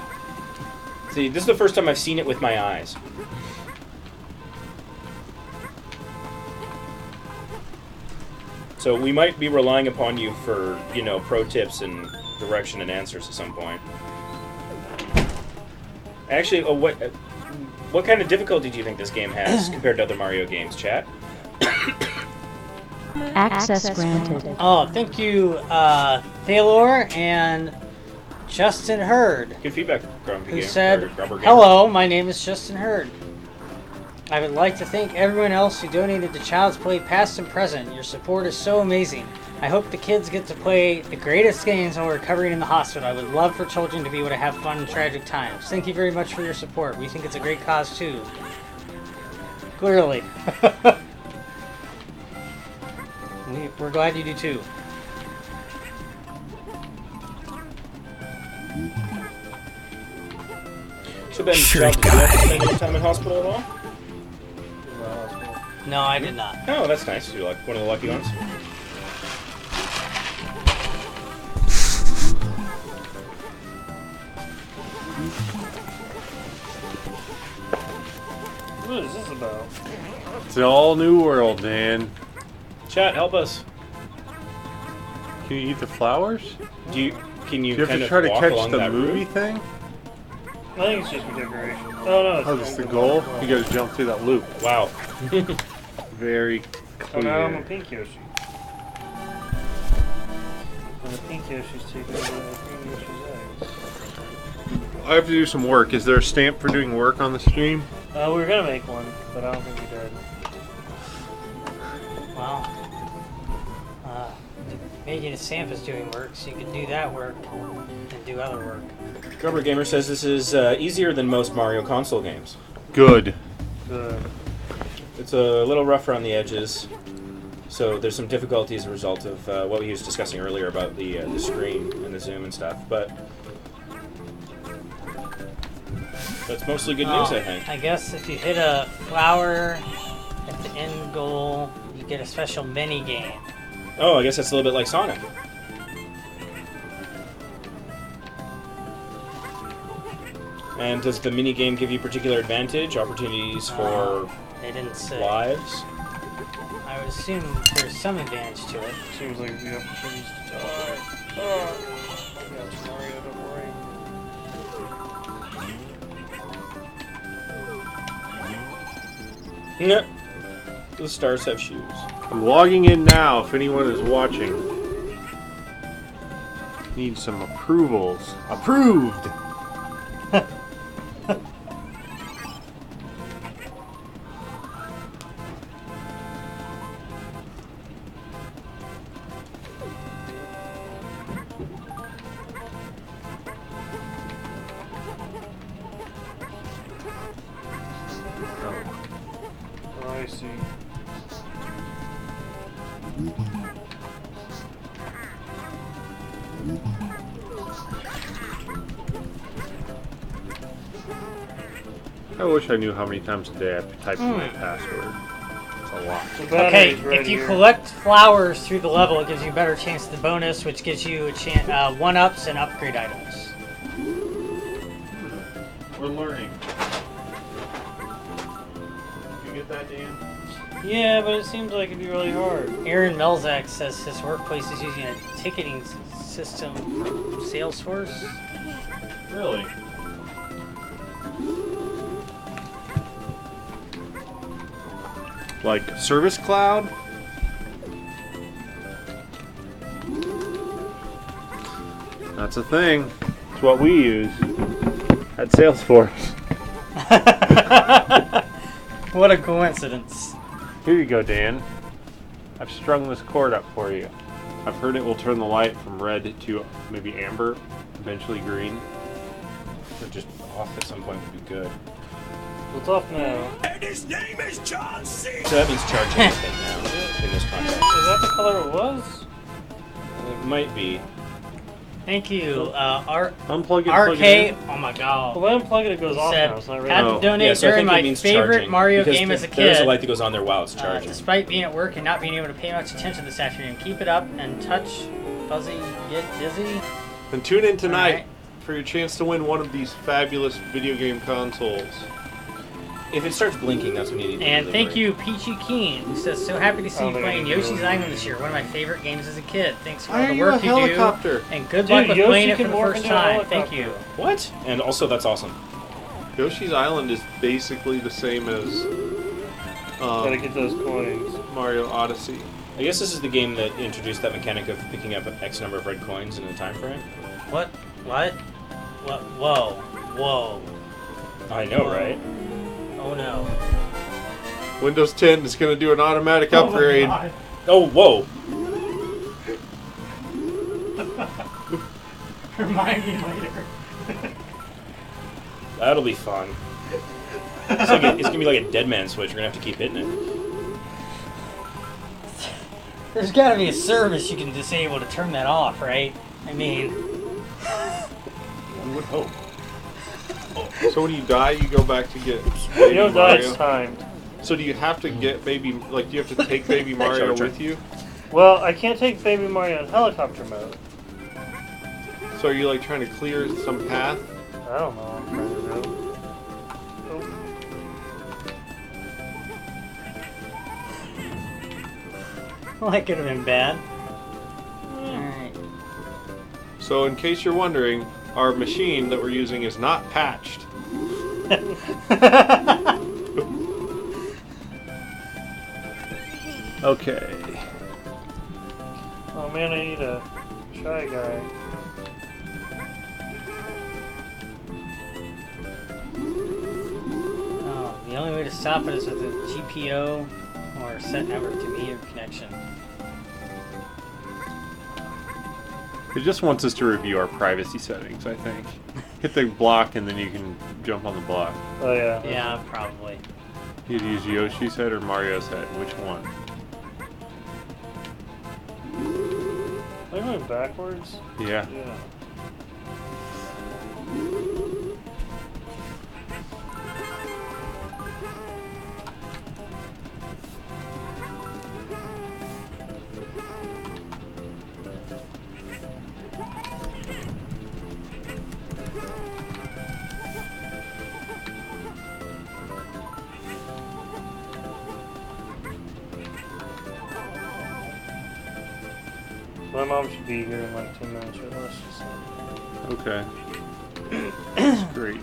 See, this is the first time I've seen it with my eyes. So we might be relying upon you for, you know, pro tips and direction and answers at some point. Actually, what kind of difficulty do you think this game has compared to other Mario games, chat? Access granted. Oh, thank you, Thaylor and Justin Hurd. Good feedback, Grumpy who Game. said, Grumper Gamer. hello, my name is Justin Hurd. I would like to thank everyone else who donated to Child's Play past and present. Your support is so amazing. I hope the kids get to play the greatest games while we're recovering in the hospital. I would love for children to be able to have fun in tragic times. Thank you very much for your support. We think it's a great cause too. Clearly. We're glad you do too. So Ben, did you ever spend any time in hospital at all? No, I did not. Oh, that's nice. You're like one of the lucky ones. What is this about? It's an all new world, man. Chat, help us. Can you eat the flowers? Can you Do you have kind to of try to walk catch along the that movie route? thing? I think it's just for decoration. Oh no, it's Oh, that's the goal? You gotta jump through that loop. Wow. Very Oh, clear. now I'm a pink Yoshi. And the pink Yoshi's taking over the green Yoshi's eggs. I have to do some work. Is there a stamp for doing work on the stream? We were gonna make one, but I don't think we did. Wow. Making a stamp is doing work, so you can do that work and do other work. Grubber Gamer says this is easier than most Mario console games. Good. Good. It's a little rough around the edges, so there's some difficulty as a result of what we was discussing earlier about the screen and the zoom and stuff, but that's mostly good news, I think. I guess if you hit a flower at the end goal, you get a special mini game. Oh, I guess that's a little bit like Sonic. And does the mini game give you particular advantage, opportunities for They didn't say. lives? I would assume there's some advantage to it. Seems like the opportunities to die. Oh. Yeah, Mario, don't worry. Nope. The stars have shoes. I'm logging in now if anyone is watching. Need some approvals. Approved! Oh, I see. I wish I knew how many times a day I have to type in my password. It's a lot. Okay, if you collect flowers through the level, it gives you a better chance at the bonus, which gives you a chance, 1-ups and upgrade items. We're learning. You get that, Dan? Yeah, but it seems like it'd be really hard. Aaron Melzak says his workplace is using a ticketing system from Salesforce. Really? Like Service Cloud? That's a thing. It's what we use at Salesforce. What a coincidence. Here you go, Dan. I've strung this cord up for you. I've heard it will turn the light from red to maybe amber, eventually green. Or just off at some point would be good. What's off now? And his name is John C. So that means charging, I think, now in this context. Is that the color it was? It might be. Thank you, Unplug it, RK. plug it in. Oh my god. Well, when I unplug it, it goes off Said, now. It's not had ready. to donate Yeah, so I during think it my means favorite charging, Mario because game as a There is kid. a light that goes on there while it's charging. Despite being at work and not being able to pay much attention this afternoon, keep it up and touch Fuzzy, get dizzy. And tune in tonight Alright. for your chance to win one of these fabulous video game consoles. If it starts blinking, that's when you need to And thank deliver. you, Peachy Keen, who says, so happy to see Oh, you they playing didn't do Yoshi's it. Island this year. One of my favorite games as a kid. Thanks for Why all are the you work a you helicopter? do. And good Dude, luck with Yoshi playing it for can the morph first into a time. Thank helicopter. you. What? And also, that's awesome. Yoshi's Island is basically the same as Gotta get those coins. Mario Odyssey. I guess this is the game that introduced that mechanic of picking up an X number of red coins in a time frame. What? What? What? Whoa. Whoa. I know, right? Oh no. Windows 10 is going to do an automatic upgrade. Oh, whoa. Remind me later. That'll be fun. It's going to be like a dead man switch. We're going to have to keep hitting it. There's got to be a service you can disable to turn that off, right? I mean... One would hope. So when you die, you go back to get You Baby don't die, Mario? it's timed. So do you have to get Baby... Like, do you have to take Baby Mario with you? Well, I can't take Baby Mario in helicopter mode. So are you, like, trying to clear some path? I don't know what I'm trying to do. Well, that could have been bad. Alright. So in case you're wondering, our machine that we're using is not patched. Okay. Oh man, I need a Shy Guy. Oh, the only way to stop it is with a GPO or set network to meter connection. It just wants us to review our privacy settings, I think. Hit the block and then you can jump on the block. Oh yeah. Yeah, probably. You'd use Yoshi's head or Mario's head? Which one? Am I going backwards? Yeah. Yeah. My mom should be here in like 10 minutes or less. So. Okay. That's great.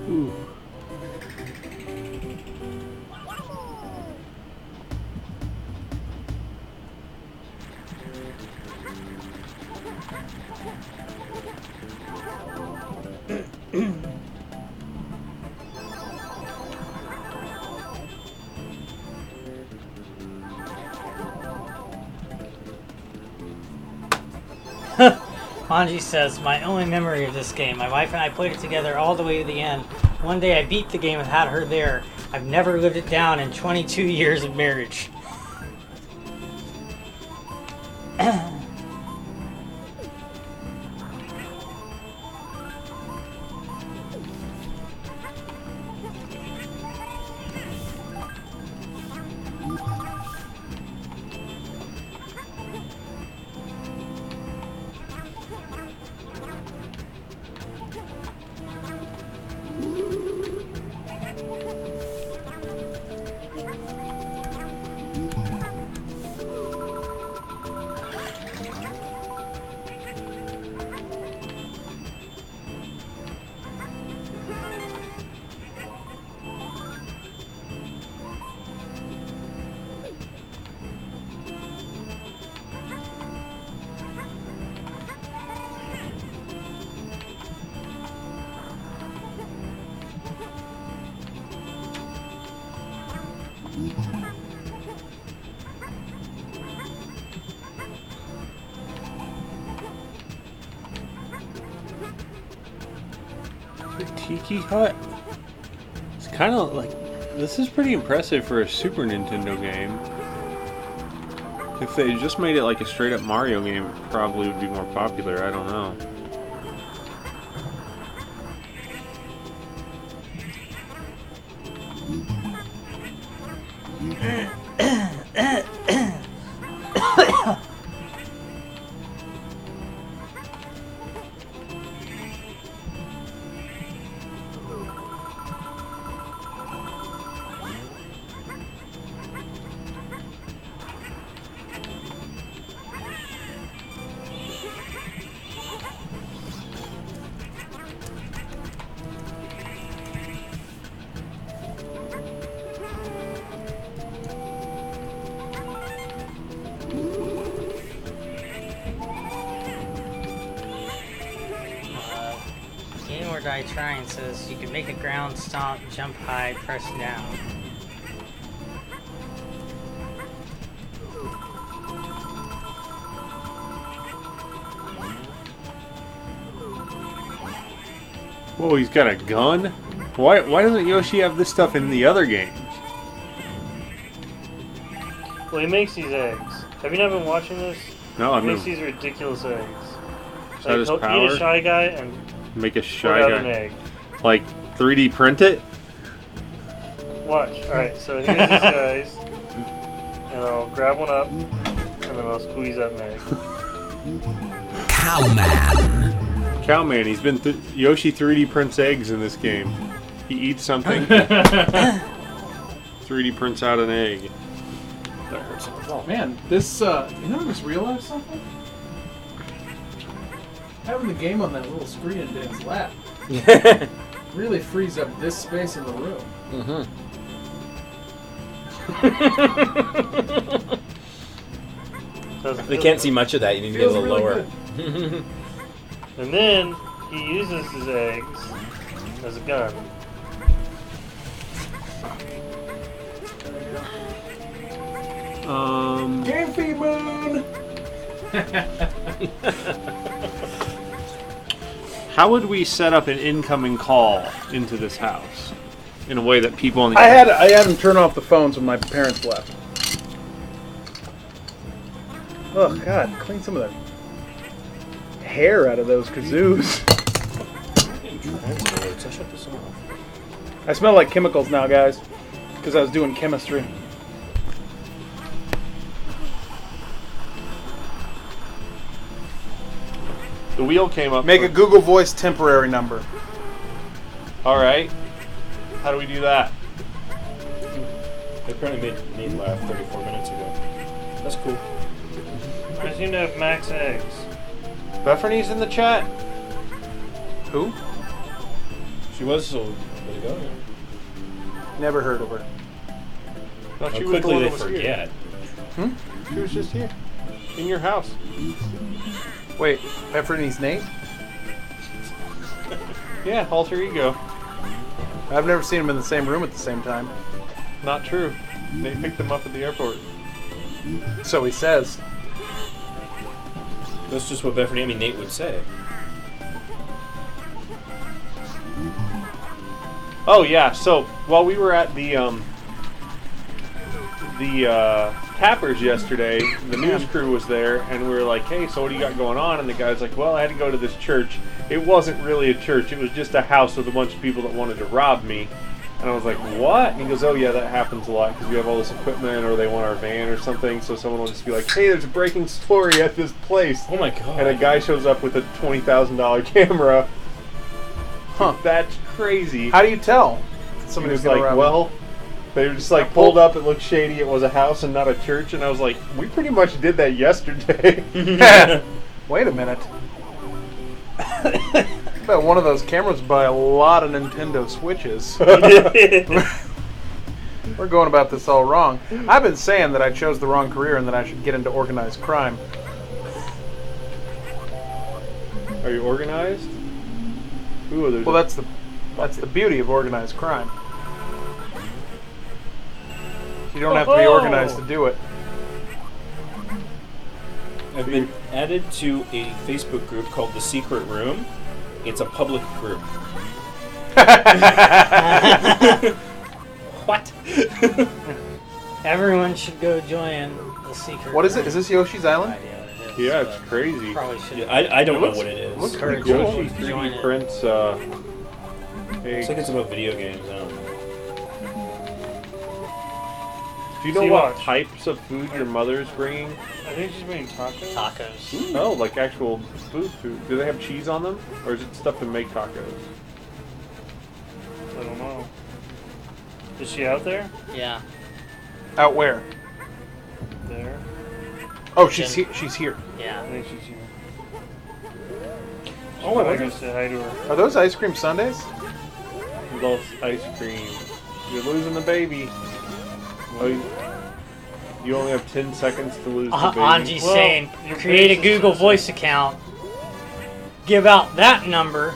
Ooh. Manji says, my only memory of this game, my wife and I played it together all the way to the end. One day I beat the game without her there. I've never lived it down in 22 years of marriage. The Tiki Hut? It's kind of like This is pretty impressive for a Super Nintendo game. If they just made it like a straight up Mario game, it probably would be more popular. I don't know. Game or Die Trying says you can make a ground stomp, jump high, press down. Whoa, he's got a gun? Why doesn't Yoshi have this stuff in the other games? Well, he makes these eggs. Have you not been watching this? No, I've He makes never. these ridiculous eggs. Is that his he'll power? eat a Shy Guy and Make a put Shy out an Guy. egg. Like 3D print it? Watch. Alright, so here's these guys. And I'll grab one up, and then I'll squeeze out an egg. Cowman. Cowman, he's been Yoshi 3D prints eggs in this game. He eats something, 3D prints out an egg. That hurts. Oh man, this you know I just realized something? Having the game on that little screen in Dan's lap really frees up this space in the room. They can't see much of that. You need to get a Feels little really lower. And then he uses his eggs as a gun. Game Feed Moon! How would we set up an incoming call into this house in a way that people on the I had him turn off the phones when my parents left. Oh God, clean some of the hair out of those kazoos. I smell like chemicals now, guys, because I was doing chemistry. The wheel came up. Make a Google Voice temporary number. All right. How do we do that? They apparently made me laugh 34 minutes ago. That's cool. I seem to have max eggs. Bethany's in the chat. Who? She was so. Way to go. Never heard of her. Thought How she was the quickly one they that was forget. Here. She was just here. In your house. Wait, Bethany's Nate? Yeah, alter ego. I've never seen them in the same room at the same time. Not true. They picked them up at the airport. So he says. That's just what Nate would say. Oh yeah, so while we were at the Tappers yesterday, the news crew was there, and we were like, hey, so what do you got going on? And the guy's like, well, I had to go to this church. It wasn't really a church, it was just a house with a bunch of people that wanted to rob me. And I was like, what? And he goes, oh yeah, that happens a lot, because we have all this equipment, or they want our van or something, so someone will just be like, hey, there's a breaking story at this place. Oh my god. And a guy shows up with a $20,000 camera. Huh. That's crazy. How do you tell? Somebody was like, well, they were just like pulled up, it looked shady, it was a house and not a church, and I was like, we pretty much did that yesterday. Wait a minute. I bet one of those cameras would buy a lot of Nintendo Switches. We're going about this all wrong. I've been saying that I chose the wrong career and that I should get into organized crime. Are you organized? Ooh, Well, that's the beauty of organized crime. You don't have to be organized to do it. I've been added to a Facebook group called The Secret Room. It's a public group. What? Everyone should go join the secret. What is it? Is this Yoshi's Island? Yeah, it's crazy. Probably should. Yeah, I don't know what it is. Looks pretty Yoshi cool. 3D prints Looks like it's about video games. I don't know. Do you know See, what watch. types of food your mother's bringing? I think she's bringing tacos. Tacos. Oh, like actual food. Do they have cheese on them? Or is it stuff to make tacos? I don't know. Is she out there? Yeah. Out where? There. Oh, she's here. She's here. Yeah. I think she's here. Oh, I I wonder- go say hi to her. Are those ice cream sundaes? Loves ice cream. You're losing the baby. Oh, you only have 10 seconds to lose the baby. Anji's saying, create a Google Voice account, give out that number,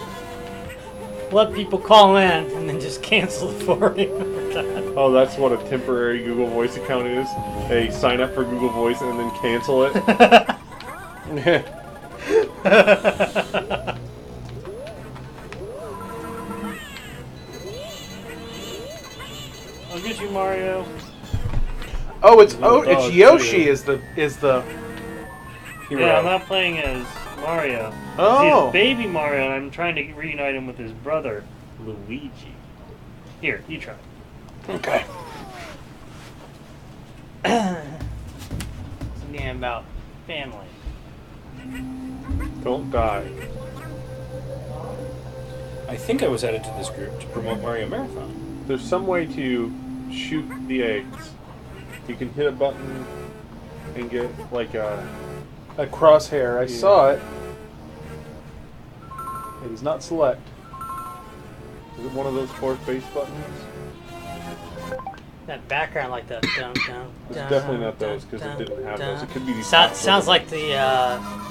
let people call in, and then just cancel it for you. Oh, that's what a temporary Google Voice account is. Hey, sign up for Google Voice and then cancel it. I'll get you, Mario. Oh, it's Dog, Yoshi too. is the hero. Yeah, I'm not playing as Mario. Oh. He's baby Mario, and I'm trying to reunite him with his brother, Luigi. Here, you try. Okay. Something about family. Don't die. I think I was added to this group to promote Mario Marathon. There's some way to shoot the eggs. You can hit a button and get like a crosshair. I saw it. It is not select. Is it one of those fourth base buttons? That background like that. Dun, dun, It's dun, definitely not those dun, because it dun, didn't have dun. those. It could be these. Sounds like the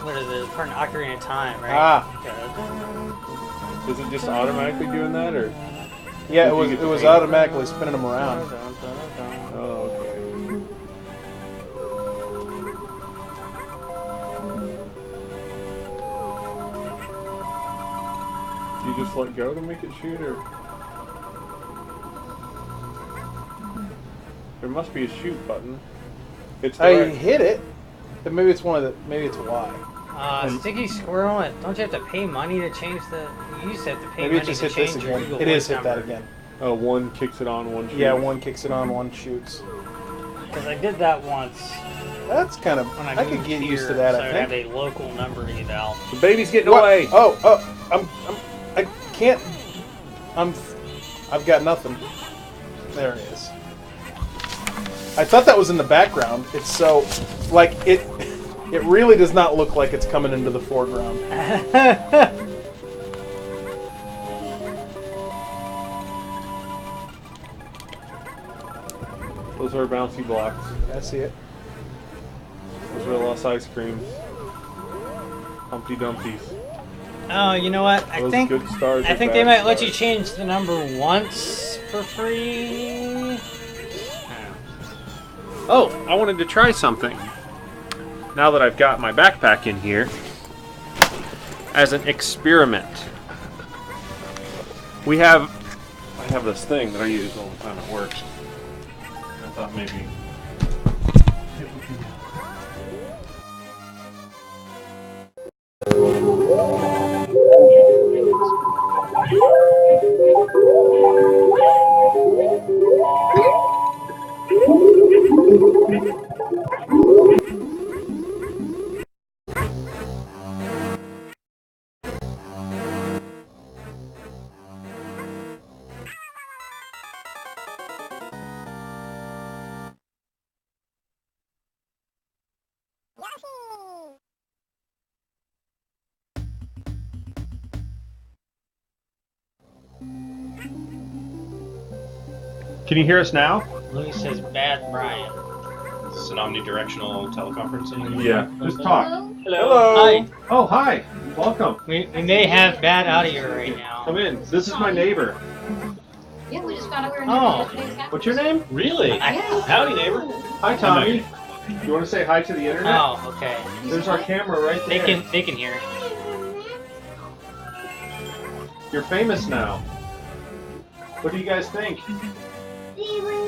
what is it? Part of Ocarina of Time, right? Ah. Is it just automatically doing that, or? Yeah, Did you it get the was paint? automatically spinning them around. Oh, okay. Do you just let go to make it shoot, or? There must be a shoot button. It's I direct. hit it. But maybe it's one of the. Maybe it's Y. Sticky Squirrel. Don't you have to pay money to change the? You used to have to pay Maybe it money just to hit this change your again. Google It is Voice hit that number. again. Oh, one kicks it on, one shoots. Yeah, one kicks it on, one shoots. Because I did that once. That's kind of. When I could moved get here, used to that. So I I'd think. have a local number to give out. The baby's getting What? away. Oh, I can't. I've got nothing. There it is. I thought that was in the background. It's so, like it. It really does not look like it's coming into the foreground. Those are bouncy blocks. I see it. Those are lost ice creams. Humpty Dumpties. Oh, you know what? I Those think good stars I are think they bad might let you stars. change the number once for free. Oh, I wanted to try something. Now that I've got my backpack in here, as an experiment, I have this thing that I use all the time at work. I thought maybe. Can you hear us now? Louis says bad Brian. Is this an omnidirectional teleconferencing? Yeah. Just talk. Hello. Hi. Oh, hi. Welcome. We may have bad audio right now. Come in. This is my neighbor. Yeah, we just found out we were in Oh. What's your name? Really? Howdy, neighbor. Hi, Tommy. You want to say hi to the internet? Oh, okay. There's our camera right They there. can hear. You're famous now. What do you guys think? See, we're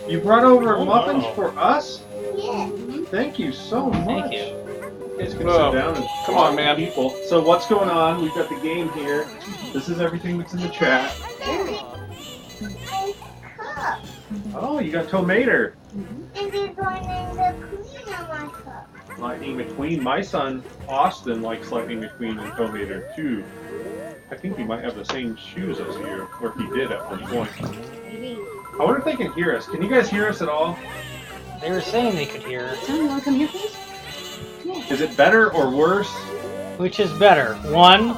You brought over Oh, muffins wow. for us? Yeah. Thank you so much. Thank you. You guys can Oh, sit down and come on, man. people. So what's going on? We've got the game here. This is everything that's in the chat. Oh, you got Tomater. And there's one in the queen of my cup. Lightning McQueen. My son, Austin, likes Lightning McQueen and Tomater too. I think he might have the same shoes as you, or he did at one point. I wonder if they can hear us. Can you guys hear us at all? They were saying they could hear. Tom, you want to come here, please? Is it better or worse? Which is better? One?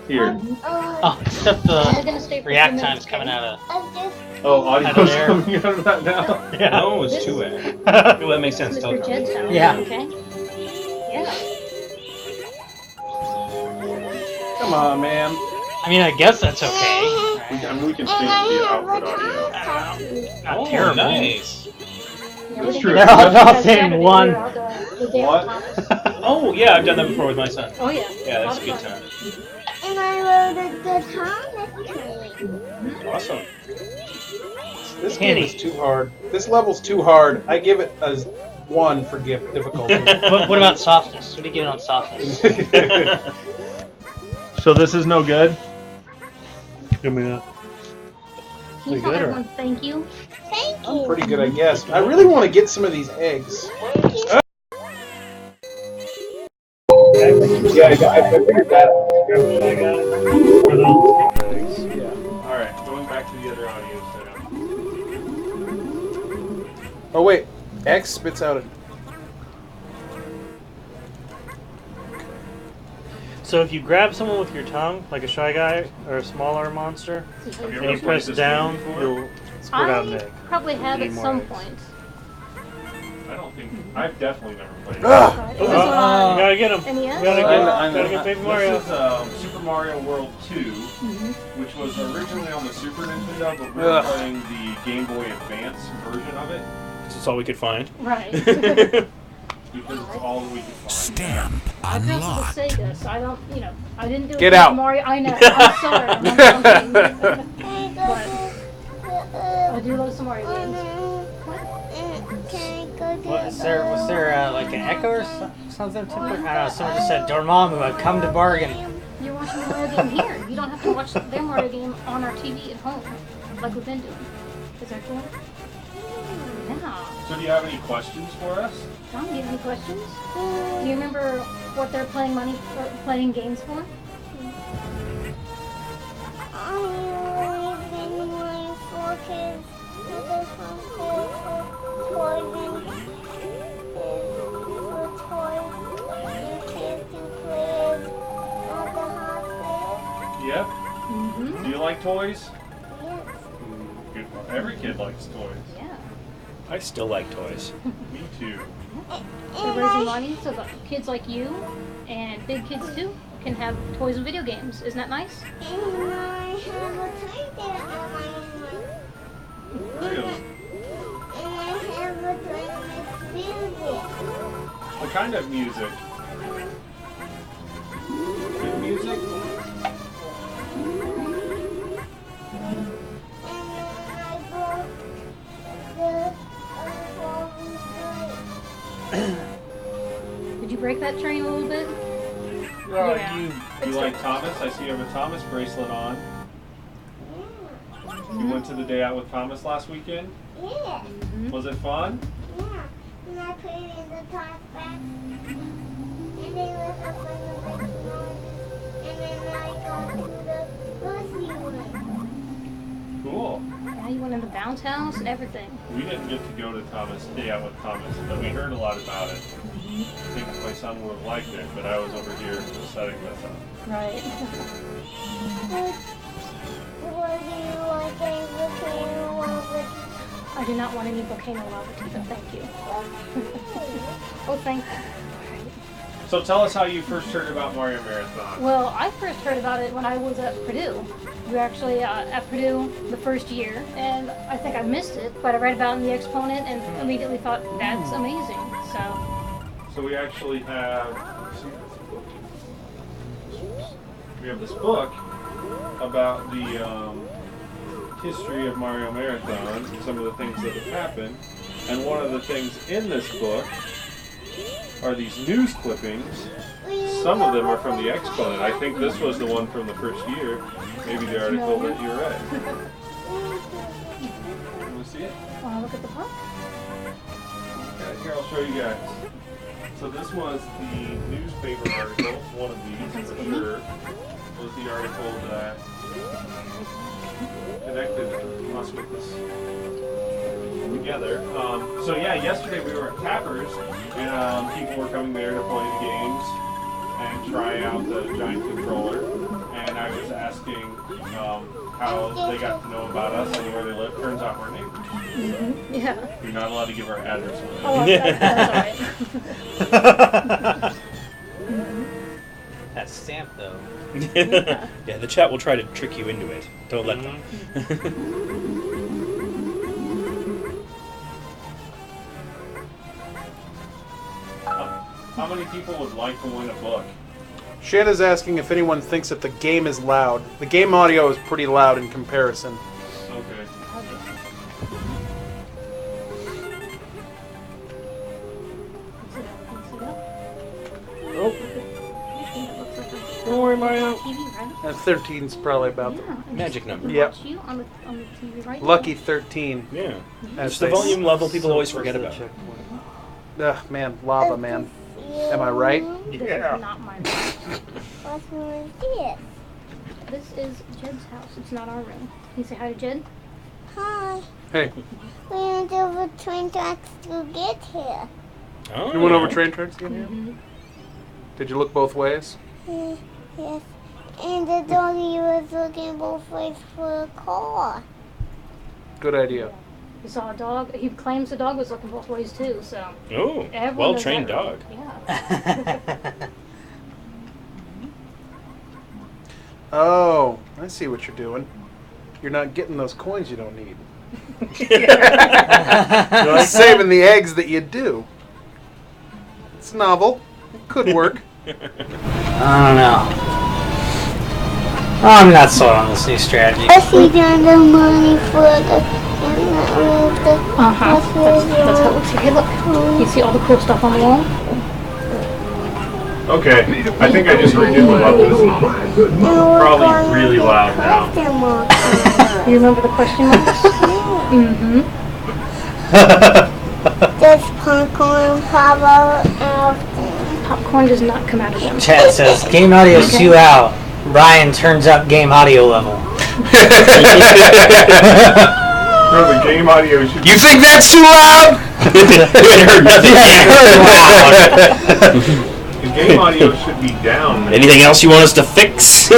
Here. Oh, except the react time's coming out of. Oh, Out of audio's there. coming out of that now. Yeah. No, it's two-way. Well, that makes sense. Mr. Jed's house. Yeah. Okay. Yeah. Come on, man. I mean, I guess that's okay. I mean, we can change the output audio. Not Oh, terrible. nice. That's true. They're all saying one. What? Oh, yeah, I've done that before with my son. Oh, yeah. Yeah, that's a good time. And I rode the Thomas train. Awesome. This game is too hard. This level's too hard. I give it a 1 for difficulty. what about softness? What do you give it on softness? So this is no good? Give me that. Can you tell everyone thank you? Thank you. I'm pretty good, I guess. I really want to get some of these eggs. Yeah, I figured that out. Yeah. Alright, going back to the other audio setup. Oh, wait. X spits out a... So if you grab someone with your tongue, like a Shy Guy or a smaller monster, Have you and ever you played press this down, game before? you'll spit out an egg. Probably have Need at more some eggs. point. I don't think... I've definitely never played it. Ugh! Is this one on You gotta get him. NES? Gotta get Baby Mario. This is Super Mario World 2, which was originally on the Super Nintendo, but we're Ugh. playing the Game Boy Advance version of it. That's all we could find. Right. Because it's all that we could find. Stamp I built unlocked. the Sega, so I don't, I didn't do Get it with out. Mario. I know. I'm sorry. I'm joking. But I do love some Mario games. Can I go to Was there like an echo or something? I don't know. Someone just said Dormammu, come to bargain. You're watching the Mario game here. You don't have to watch their Mario game on our TV at home, like we've been doing. Is that cool? Yeah. So do you have any questions for us? Tom, do you have any questions? Do you remember what they're playing games for? I've been wanting 4 kids with a toys and kids to play at the hospital. Yep. Mm-hmm. Do you like toys? Yes. Good. Every kid likes toys. Yeah. I still like toys. Me too. They're raising money so that kids like you and big kids too can have toys and video games. Isn't that nice? And I have a toy there on my room. Really? And I have a toy with music. What kind of music? Good music? Did you break that train a little bit? You like Thomas? I see you have a Thomas bracelet on. You went to the day out with Thomas last weekend? Yeah. Was it fun? Yeah. And I put it in the top back. And then was up on the big one. And then I got to the pussy one. Cool. Yeah, you went in the bounce house and everything. We didn't get to go to Day out with Thomas, but we heard a lot about it. I think my son would have liked it, but I was over here setting this up. Right. What do you like a volcano lava? I do not want any volcano lava teeth, thank you. Oh, thank you. So tell us how you first heard about Mario Marathon. Well, I first heard about it when I was at Purdue. We were actually at Purdue the first year, and I think I missed it, but I read about it in the Exponent and immediately thought, that's amazing. So we actually have we have this book about the history of Mario Marathon, some of the things that have happened. And one of the things in this book are these news clippings. Some of them are from the Exponent. I think this was the one from the first year. Maybe the article that you read. Want to see it? Want to look at the book? Yeah, here, I'll show you guys. So this was the newspaper article, one of these for sure, was the article that connected us with this together. So yeah, yesterday we were at Tappers, and people were coming there to play the games and try out the giant controller, and I was asking how they got to know about us and where they live. Turns out we're neighbors. Mm-hmm. Yeah. You're not allowed to give our address away. Oh, that's alright. That stamp, though. Yeah, the chat will try to trick you into it. Don't let them. How many people would like to win a book? Shanna's asking if anyone thinks that the game is loud. The game audio is pretty loud in comparison. Okay. Oh. Don't worry, Mario. 13's probably about the magic number. Yep. You on the TV right Lucky 13. Yeah. As It's the they volume level people always forget about. Ugh, man, lava, man. Am I right? This is not my room. What's wrong with this? This is Jed's house. It's not our room. Can you say hi to Jed? Hi. Hey. We went over train tracks to get here. Oh, You went over train tracks to get here? Mm-hmm. Did you look both ways? Yes. And the doggy was looking both ways for a car. Good idea. He saw a dog. He claims the dog was looking both ways too. So. Oh, Everyone well-trained knows dog. that, yeah. Oh, I see what you're doing. You're not getting those coins you don't need. Saving the eggs that you do. It's novel. It could work. I don't know. I'm not sold on this new strategy. I see the money for the That's how it looks. Hey, look. You see all the cool stuff on the wall? Okay, I think I just redid the levels. Probably really loud now. You remember the question marks? Mm-hmm. Does popcorn pop out? Popcorn does not come out of them. Chat says game audio is too loud. Brian turns up game audio level. No, the game audio should. You think that's too loud? The game audio should be down. Anything else you want us to fix?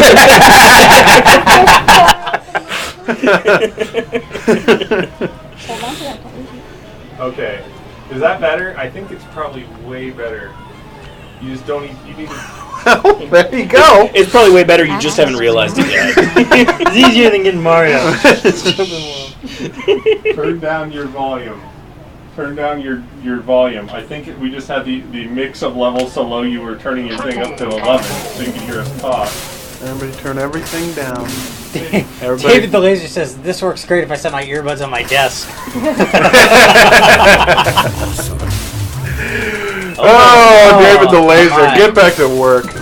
Okay, is that better? I think it's probably way better. You just don't. You need to. There you go. It's probably way better. You just haven't realized it yet. It's easier than getting Mario. Turn down your volume. Turn down your volume. I think we just had the mix of levels so low you were turning your thing up to 11 so you could hear us talk. Everybody turn everything down. David the Laser says, this works great if I set my earbuds on my desk. Oh, David the Laser, get back to work.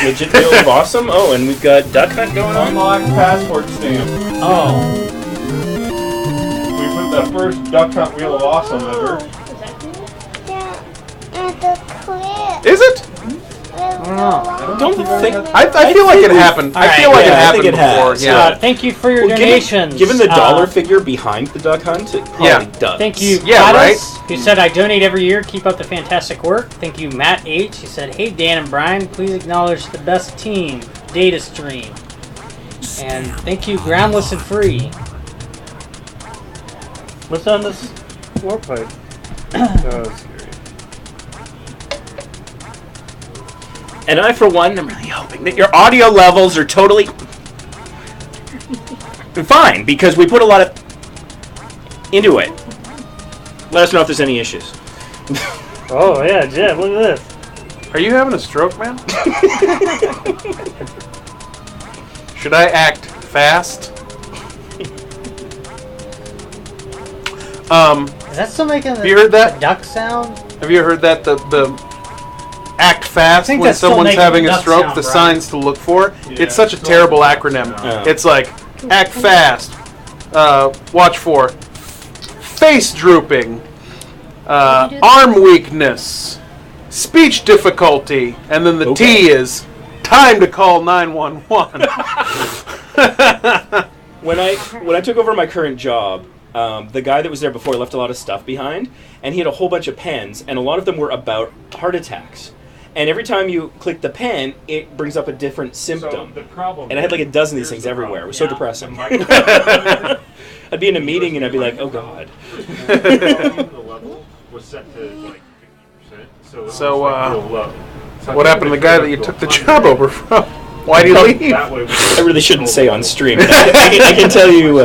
Legit deal of awesome. Oh, and we've got Duck Hunt going on. Unlock passport stamp. Oh. We put the first Duck Hunt Wheel of Awesome ever. At the clip. Is it? I don't think. I feel like it happened. I feel like it happened before. Yeah. Thank you for your donations. Given the dollar figure behind the Duck Hunt, it probably does. Thank you, Yeah, Gladys, who said, I donate every year. Keep up the fantastic work. Thank you, Matt H. He said, hey, Dan and Brian, please acknowledge the best team, Data Stream. And thank you, Groundless and Free. What's on this warp pipe? And I, for one, am really hoping that your audio levels are totally fine, because we put a lot of into it. Let us know if there's any issues. Oh, yeah, Jed, look at this. Are you having a stroke, man? Should I act fast? Is that still making Have you heard that? the duck sound? Have you heard that the act fast think when that's still someone's making having the a duck stroke? sound, The right? signs to look for. Yeah, It's such a it's terrible all- acronym. Yeah. It's like act fast. Watch for face drooping, arm weakness, speech difficulty, and then the T is time to call 911. When I took over my current job, the guy that was there before left a lot of stuff behind, and he had a whole bunch of pens, and a lot of them were about heart attacks. And every time you click the pen, it brings up a different symptom. the problem And I had like a dozen of these things everywhere. It was so depressing. I'd be in a meeting and I'd be like, oh god. The level was set to like 50%. So, real low. So I what think happened to the it guy goes that you to took the 100. job over from? Why'd he leave? That way we I really shouldn't say on stream. I can tell you.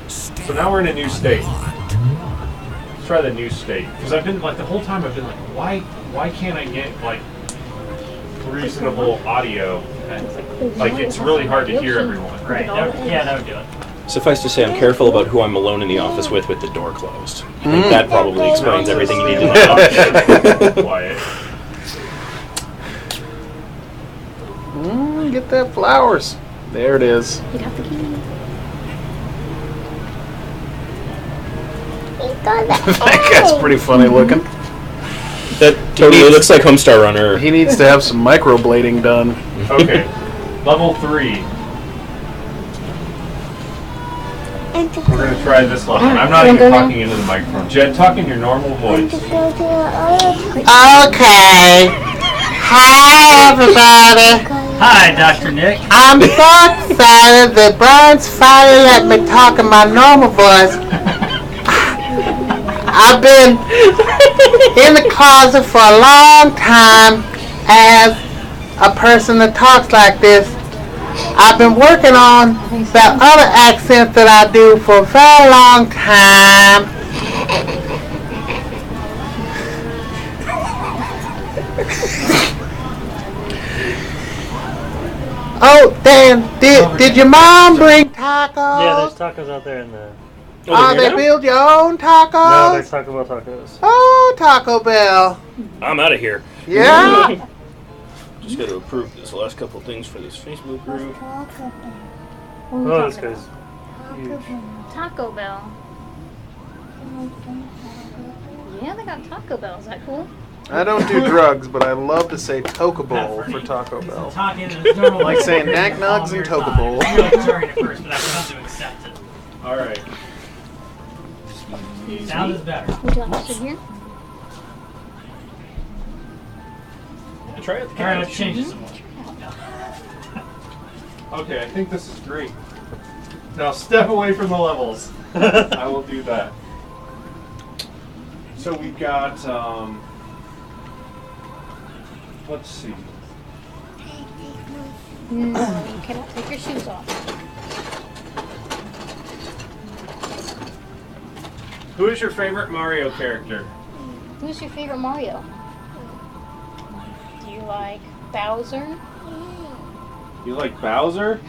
So now we're in a new state. Let's try the new state. Because I've been like the whole time I've been like, why can't I get like reasonable audio? Like it's really hard to hear everyone. Right. That would do it. Suffice to say, I'm careful about who I'm alone in the office with the door closed. I think that probably explains everything you need to know. Quiet. Get that flowers. There it is. You got the key. That guy's pretty funny looking. That totally looks like Homestar Runner. He needs to have some microblading done. Okay. Level 3. We're going to try this level. I'm not even talking into the microphone. Jed, talk in your normal voice. Okay. Hi, everybody. Hi, Dr. Nick. I'm so excited that Brian's finally let me talk in my normal voice. I've been in the closet for a long time as a person that talks like this. I've been working on that other accent that I do for a very long time. Oh, Dan, did your mom bring tacos? Yeah, there's tacos out there in the. Oh, they build your own tacos? No, there's Taco Bell tacos. Oh, Taco Bell. I'm out of here. Yeah? Just got to approve this last couple things for this Facebook group. Oh, this guy's huge. Taco Bell. Yeah, they got Taco Bell. Is that cool? I don't do drugs, but I love to say Tokeball for Taco Bell. Like saying Knack Nugs and Tokeball. Sorry at first, but I've come to accept it. All right. Sound is better. Would you like to sit here? Try it. All right, let's change it some more. Okay, I think this is great. Now step away from the levels. I will do that. So we've got, let's see. No, you cannot take your shoes off. Who is your favorite Mario character? Who's your favorite Mario? Do you like Bowser? You like Bowser?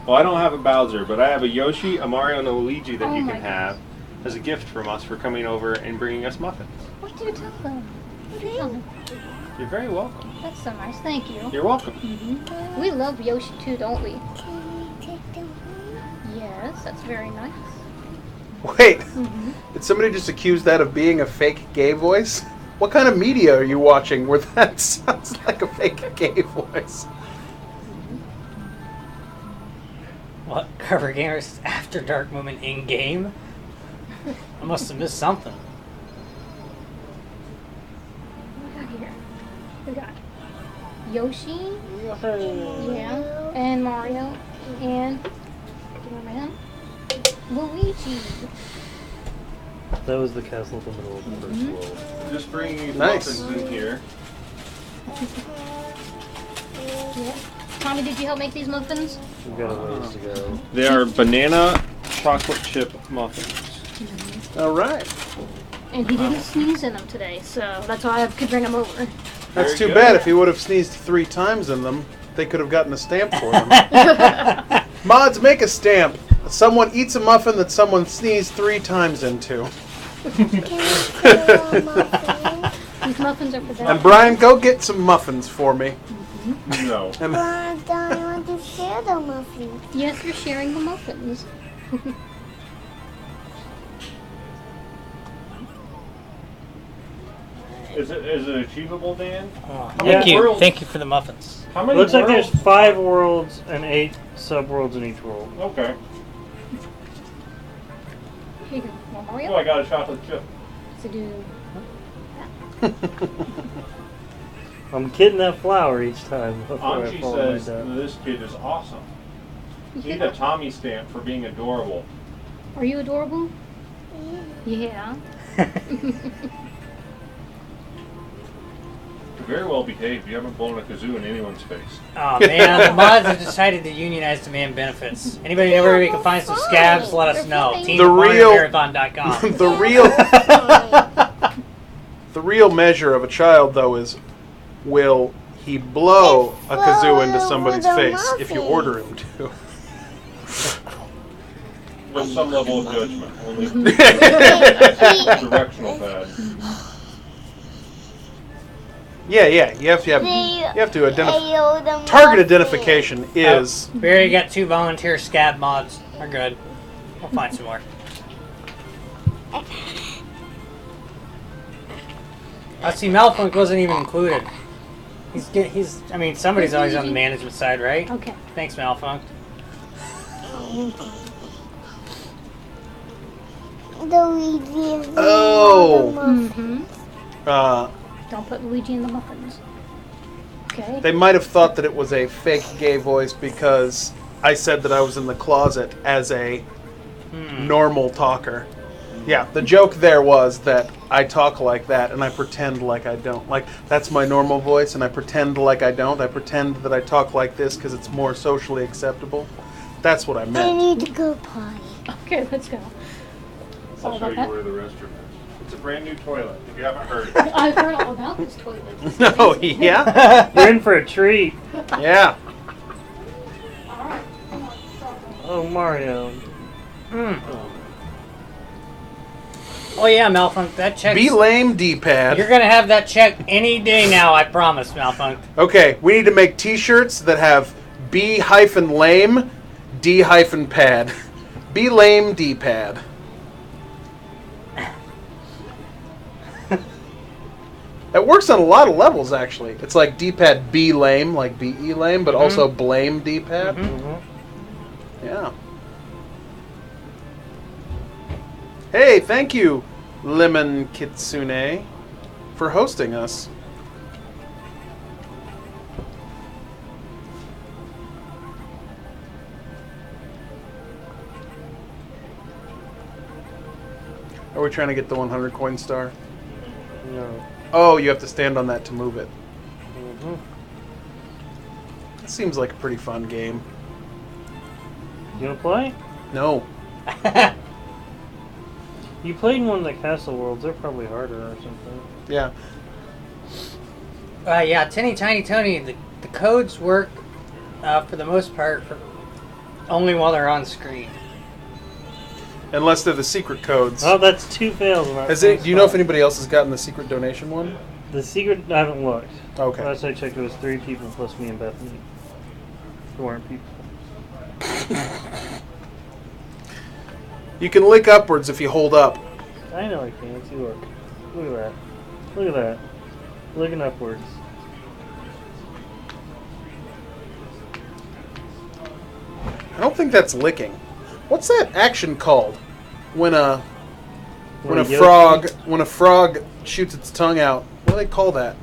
Well, I don't have a Bowser, but I have a Yoshi, a Mario, and a Luigi that you can have as a gift from us for coming over and bringing us muffins. What do you tell them? What do you tell them? You're very welcome. That's so nice. Thank you. You're welcome. We love Yoshi too, don't we? Yes, that's very nice. Wait, did somebody just accuse that of being a fake gay voice? What kind of media are you watching where that sounds like a fake gay voice? What? Cover Gamers After Dark moment in game? I must have missed something. What we got here? We got Yoshi. Yeah. And Mario. And do you remember him? Luigi. That was the castle in the middle of the first world. Just bringing these Nice. muffins in here. Yeah. Tommy, did you help make these muffins? We've got a ways to go. They are banana chocolate chip muffins. All right. And he didn't sneeze in them today, so that's why I could bring them over. That's Very too good. bad. If he would have sneezed 3 times in them, they could have gotten a stamp for them. Mods, make a stamp Someone eats a muffin that someone sneezed 3 times into. These muffins are for that. And Brian, go get some muffins for me. No. And- But I want to share the muffins. Yes, you're sharing the muffins. Is it achievable, Dan? Thank you. Thank you for the muffins. How many Looks like there's worlds? 5 worlds and 8 sub-worlds in each world. Okay. Here you go. Want Mario? Oh, I got a chocolate chip. To do. I'm getting that flower each time. before I Anji follow my says dad. this kid is awesome. Need a Tommy stamp for being adorable. Are you adorable? Yeah. You're very well behaved. You haven't blown a kazoo in anyone's face. Oh man, the mods have decided to unionize demand benefits. Anybody know where we can find some scabs? Let us know. Team@MarioMarathon.com. The real measure of a child, though, is will he blow a kazoo into somebody's face if you order him to? With some level of judgment. Only directional bad. Yeah. You have to identify. Target identification is. We already got 2 volunteer scab mods. We're good. We'll find some more. I see Malfunk wasn't even included. I mean, somebody's always on the management side, right? Okay. Thanks, Malfunk. Oh. Mm-hmm. Don't put Luigi in the muffins. Okay. They might have thought that it was a fake gay voice because I said that I was in the closet as a normal talker. Yeah, the joke there was that I talk like that and I pretend like I don't. Like, that's my normal voice and I pretend like I don't. I pretend that I talk like this because it's more socially acceptable. That's what I meant. I need to go potty. Okay, let's go. I'll show you where the restroom is. It's a brand new toilet, if you haven't heard. I've heard all about this toilet. No, yeah? You're in for a treat. Yeah. Oh, Mario. Oh yeah, Malfunk, that check. Be lame, D-pad. You're gonna have that check any day now, I promise, Malfunk. Okay, we need to make T-shirts that have B-lame, D-pad. Be lame, D-pad. It works on a lot of levels, actually. It's like D-pad be lame, like B-E lame, but also blame D-pad. Yeah. Hey, thank you, Lemon Kitsune, for hosting us. Are we trying to get the 100 coin star? No. Oh, you have to stand on that to move it. It seems like a pretty fun game. You wanna play? No. You played in one of the castle worlds. They're probably harder or something. Yeah. Yeah, Tinny Tiny Tony, the codes work for the most part only while they're on screen. Unless they're the secret codes. Oh, that's 2 fails. Do you know if anybody else has gotten the secret donation one? The secret, I haven't looked. Okay. Last I checked, it was 3 people plus me and Bethany. Who weren't people. You can lick upwards if you hold up. I know I can. See, look. Look at that. Look at that. Looking upwards. I don't think that's licking. What's that action called? When a frog shoots its tongue out. What do they call that?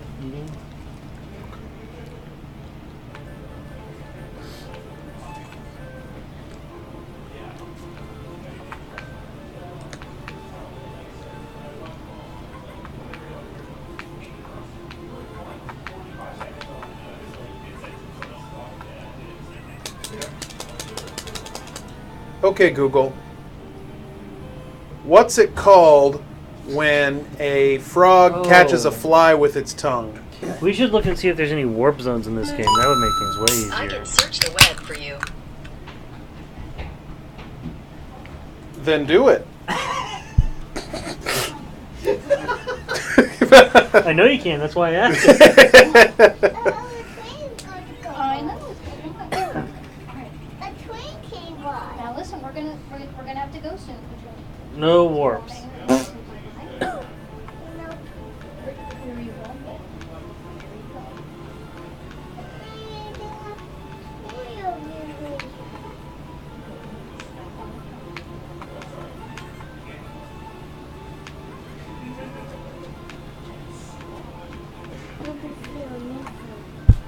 Okay, Google. What's it called when a frog catches a fly with its tongue? We should look and see if there's any warp zones in this game. That would make things way I easier. can search the web for you. Then do it. I know you can. That's why I asked. I know. A train came by. Now listen, we're gonna have to go soon. No warps.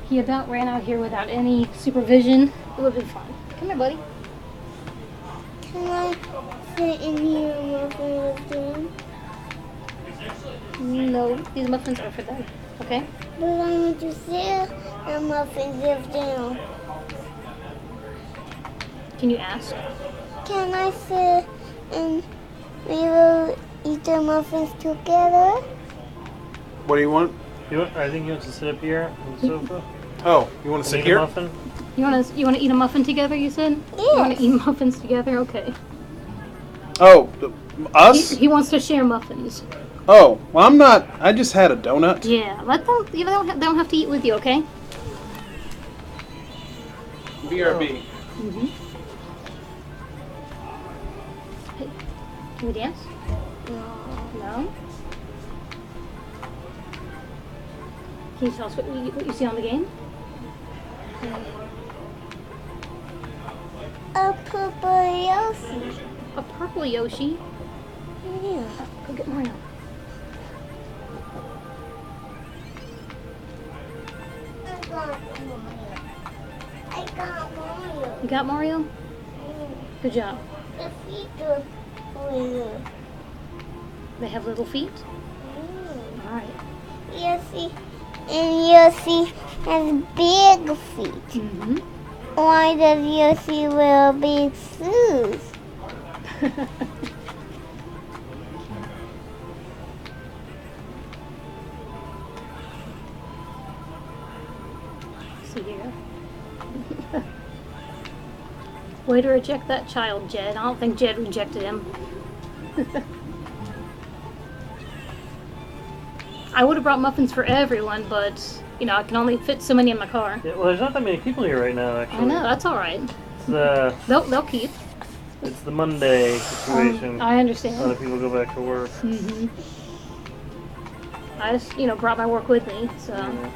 He about ran out here without any supervision. It would have been fun. Come here, buddy. Can I sit in here and muffin with them? No, these muffins are for them. Okay? But I want to sit and muffins with them. Can you ask? Can I sit and we will eat the muffins together? What do you want? I think you want to sit up here on the sofa. Oh, you want to sit Eat here? a muffin? You want to eat a muffin together? You said. Yes. You want to eat muffins together? Okay. Oh, us? He wants to share muffins. Oh, well, I'm not. I just had a donut. Yeah, let them. They don't have to eat with you, okay? BRB. Mhm. Hey, can we dance? No. Can you tell us what you see on the game? A purple Yoshi. A purple Yoshi? Yeah. Go get Mario. I got Mario. You got Mario? Good job. The feet are weird. They have little feet? All right. Yoshi. And Yoshi has big feet. Mm-hmm. Why does Yoshi wear big shoes? See here. Way to reject that child, Jed. I don't think Jed rejected him. I would have brought muffins for everyone, but I can only fit so many in my car. Yeah, well, there's not that many people here right now, actually. I know, that's all right. They'll keep. It's the Monday situation. I understand. Other people go back to work. Mm-hmm. I just, brought my work with me, so. Yeah.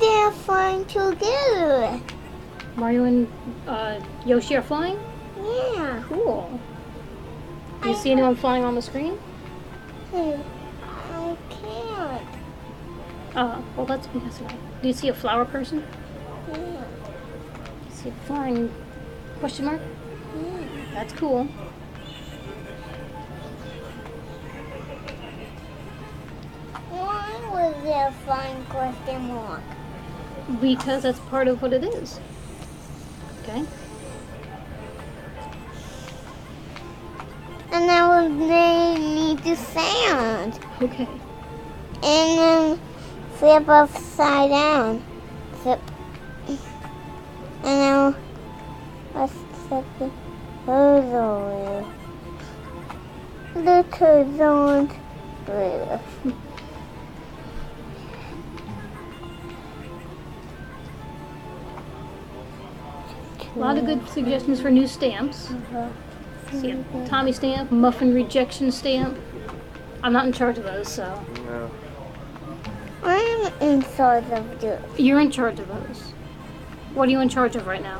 They're flying together. Mario and Yoshi are flying? Yeah. Cool. Do you see anyone flying on the screen? I can't. Well, that's because of that. Do you see a flower person? Yeah. See a flying question mark? Yeah. That's cool. Why was there a flying question mark? Because that's part of what it is. Okay? And then they need to sound. Okay. And then flip upside down. Flip. And then let's set the other way. The turds on there. A lot of good suggestions for new stamps. See a Tommy stamp, muffin rejection stamp. I'm not in charge of those, so. No. I'm in charge of this. You're in charge of those. What are you in charge of right now?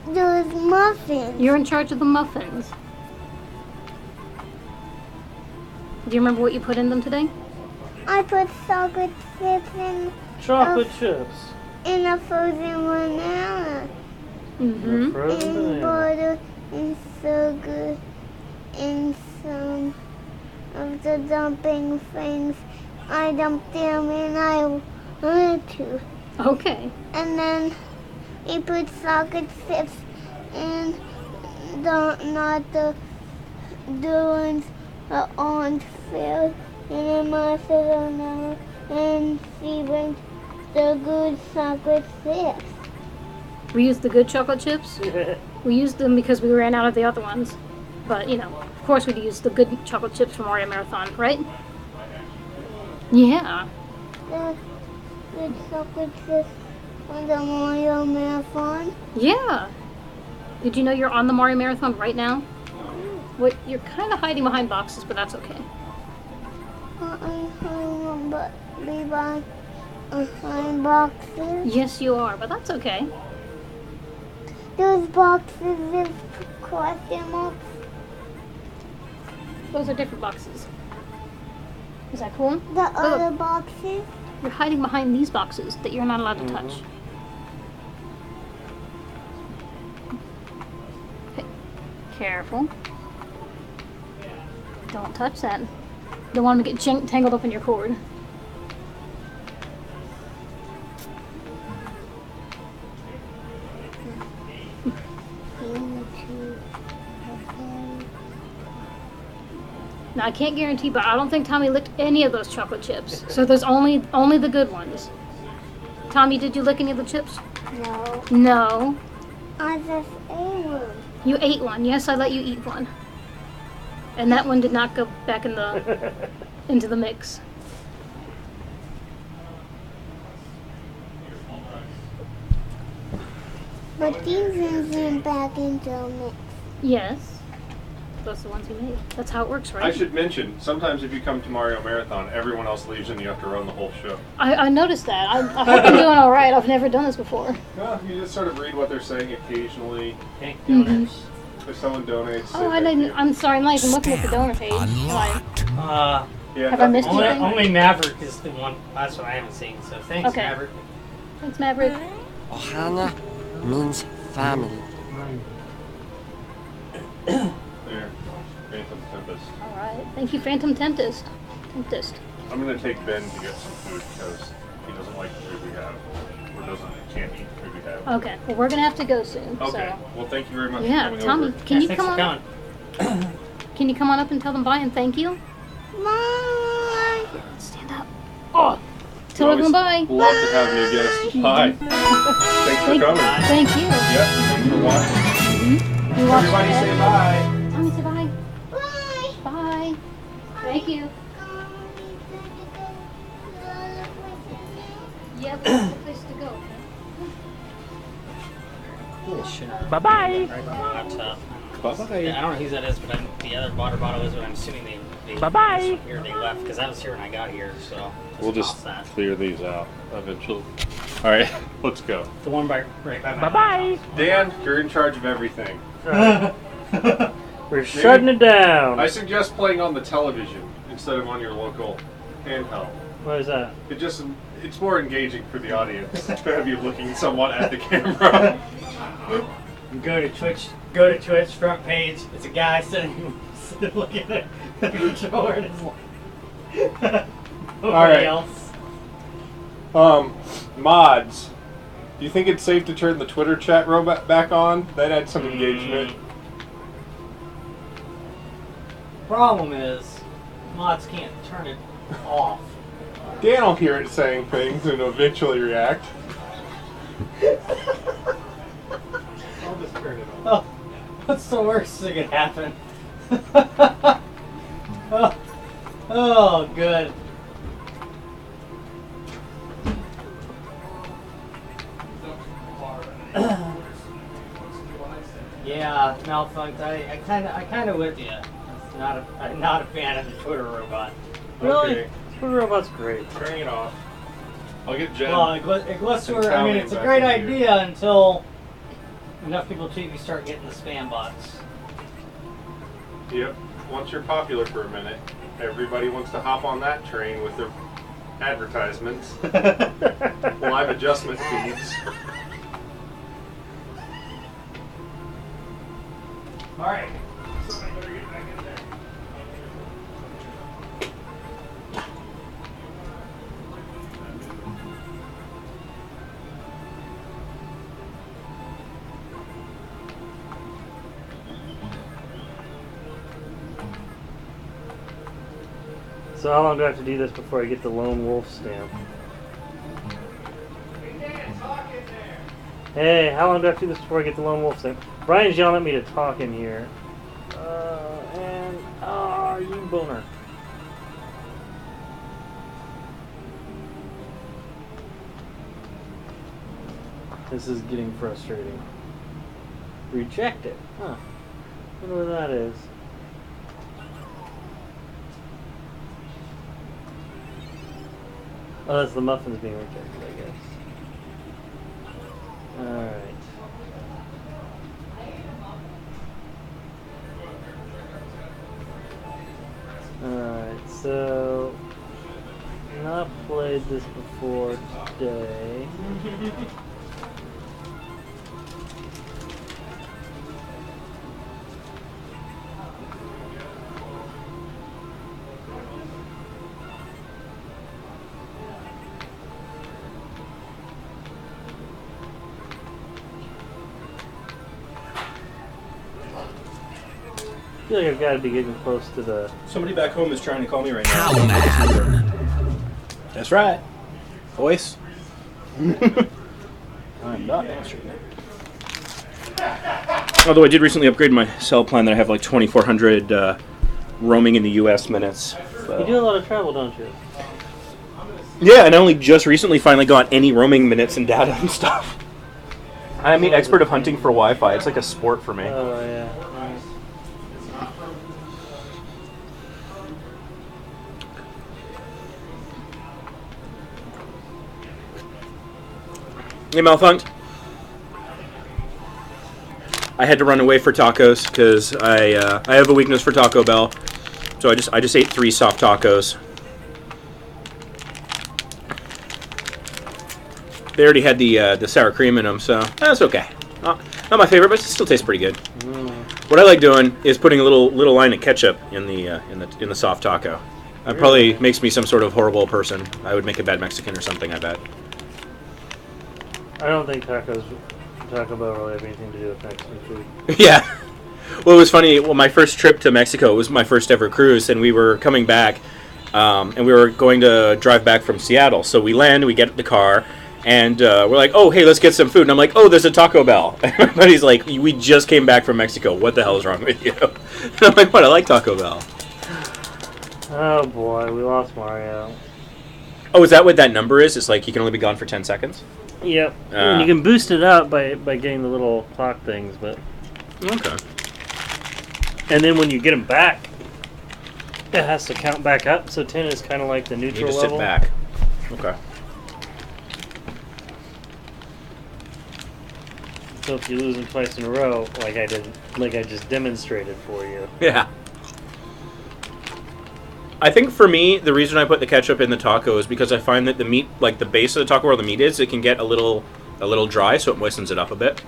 Those muffins. You're in charge of the muffins. Do you remember what you put in them today? I put chocolate chips in. Chocolate chips. In a frozen banana. Mm-hmm. And butter and sugar and some of the dumping things. I dumped them and I wanted to. Okay. And then he put chocolate chips in not the ones that aren't filled and then Ma said I'll never, and she brings the good chocolate chips. We used the good chocolate chips. We used them because we ran out of the other ones. But, you know, of course we'd use the good chocolate chips from Mario Marathon, right? Yeah. The good chocolate chips on the Mario Marathon. Yeah. Did you know you're on the Mario Marathon right now? What? You're kind of hiding behind boxes, but that's okay. I'm hiding behind boxes. Yes, you are, but that's okay. Those boxes with question marks. Those are different boxes. Is that cool? The other boxes. You're hiding behind these boxes that you're not allowed to touch. Okay. Careful. Don't touch that. Don't want them to get tangled up in your cord. Now I can't guarantee, but I don't think Tommy licked any of those chocolate chips. So there's only the good ones. Tommy, did you lick any of the chips? No. No. I just ate one. You ate one. Yes, I let you eat one. And that one did not go back in the into the mix. But these ones went back into the mix. Yes. Those are the ones you made. That's how it works, right? I should mention, sometimes if you come to Mario Marathon, everyone else leaves and you have to run the whole show. I noticed that. I hope I'm doing all right. I've never done this before. Well, you just sort of read what they're saying occasionally. If someone donates, Oh, I didn't. I'm sorry. I'm not even looking at the donor page. Have I missed anything? Only Maverick is the one. That's what I haven't seen. So thanks, Okay. Maverick. Thanks, Maverick. Ohana means family. There. Phantom Tempest. All right. Thank you, Phantom Tempest. I'm going to take Ben to get some food because he doesn't like the food we have. Or can't eat the food we have. Okay. Well, we're gonna have to go soon. Okay. So. Well, thank you very much Yeah, for coming Tommy, over. can you come on? Can you come on up and tell them bye and thank you? Bye. Stand up. Oh. Tell everyone bye. Love to have new guests. Bye. Thanks for coming. Thank you. Yep. Thanks for watching. You watched Everybody say it. bye. Tommy, say bye. Bye. Bye. Thank you. Yeah, but that's the place to go. Bye-bye. Bye-bye. I don't know who that is, but the other water bottle is, but I'm assuming they Bye-bye. Here they left because I was here when I got here, so We'll just clear these out eventually. All right, let's go. the one right by my Bye-bye. Dan, you're in charge of everything. We're shutting it down. I suggest playing on the television instead of on your local handheld. What is that? It's more engaging for the audience to have you looking somewhat at the camera. Go to Twitch front page. It's a guy sitting looking at the controller and it's like nobody else. Mods. Do you think it's safe to turn the Twitter chat robot back on? That had some engagement. Problem is, mods can't turn it off. Dan will hear it saying things and eventually react. I'll just turn it on. Oh, what's the worst that could happen? oh, good. Yeah, Malfunct. I kind of with you. I'm not a fan of the Twitter robot. Really? Okay. Twitter robot's great. Turning it off. I'll get Jen. Well, I mean, it's a great idea until enough people tweet, you start getting the spam bots. Yep. Once you're popular for a minute, everybody wants to hop on that train with their advertisements, live adjustment feeds. All right. So how long do I have to do this before I get the lone wolf stamp? Hey, how long do I have to do this before I get the lone wolf stamp? Brian's yelling at me to talk in here. You boner. This is getting frustrating. Reject it. Huh. Wonder what that is. Oh, that's the muffins being rejected, I guess. Alright. Alright, so... not played this before today. I feel like I've got to be getting close to the... Somebody back home is trying to call me right now. Cowman. That's right. Voice. I'm not answering it. Although I did recently upgrade my cell plan that I have like 2,400 roaming in the U.S. minutes. So. You do a lot of travel, don't you? Yeah, and I only just recently finally got any roaming minutes and data and stuff. I'm an expert of hunting for Wi-Fi. It's like a sport for me. Oh, yeah. Hey, Malfunct. I had to run away for tacos because I have a weakness for Taco Bell, so I just ate 3 soft tacos. They already had the sour cream in them, so that's okay. Not my favorite, but it still tastes pretty good. What I like doing is putting a little line of ketchup in the soft taco. That probably makes me some sort of horrible person. I would make a bad Mexican or something, I bet. I don't think Taco Bell really have anything to do with Mexican food. Yeah. Well, it was funny. Well, my first trip to Mexico was my first ever cruise, and we were coming back, and we were going to drive back from Seattle. So we land, we get the car, and we're like, oh, hey, let's get some food. And I'm like, oh, there's a Taco Bell. And everybody's like, we just came back from Mexico. What the hell is wrong with you? And I'm like, what? I like Taco Bell. Oh, boy. We lost Mario. Oh, is that what that number is? It's like you can only be gone for 10 seconds? Yep. And you can boost it up by getting the little clock things, but... Okay. And then when you get them back, it has to count back up, so 10 is kind of like the neutral level. level. Sit back. Okay. So if you lose them twice in a row, like I just demonstrated for you. Yeah. I think for me, the reason I put the ketchup in the taco is because I find that the meat, like the base of the taco where the meat is, it can get a little dry, so it moistens it up a bit.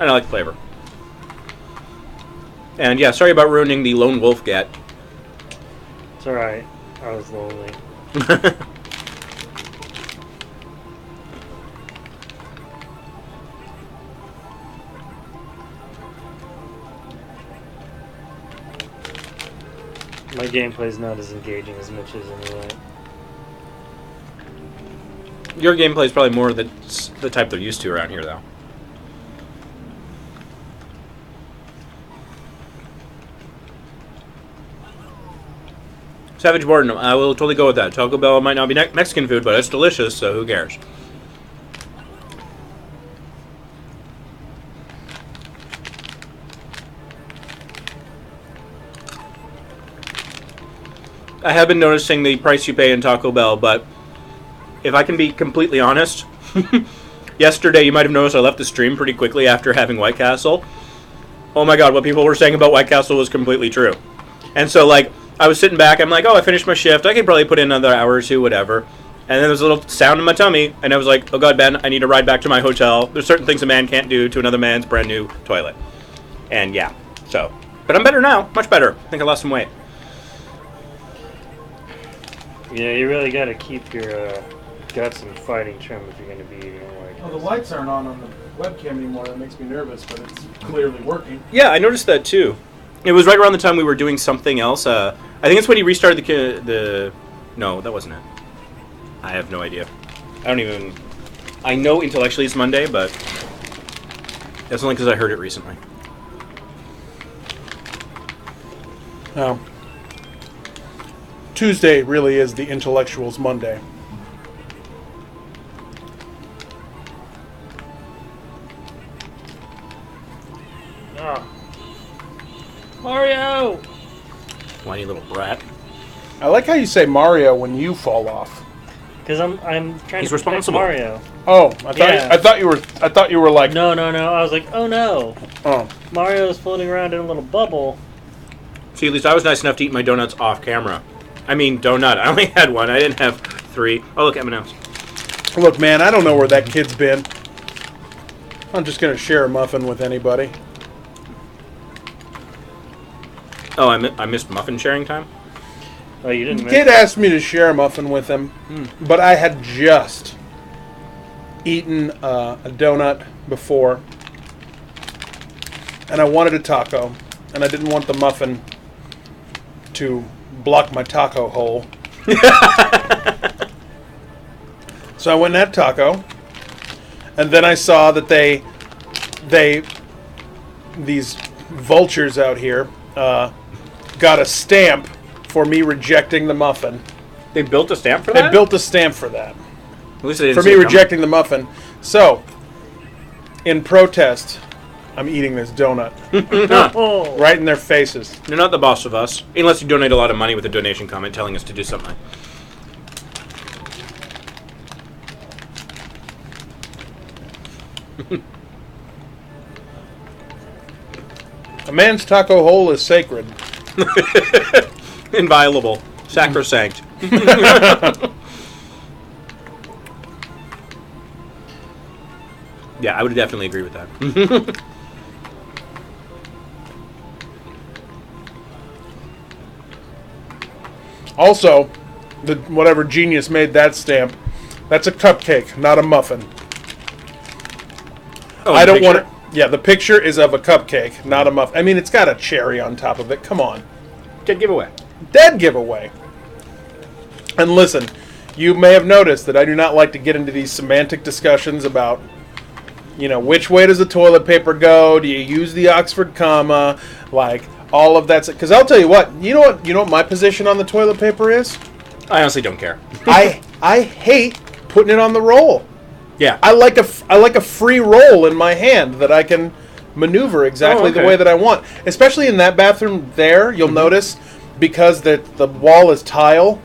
And I like the flavor. And yeah, sorry about ruining the lone wolf get. It's alright. I was lonely. My gameplay's not as engaging as Mitch's anyway. Your gameplay is probably more the type they're used to around here, though. Savage Borden, I will totally go with that. Taco Bell might not be Mexican food, but it's delicious, so who cares? I have been noticing the price you pay in Taco Bell, but if I can be completely honest, yesterday you might have noticed I left the stream pretty quickly after having White Castle. Oh my god, what people were saying about White Castle was completely true. And so, like, I was sitting back, I'm like, oh, I finished my shift, I could probably put in another hour or two, whatever. And then there was a little sound in my tummy, and I was like, oh god, Ben, I need to ride back to my hotel. There's certain things a man can't do to another man's brand new toilet. And yeah, so. But I'm better now, much better. I think I lost some weight. Yeah, you really got to keep your guts and fighting trim if you're going to be eating like. Well, the lights aren't on the webcam anymore. That makes me nervous, but it's clearly working. Yeah, I noticed that too. It was right around the time we were doing something else. I think it's when he restarted the. No, that wasn't it. I have no idea. I don't even. I know intellectually it's Monday, but that's only because I heard it recently. Tuesday really is the intellectuals' Monday. Mario! Whiny little brat. I like how you say Mario when you fall off. Because I'm trying He's to protect responsible. Mario. Oh, I thought you were like No. I was like, oh no. Oh. Mario's floating around in a little bubble. See, at least I was nice enough to eat my donuts off camera. I mean, donut. I only had one. I didn't have 3. Oh, look, M&M's. Look, man, I don't know where that kid's been. I'm just gonna share a muffin with anybody. Oh, I missed muffin sharing time? Oh, you didn't The miss kid asked me to share a muffin with him, but I had just eaten a donut before, and I wanted a taco, and I didn't want the muffin to block my taco hole. So I went and had taco, and then I saw that these vultures out here got a stamp for me rejecting the muffin. They built a stamp for They that? built a stamp for that. At least they didn't For see me it rejecting the muffin. So, in protest, I'm eating this donut. Right in their faces. You're not the boss of us. Unless you donate a lot of money with a donation comment telling us to do something. A man's taco hole is sacred. Inviolable. Sacrosanct. Yeah, I would definitely agree with that. Also, whatever genius made that stamp, that's a cupcake, not a muffin. Oh, I the don't want picture? it. Yeah, the picture is of a cupcake, not a muffin. I mean, it's got a cherry on top of it. Come on. Dead giveaway. Dead giveaway. And listen, you may have noticed that I do not like to get into these semantic discussions about, which way does the toilet paper go? Do you use the Oxford comma? Like, all of that. Because I'll tell you what. You know what my position on the toilet paper is? I honestly don't care. I hate putting it on the roll. Yeah. I like a free roll in my hand that I can maneuver exactly the way that I want. Especially in that bathroom there, you'll notice, because the wall is tile,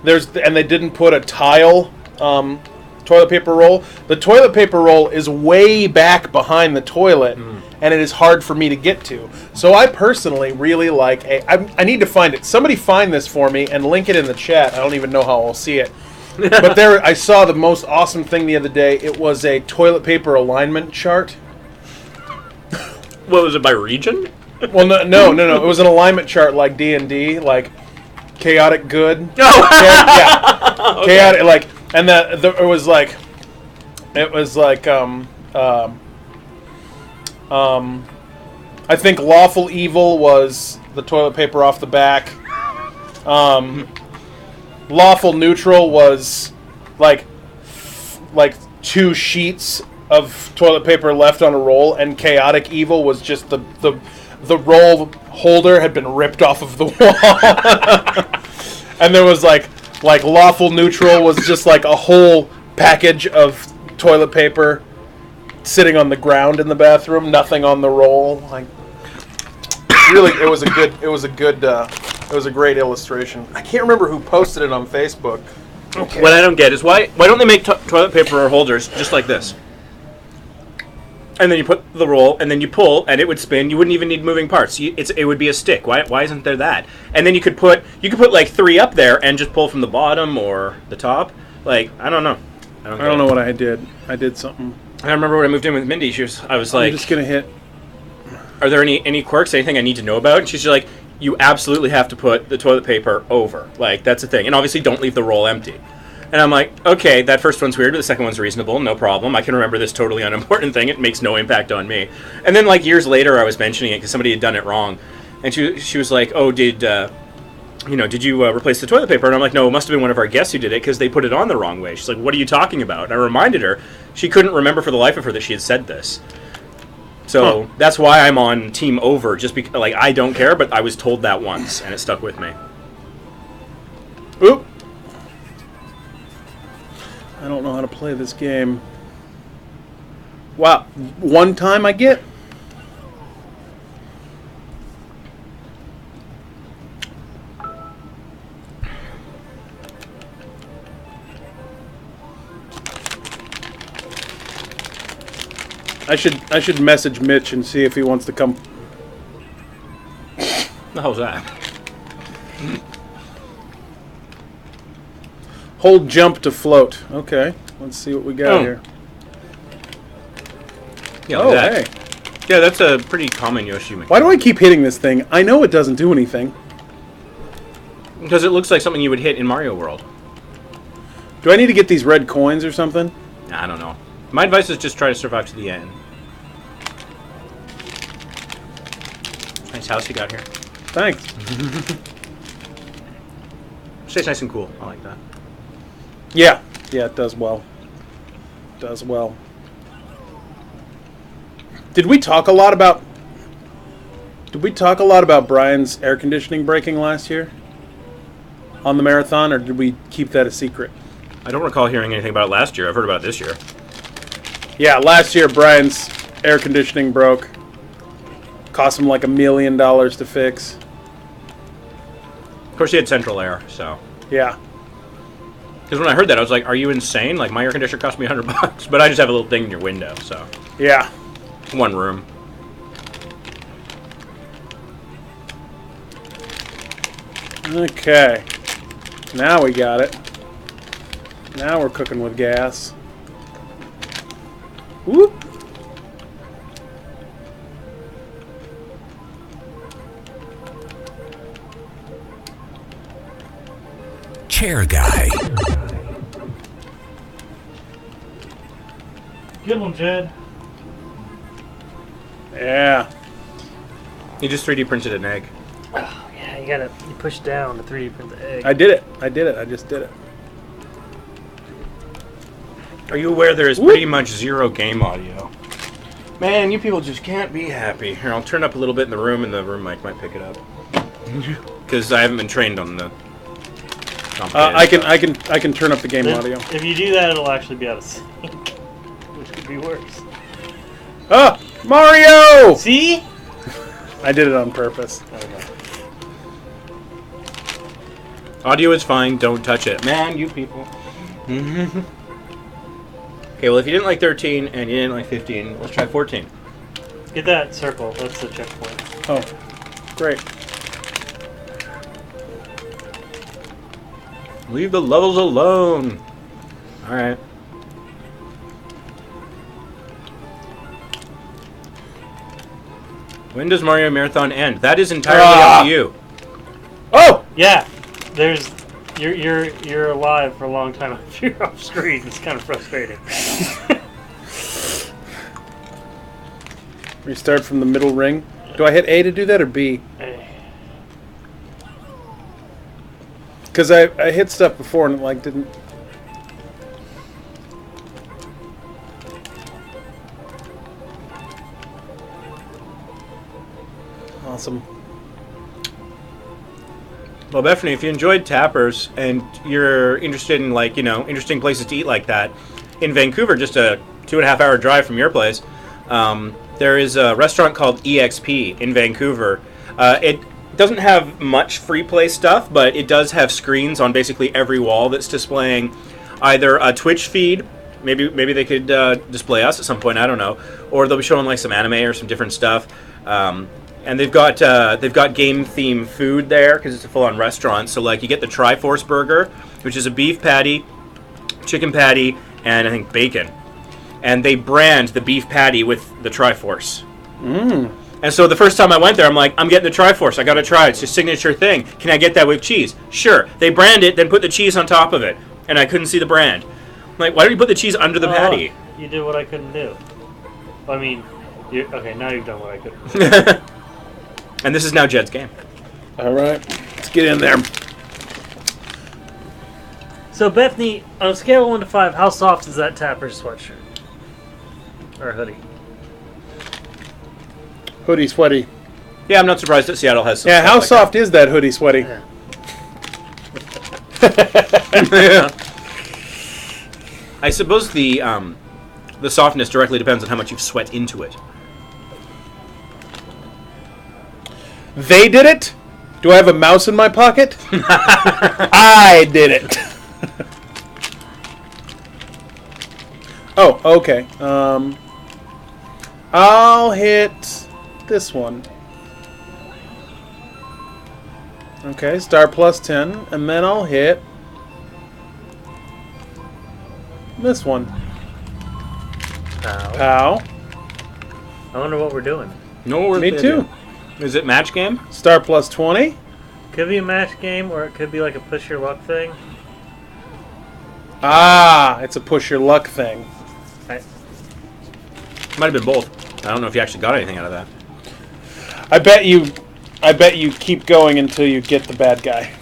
and they didn't put a tile toilet paper roll. The toilet paper roll is way back behind the toilet, and it is hard for me to get to. So I personally really like I need to find it. Somebody find this for me and link it in the chat. I don't even know how I'll see it. But there, I saw the most awesome thing the other day. It was a toilet paper alignment chart. What was it, by region? Well, no. It was an alignment chart like D&D, like chaotic good. Oh, yeah, okay. Chaotic, and it was like, I think lawful evil was the toilet paper off the back. Lawful neutral was like 2 sheets of toilet paper left on a roll, and chaotic evil was just the roll holder had been ripped off of the wall. And there was like lawful neutral was just like a whole package of toilet paper sitting on the ground in the bathroom, nothing on the roll. Like, really, it was a great illustration. I can't remember who posted it on Facebook. Okay. What I don't get is why don't they make toilet paper holders just like this? And then you put the roll, and then you pull, and it would spin. You wouldn't even need moving parts. It would be a stick. Why isn't there that? And then you could put like 3 up there and just pull from the bottom or the top. Like, I don't know. I don't know what I did. I did something. I remember when I moved in with Mindy. I was like, I'm just gonna hit. Are there any quirks? Anything I need to know about? And she's just like, you absolutely have to put the toilet paper over. Like, that's the thing. And obviously, don't leave the roll empty. And I'm like, okay, that first one's weird, but the second one's reasonable, no problem. I can remember this totally unimportant thing. It makes no impact on me. And then, like, years later, I was mentioning it because somebody had done it wrong. And she was like, oh, did did you replace the toilet paper? And I'm like, no, it must have been one of our guests who did it because they put it on the wrong way. She's like, what are you talking about? And I reminded her. She couldn't remember for the life of her that she had said this. So that's why I'm on Team Over. Just because, like, I don't care, but I was told that once, and it stuck with me. Oop. I don't know how to play this game. Wow. One time I get? I should message Mitch and see if he wants to come. The hell's that? Hold jump to float. Okay, let's see what we got here. Yeah, hey. Yeah, that's a pretty common Yoshi mechanic. Why do I keep hitting this thing? I know it doesn't do anything. Because it looks like something you would hit in Mario World. Do I need to get these red coins or something? I don't know. My advice is just try to survive to the end. Nice house you got here. Thanks. Stays nice and cool. I like that. Yeah. Yeah, it does well. Does well. Did we talk a lot about Brian's air conditioning breaking last year on the marathon, or did we keep that a secret? I don't recall hearing anything about it last year. I've heard about it this year. Yeah, last year Brian's air conditioning broke. Cost him like $1 million to fix. Of course, he had central air, so. Yeah. Because when I heard that, I was like, are you insane? Like, my air conditioner cost me $100, but I just have a little thing in your window, so. Yeah. One room. Okay. Now we got it. Now we're cooking with gas. Whoop. Chair guy. Good one, Jed. Yeah. He just 3D printed an egg. Oh, yeah, you push down to 3D print the egg. I did it. I just did it. Are you aware there is pretty much zero game audio? Man, you people just can't be happy. Here, I'll turn up a little bit in the room, and the room mic might pick it up. Because I haven't been trained on the. I can turn up the game audio. If you do that, it'll actually be out of sync, which could be worse. Ah, Mario! See? I did it on purpose. Audio is fine. Don't touch it, man. You people. Okay, well, if you didn't like 13 and you didn't like 15, let's try 14. Get that circle. That's the checkpoint. Oh, great. Leave the levels alone. All right. When does Mario Marathon end? That is entirely up to you. Oh! Yeah. You're alive for a long time if you're off screen. It's kind of frustrating. Restart from the middle ring. Do I hit A to do that or B? A. Because I hit stuff before and it like didn't. Awesome. Well, Bethany, if you enjoyed Tappers and you're interested in, like, interesting places to eat like that, in Vancouver, just a 2.5 hour drive from your place, there is a restaurant called EXP in Vancouver. It doesn't have much free play stuff, but it does have screens on basically every wall that's displaying either a Twitch feed, maybe they could display us at some point, I don't know, or they'll be showing like some anime or some different stuff. And they've got game theme food there because it's a full-on restaurant. So like you get the Triforce burger, which is a beef patty, chicken patty, and I think bacon. And they brand the beef patty with the Triforce. And so the first time I went there, I'm like, I'm getting the Triforce. I got to try it. It's a signature thing. Can I get that with cheese? Sure. They brand it, then put the cheese on top of it. And I couldn't see the brand. I'm like, why don't you put the cheese under the patty? You did what I couldn't do. I mean, okay, now you've done what I couldn't do. And this is now Jed's game. All right. Let's get in there. So Bethany, on a scale of 1 to 5, how soft is that Tapper sweatshirt or hoodie? Hoodie sweaty. Yeah, I'm not surprised that Seattle has some Yeah, stuff how like soft is that hoodie sweaty? Yeah. that. I suppose the softness directly depends on how much you've sweat into it. They did it? Do I have a mouse in my pocket? I did it. Oh, okay. I'll hit this one. Okay, star plus 10, and then I'll hit this one. Pow. Pow. I wonder what we're doing. No, Me too. Is it match game? Star plus 20. Could be a match game, or it could be like a push your luck thing. Ah, it's a push your luck thing. Might have been both. I don't know if you actually got anything out of that. I bet you keep going until you get the bad guy.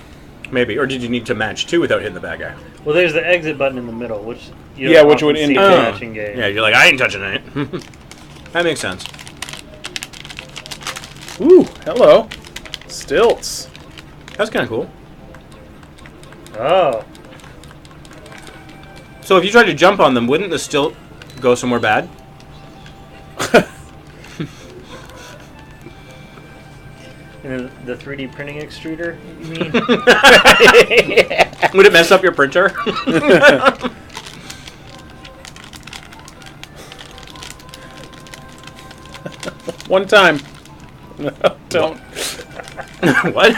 Maybe. Or did you need to match 2 without hitting the bad guy? Well, there's the exit button in the middle, which you Yeah, don't which would often see in indicate- a matching game. Yeah, you're like, I ain't touching it. That makes sense. Ooh, hello. Stilts. That's kind of cool. Oh. So if you tried to jump on them, wouldn't the stilt go somewhere bad? And the 3D printing extruder, you mean? Would it mess up your printer? One time. No, don't. What?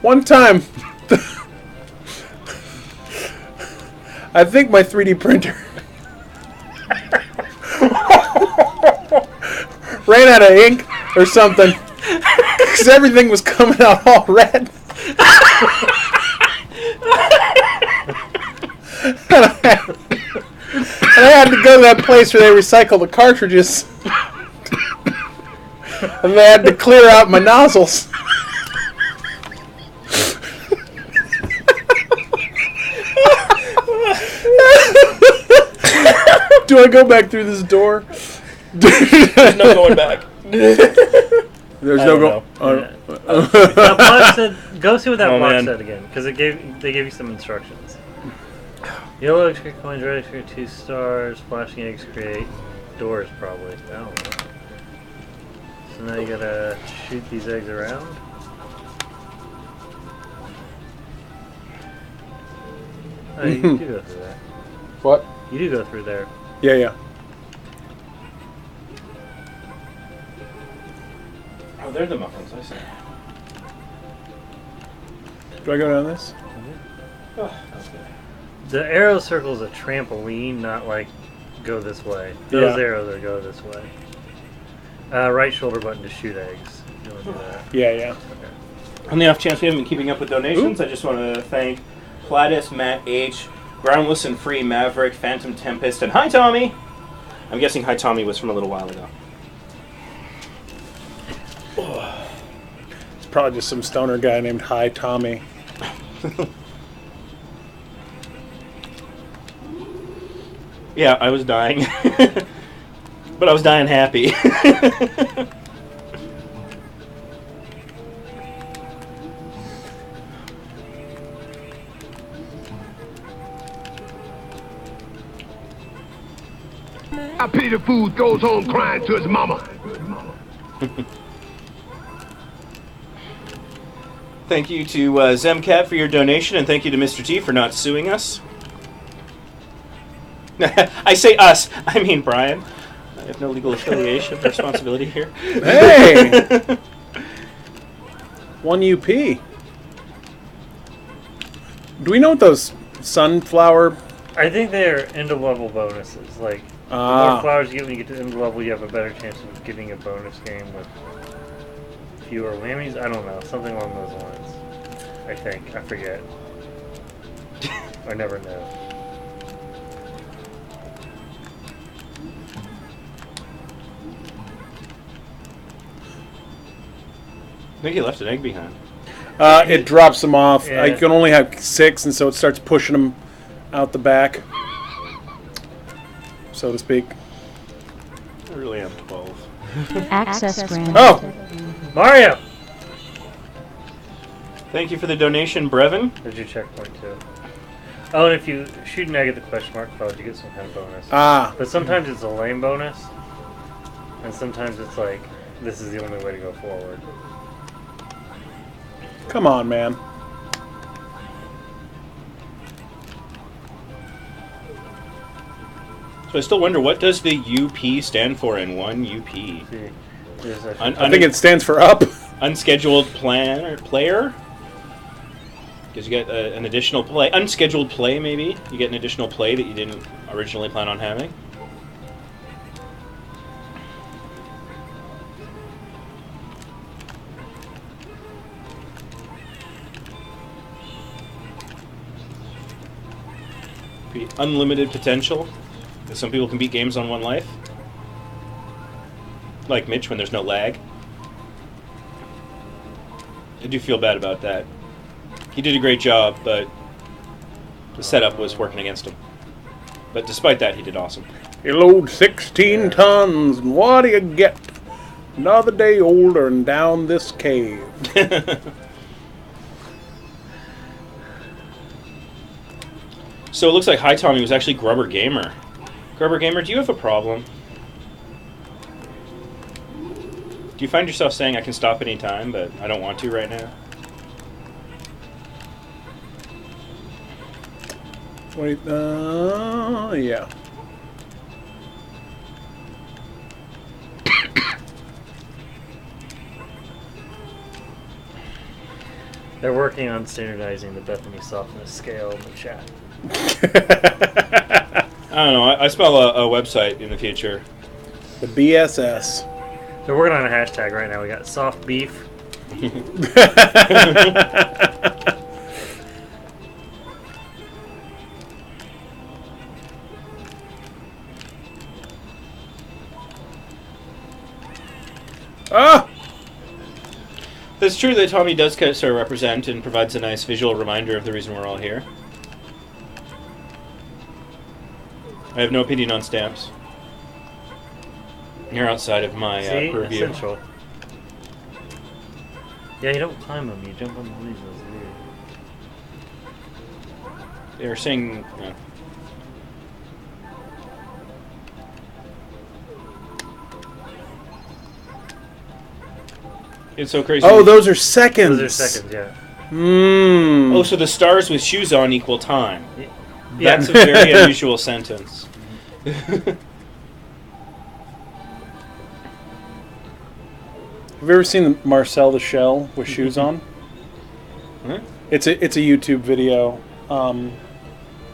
One time. I think my 3D printer ran out of ink or something because everything was coming out all red. And I had to go to that place where they recycle the cartridges. And they had to clear out my nozzles. Do I go back through this door? There's no going back. There's no go. That block said, go see what that Oh, block man. said again, because they gave you some instructions. Yellow eggs create coins, red eggs create 2 stars, flashing eggs create doors probably. I don't know. So now you gotta shoot these eggs around. Oh, you do go through there. What? You do go through there. Yeah, yeah. Oh, they're the muffins, I see. Do I go down this? Oh, that's good. The arrow circle is a trampoline, not like go this way. Those arrows are go this way. Right shoulder button to shoot eggs. If you want to do that. Yeah, yeah. Okay. On the off chance we haven't been keeping up with donations, I just want to thank Platis, Matt H., Groundless and Free, Maverick, Phantom Tempest, and Hi Tommy! I'm guessing Hi Tommy was from a little while ago. It's probably just some stoner guy named Hi Tommy. Yeah, I was dying. But I was dying happy. I pity the fool goes home crying to his mama. Thank you to Zemcat for your donation, and thank you to Mr. T for not suing us. I say us, I mean Brian. I have no legal affiliation or responsibility here. Hey! 1 UP. Do we know what those sunflower... I think they're end of level bonuses. Like, the more flowers you get when you get to end of level, you have a better chance of getting a bonus game with fewer whammies. I don't know. Something along those lines. I think. I forget. I never know. I think he left an egg behind. It drops them off. Yeah. You can only have 6, and so it starts pushing them out the back, so to speak. I really am 12. Access granted. Oh! Mario! Thank you for the donation, Brevin. There's your checkpoint, too. Oh, and if you shoot an egg at the question mark cloud, you get some kind of bonus. Ah. But sometimes it's a lame bonus, and sometimes it's like, this is the only way to go forward. Come on, man. So I still wonder, what does the UP stand for in one UP? I think it stands for up. Unscheduled player? Because you get an additional play. Unscheduled play, maybe? You get an additional play that you didn't originally plan on having. Unlimited potential. Some people can beat games on one life. Like Mitch when there's no lag. I do feel bad about that. He did a great job, but the setup was working against him. But despite that, he did awesome. You load 16 tons, and what do you get? Another day older and down this cave. So it looks like Hi Tommy was actually Grubber Gamer. Grubber Gamer, do you have a problem? Do you find yourself saying I can stop any time, but I don't want to right now? Wait, yeah. They're working on standardizing the Bethany softness scale in the chat. I don't know. I spell a website in the future. The BSS. They're working on a hashtag right now. We got soft beef. Ah! It's true that Tommy does kind of sort of represent and provides a nice visual reminder of the reason we're all here. I have no opinion on stamps. You're outside of my purview. Essential. Yeah, you don't climb them, you jump on the leaves. That's weird. They were saying... It's so crazy. Oh, those are seconds. Those are seconds, yeah. Mm. Oh, so the stars with shoes on equal time. Yeah. That's a very unusual sentence. Have you ever seen the Marcel the Shell with shoes on? Huh? It's a YouTube video.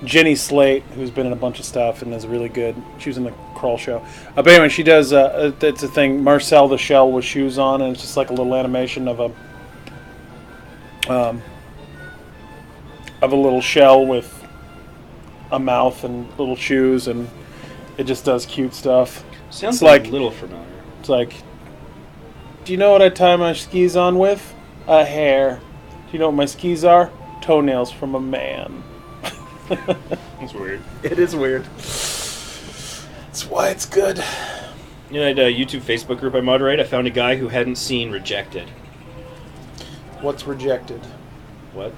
Jenny Slate, who's been in a bunch of stuff and is really good. She was in the Crawl Show. But anyway, she does. It's a thing. Marcel the Shell with shoes on, and it's just like a little animation of a little shell with a mouth and little shoes, and it just does cute stuff. Sounds it's like a little familiar. It's like, do you know what I tie my skis on with? A hair. Do you know what my skis are? Toenails from a man. That's weird. It is weird. That's why it's good. You know that YouTube Facebook group I moderate? I found a guy who hadn't seen Rejected. What's Rejected? What?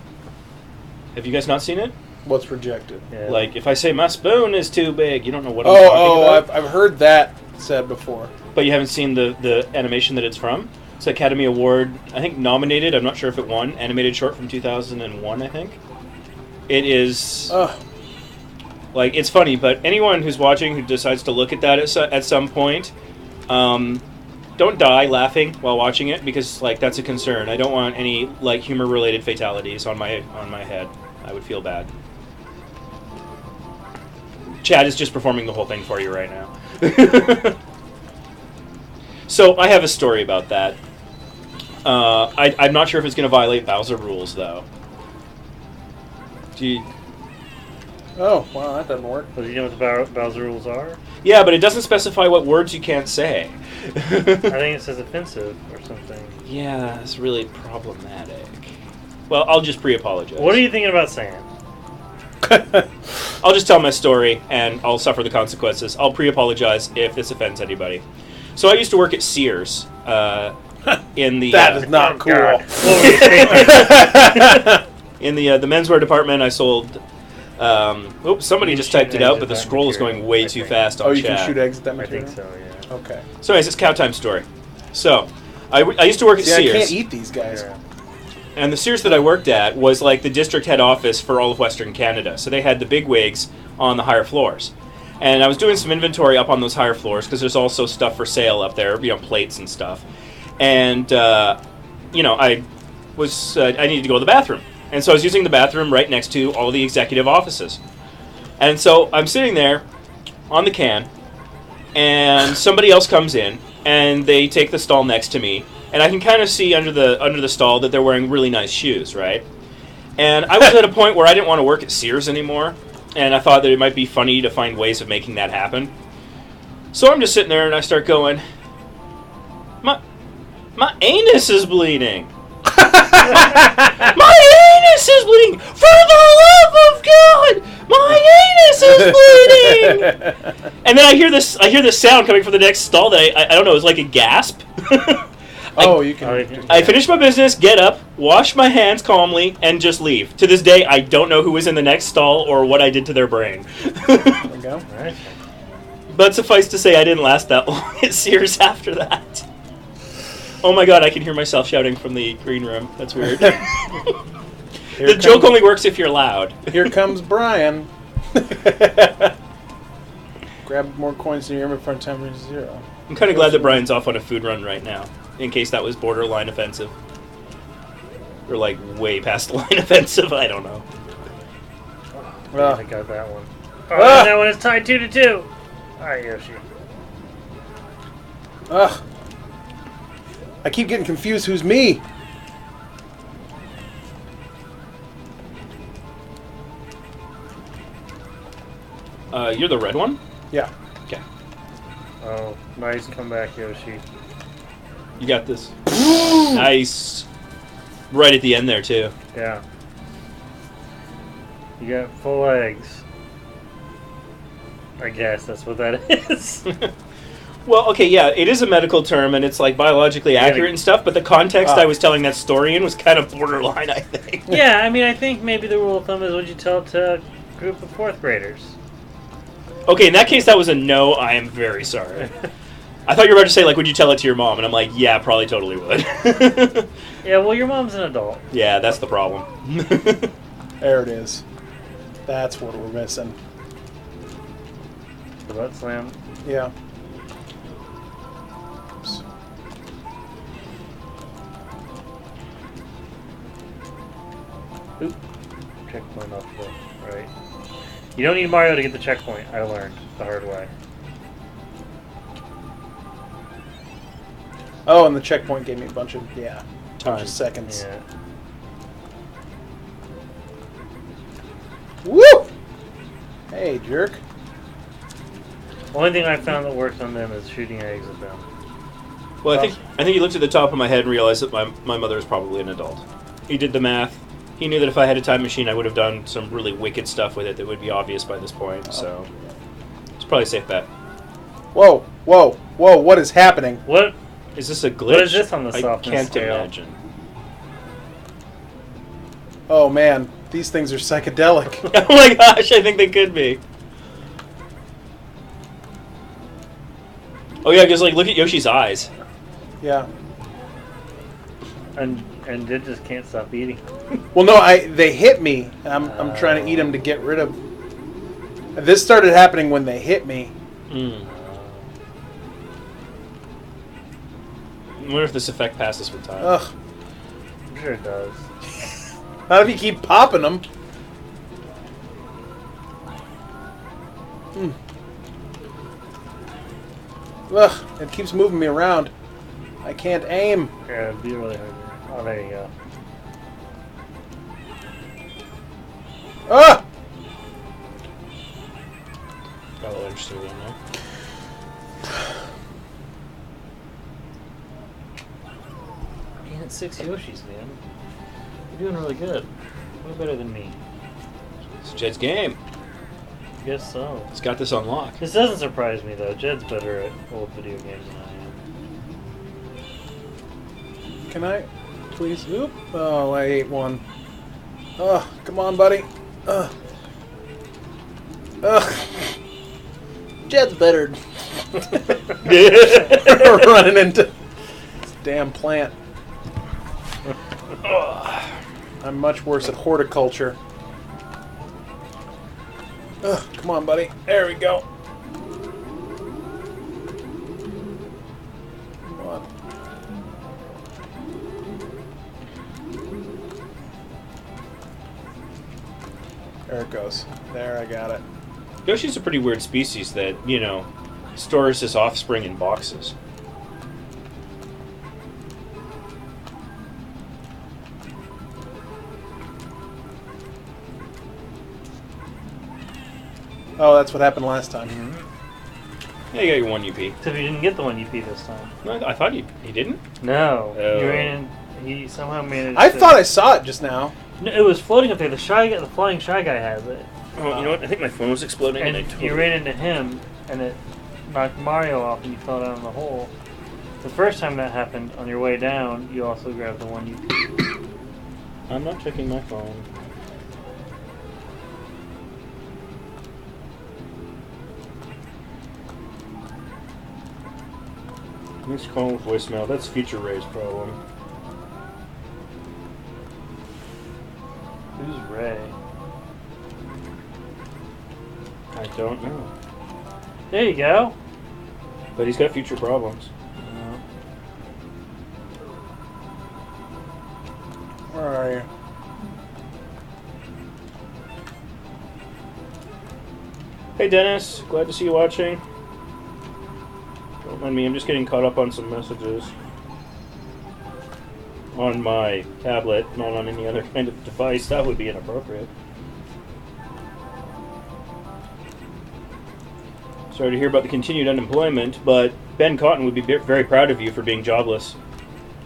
Have you guys not seen it? What's Rejected? Yeah. Like, if I say my spoon is too big, you don't know what I'm talking about? I've heard that said before. But you haven't seen the animation that it's from? It's Academy Award, I think, nominated. I'm not sure if it won. Animated short from 2001, I think. It is... like, it's funny, but anyone who's watching who decides to look at that at some point, don't die laughing while watching it, because, like, that's a concern. I don't want any, like, humor-related fatalities on my head. I would feel bad. Chad is just performing the whole thing for you right now. So, I have a story about that. I'm not sure if it's going to violate Bowser rules, though. Oh, wow, that doesn't work. Does he know what the Bowser rules are? Yeah, but it doesn't specify what words you can't say. I think it says offensive or something. Yeah, that's really problematic. Well, I'll just pre-apologize. What are you thinking about saying? I'll just tell my story, and I'll suffer the consequences. I'll pre-apologize if this offends anybody. So I used to work at Sears. In the That is not cool. In the menswear department, I sold. Oops! Somebody just typed it out, but the scroll is going way too fast on Oh, you chat. can shoot eggs at that I material? think so, yeah. Okay. So, anyways, it's cow time story. So, I used to work at See, Sears. I can't eat these guys. Yeah. And the Sears that I worked at was like the district head office for all of Western Canada. So they had the big wigs on the higher floors. And I was doing some inventory up on those higher floors because there's also stuff for sale up there, plates and stuff. And, I needed to go to the bathroom. And so I was using the bathroom right next to all the executive offices. And so I'm sitting there on the can, and somebody else comes in, and they take the stall next to me. And I can kind of see under the stall that they're wearing really nice shoes, right? And I was at a point where I didn't want to work at Sears anymore, and I thought that it might be funny to find ways of making that happen. So I'm just sitting there, and I start going, my anus is bleeding. My anus is bleeding! For the love of God! My anus is bleeding! And then I hear this sound coming from the next stall that I don't know, it's like a gasp. You can. I finish my business, get up, wash my hands calmly, and just leave. To this day, I don't know who was in the next stall or what I did to their brain. There we go. Right. But suffice to say, I didn't last that long at Sears after that. Oh my God, I can hear myself shouting from the green room. That's weird. The joke only works if you're loud. Here comes Brian. Grab more coins in your inventory time reaches 0. I'm kind of glad that Brian's off on a food run right now, in case that was borderline offensive. Or like way past the line offensive, I don't know. I think I got that one. Oh, and that one is tied 2-2. Alright, Yoshi. Ugh. I keep getting confused who's me. You're the red one? Yeah. Okay. Oh, nice comeback, Yoshi. You got this. Nice. Right at the end there, too. Yeah. You got full eggs. I guess that's what that is. Well, okay, yeah, it is a medical term, and it's like biologically accurate and stuff, but the context I was telling that story in was kind of borderline, I think. Yeah, I mean, I think maybe the rule of thumb is would you tell it to a group of 4th graders? Okay, in that case, that was a no. I am very sorry. I thought you were about to say, like, would you tell it to your mom? And I'm like, yeah, probably totally would. Yeah, well, your mom's an adult. Yeah, that's the problem. There it is. That's what we're missing. The butt slam. Yeah. Oop. Checkpoint off the right. You don't need Mario to get the checkpoint, I learned the hard way. Oh, and the checkpoint gave me a bunch of seconds. Yeah. Woo! Hey, jerk. Only thing I found that works on them is shooting eggs at them. Well, I think he looked at the top of my head and realized that my mother is probably an adult. He did the math. He knew that if I had a time machine, I would have done some really wicked stuff with it that would be obvious by this point, so it's probably a safe bet. Whoa, whoa, whoa, what is happening? What? Is this a glitch? What is this on the softness I can't scale? imagine. Oh man, these things are psychedelic. Oh my gosh, I think they could be. Oh yeah, because like look at Yoshi's eyes. Yeah. And it just can't stop eating. Well, no, they hit me, and I'm trying to eat them to get rid of. This started happening when they hit me. I wonder if this effect passes with time. Ugh. I'm sure it does. Not if you keep popping them. Ugh, it keeps moving me around. I can't aim. Yeah, it'd be really hard. Oh, there you go. Ah! Oh, interesting in there. Man, it's 6 Yoshis, man. You're doing really good. Way better than me. It's Jed's game. I guess so. He's got this on lock. This doesn't surprise me, though. Jed's better at old video games than I am. Can I, please? Oop. Oh, I ate one. Oh, come on, buddy. Ugh. Jed's better. Running into this damn plant. I'm much worse at horticulture. Come on, buddy. There we go. Come on. There it goes. There, I got it. Yoshi's a pretty weird species that, you know, stores his offspring in boxes. Oh, that's what happened last time. Yeah, you got your 1 UP. Except he didn't get the 1 UP this time. No, I thought he didn't? No. Oh. He ran in, he somehow managed I to... thought I saw it just now. No, it was floating up there. The flying shy guy has it. Oh, you know what? I think my phone was exploding and I totally... You ran into him, and it knocked Mario off, and you fell down in the hole. The first time that happened, on your way down, you also grabbed the 1 UP. I'm not checking my phone. Let's call with voicemail. That's Future Ray's problem. Who's Ray? I don't know. There you go. But he's got future problems. Where are you? Hey Dennis, glad to see you watching. Don't mind me, I'm just getting caught up on some messages. On my tablet, not on any other kind of device. That would be inappropriate. Sorry to hear about the continued unemployment, but Ben Cotton would be very proud of you for being jobless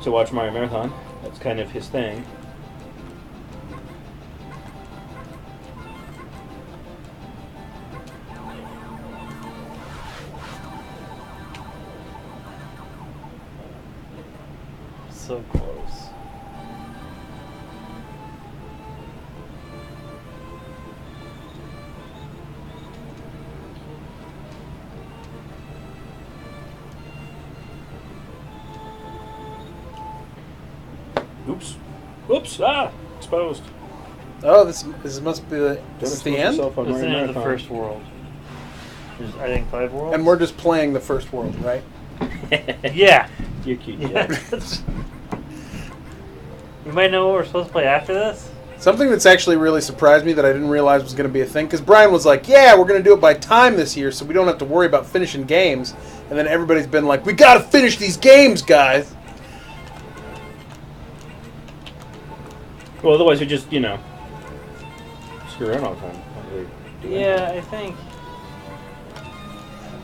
to watch Mario Marathon. That's kind of his thing. So close. Oops. Oops. Ah! Exposed. Oh, this must be the, Don't is the expose end? yourself on It's the Mario end of the Marathon. first world. There's, I think, 5 worlds. And we're just playing the first world, right? Yeah. You're cute. Yeah. You might know what we're supposed to play after this? Something that's actually really surprised me that I didn't realize was going to be a thing, because Brian was like, yeah, we're going to do it by time this year, so we don't have to worry about finishing games. And then everybody's been like, we got to finish these games, guys. Well, otherwise we just, you know, screw around all the time. Not really do Yeah, anything.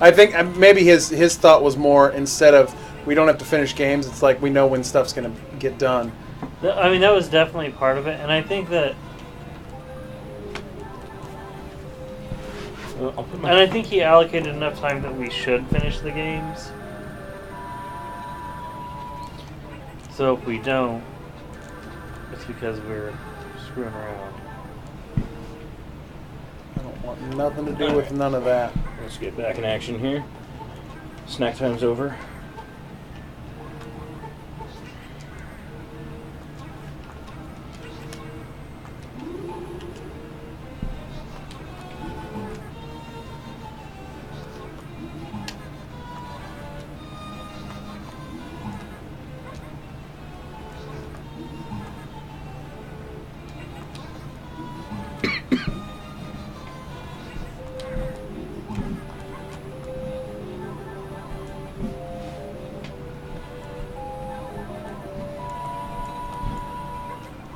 I think maybe his thought was more, instead of we don't have to finish games, it's like we know when stuff's going to get done. I mean, that was definitely part of it, and I think that... And I think he allocated enough time that we should finish the games. So if we don't, it's because we're screwing around. I don't want nothing to do with none of that. Let's get back in action here. Snack time's over.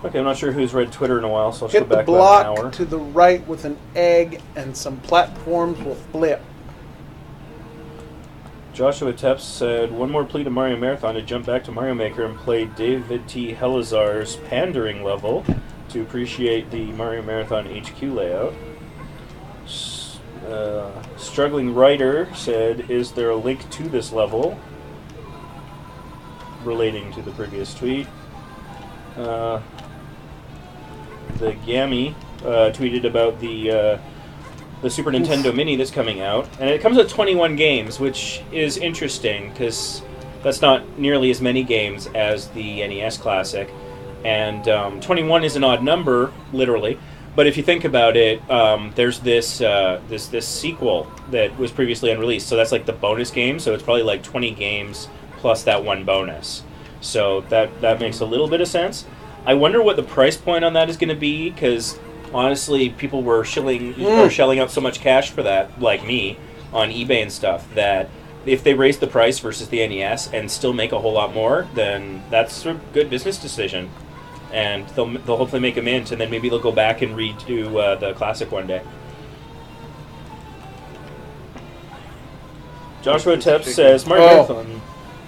Okay, I'm not sure who's read Twitter in a while, so I'll Hit go the back about an block hour. to the right with an egg, and some platforms will flip. Joshua Tepps said, one more plea to Mario Marathon to jump back to Mario Maker and play David T. Helazar's pandering level to appreciate the Mario Marathon HQ layout. Struggling Writer said, is there a link to this level? Relating to the previous tweet. The Gammy tweeted about the Super Nintendo Mini that's coming out, and it comes with 21 games, which is interesting because that's not nearly as many games as the NES Classic, and 21 is an odd number, literally. But if you think about it, there's this sequel that was previously unreleased, so that's like the bonus game. So it's probably like 20 games plus that one bonus. So that makes a little bit of sense. I wonder what the price point on that is going to be, because honestly, people were shelling out so much cash for that, like me, on eBay and stuff, that if they raise the price versus the NES and still make a whole lot more, then that's a good business decision. And they'll hopefully make a mint, and then maybe they'll go back and redo the Classic one day. Joshua Tepps says, Mario Marathon.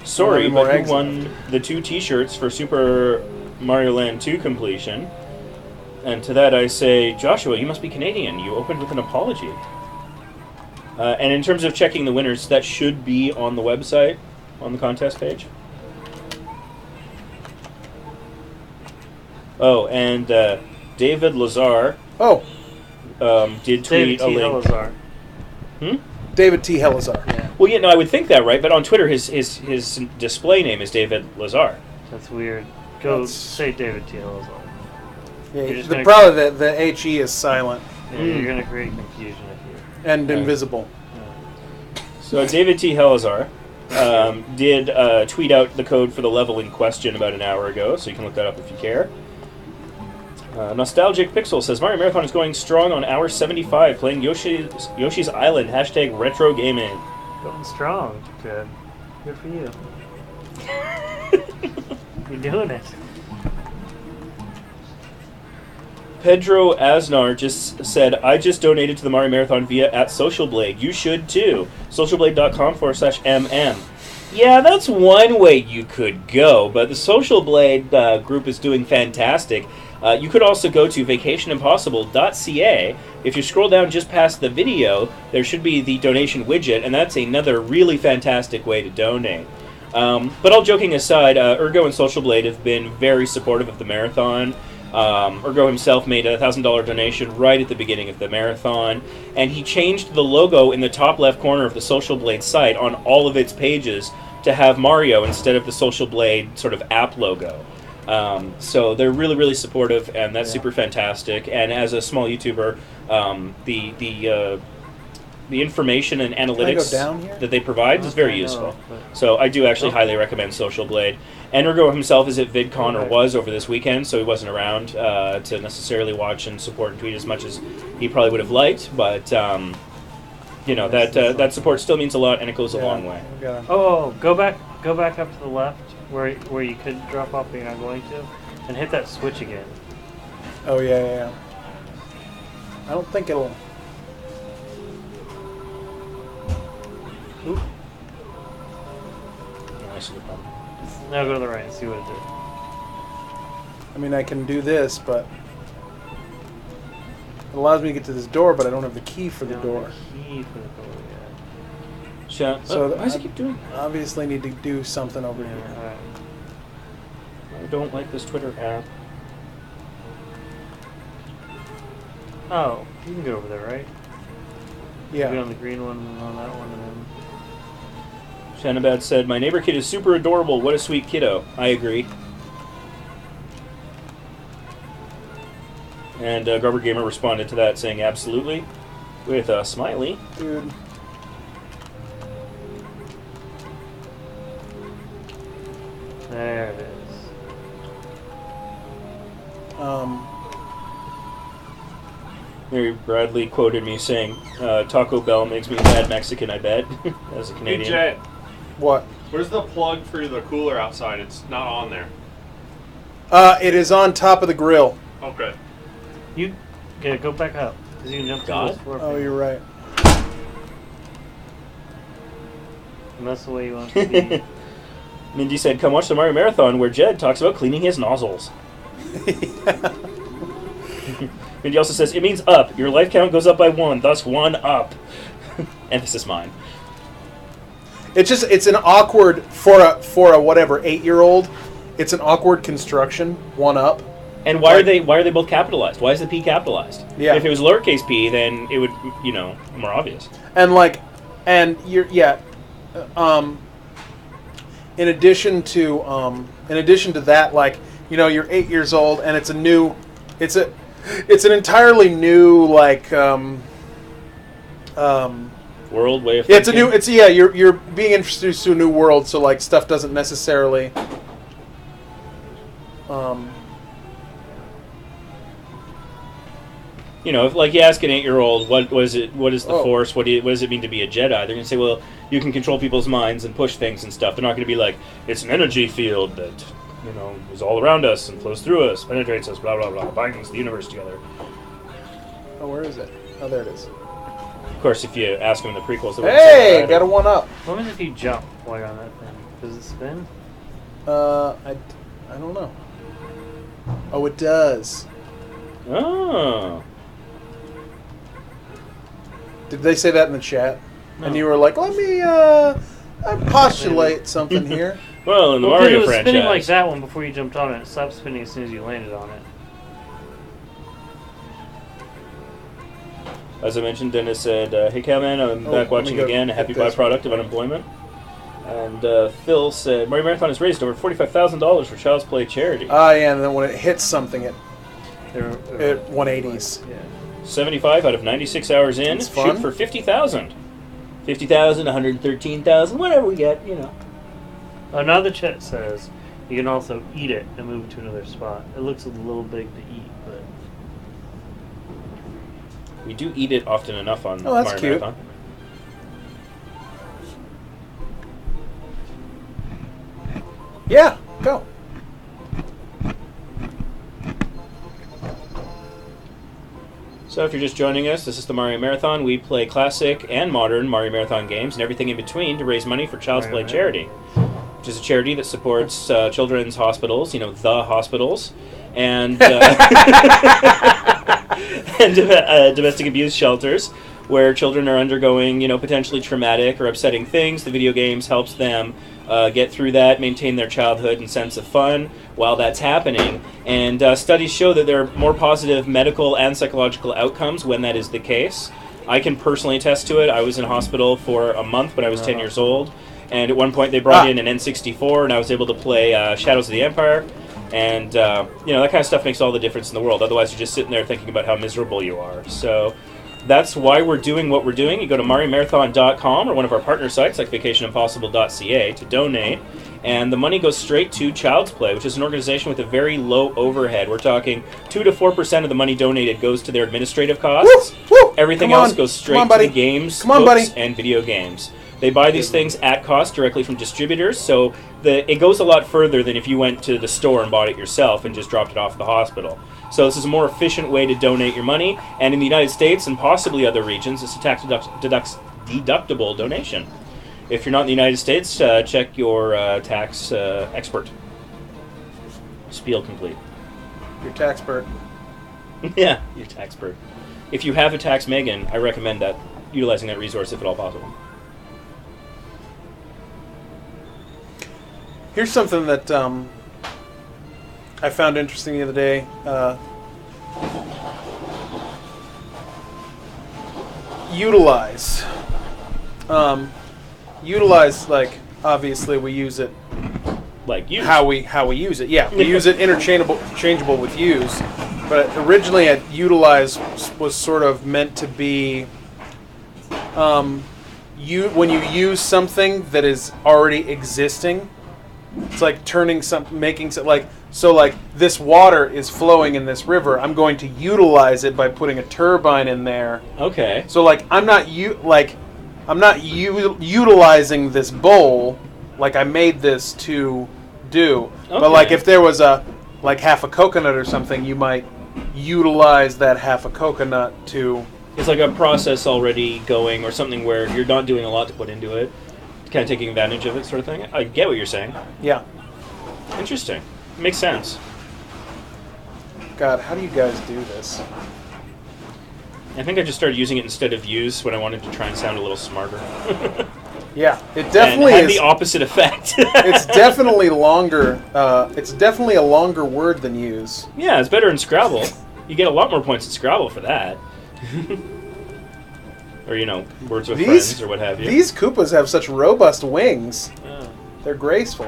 Sorry, but who won the 2 T-shirts for Super Mario Land 2 completion? And to that I say, Joshua, you must be Canadian. You opened with an apology. And in terms of checking the winners, that should be on the website, on the contest page. Oh, and David Lazar. Did tweet David T. a link. Helazar. David T. Helazar. Yeah. Well, I would think that, right? But on Twitter, his display name is David Lazar. That's weird. Go say David T. Helazar. Yeah, probably the HE is silent. Yeah, you're going to create confusion if you... And invisible. So David T. Helazar did tweet out the code for the level in question about an hour ago, so you can look that up if you care. Nostalgic Pixel says, Mario Marathon is going strong on hour 75, playing Yoshi's Island, hashtag retro gaming. Going strong, Jed. Good for you. You're doing it. Pedro Aznar just said, I just donated to the Mario Marathon via @SocialBlade. You should too. Socialblade.com/mm. Yeah, that's one way you could go, but the Social Blade group is doing fantastic. You could also go to vacationimpossible.ca. If you scroll down just past the video, there should be the donation widget, and that's another really fantastic way to donate. But all joking aside, Ergo and Social Blade have been very supportive of the marathon. Ergo himself made a $1,000 donation right at the beginning of the marathon, and he changed the logo in the top left corner of the Social Blade site on all of its pages to have Mario instead of the Social Blade sort of app logo. So they're really, really supportive, and that's super fantastic. And as a small YouTuber, the information and analytics that they provide is very useful. So I do actually highly recommend Social Blade. And Ergo himself is at VidCon, or was over this weekend, so he wasn't around to necessarily watch and support and tweet as much as he probably would have liked. But that support still means a lot, and it goes a long way. Oh, go back up to the left where you could drop off, but you're not going to, and hit that switch again. Oh yeah. I don't think it'll. Oop. Now go to the right and see what it did. I mean, I can do this, but it allows me to get to this door, but I don't have the key for the door. Key for the door, yeah. So why does it keep doing? Obviously, need to do something over here. Right. I don't like this Twitter app. Oh, you can go over there, right? Yeah. Be on the green one and on that one, and then. Shanabad said, my neighbor kid is super adorable. What a sweet kiddo. I agree. And Grubber Gamer responded to that saying, absolutely, with a smiley. Dude. There it is. Mary Bradley quoted me saying, Taco Bell makes me a bad Mexican, I bet, as a Canadian. Hey, Jet. What? Where's the plug for the cooler outside? It's not on there. It is on top of the grill. Okay. Go back up. 'Cause you can jump God? through this floor. Oh, you're right. And that's the way you want it to be. Mindy said, "Come watch the Mario Marathon where Jed talks about cleaning his nozzles." Mindy also says, "It means up. Your life count goes up by 1, thus 1 up." Emphasis mine. It's an awkward for a whatever 8-year-old. It's an awkward construction. 1 up. And why are they both capitalized? Why is the P capitalized? Yeah. If it was lowercase p, then it would, more obvious. And you're in addition to that, like, you're 8 years old and it's an entirely new world way of yeah, thinking. You're being introduced to a new world, so like stuff doesn't necessarily if like you ask an 8-year-old what is the Force, what does it mean to be a Jedi, they're going to say, well, you can control people's minds and push things and stuff. They're not going to be like, it's an energy field that is all around us and flows through us, penetrates us, blah blah blah, binds the universe together. Oh, where is it? Oh, there it is. Of course, if you ask them in the prequels, they hey, got a 1 up. What happens if you jump while you're on that thing? Does it spin? I don't know. Oh, it does. Oh. Did they say that in the chat? No. And you were like, let me postulate something here. Well, in the Mario Mario it was franchise, spinning like that one before you jumped on it. It stopped spinning as soon as you landed on it. as I mentioned, Dennis said, "Hey, Cowman, I'm back watching again. A happy byproduct of unemployment." And Phil said, "Mario Marathon has raised over $45,000 for Child's Play charity." Yeah, and then when it hits something, it 180s. Yeah. 75 out of 96 hours in. It's fun. Shoot for 50,000. 50,000, 113,000, whatever we get, Now the chat says you can also eat it and move it to another spot. It looks a little big to eat, but we do eat it often enough on that's Mario cute. Marathon. Yeah, go. So if you're just joining us, this is the Mario Marathon. We play classic and modern Mario Marathon games and everything in between to raise money for Child's Play charity, which is a charity that supports children's hospitals, the hospitals, and and domestic abuse shelters where children are undergoing, potentially traumatic or upsetting things. The video games helps them get through that, maintain their childhood and sense of fun while that's happening. And studies show that there are more positive medical and psychological outcomes when that is the case. I can personally attest to it. I was in hospital for a month when I was 10 years old, and at one point they brought in an N64, and I was able to play Shadows of the Empire. And, that kind of stuff makes all the difference in the world. Otherwise, you're just sitting there thinking about how miserable you are. So that's why we're doing what we're doing. You go to MarioMarathon.com or one of our partner sites like VacationImpossible.ca to donate. And the money goes straight to Child's Play, which is an organization with a very low overhead. We're talking 2 to 4% of the money donated goes to their administrative costs. Woo! Everything Come else on. goes straight Come on, to buddy. the games, Come on, books, buddy. and video games. They buy these things at cost directly from distributors, so it goes a lot further than if you went to the store and bought it yourself and just dropped it off at the hospital. So this is a more efficient way to donate your money, and in the United States and possibly other regions, it's a tax deductible donation. If you're not in the United States, check your tax expert. Spiel complete. Your taxpert. Yeah, your taxpert. If you have a tax Megan, I recommend that, utilizing that resource if at all possible. Here's something that I found interesting the other day. Utilize. Utilize, like, obviously we use it like use. How we use it. Yeah, we use it interchangeable with use. But originally, utilize was sort of meant to be when you use something that is already existing. It's like making this water is flowing in this river. I'm going to utilize it by putting a turbine in there. Okay. So like I'm not utilizing this bowl like I made this to do. Okay. But like if there was a like half a coconut or something, you might utilize that half a coconut to... It's like a process already going, or something where you're not doing a lot to put into it, kind of taking advantage of it, sort of thing. I get what you're saying. Yeah. Interesting. Makes sense. God, how do you guys do this? I think I just started using it instead of use when I wanted to try and sound a little smarter. Yeah, it definitely and had is the opposite effect. It's definitely longer. It's definitely a longer word than use. Yeah, it's better in Scrabble. You get a lot more points in Scrabble for that. Or, you know, words with friends or what have you. These Koopas have such robust wings. Oh. They're graceful.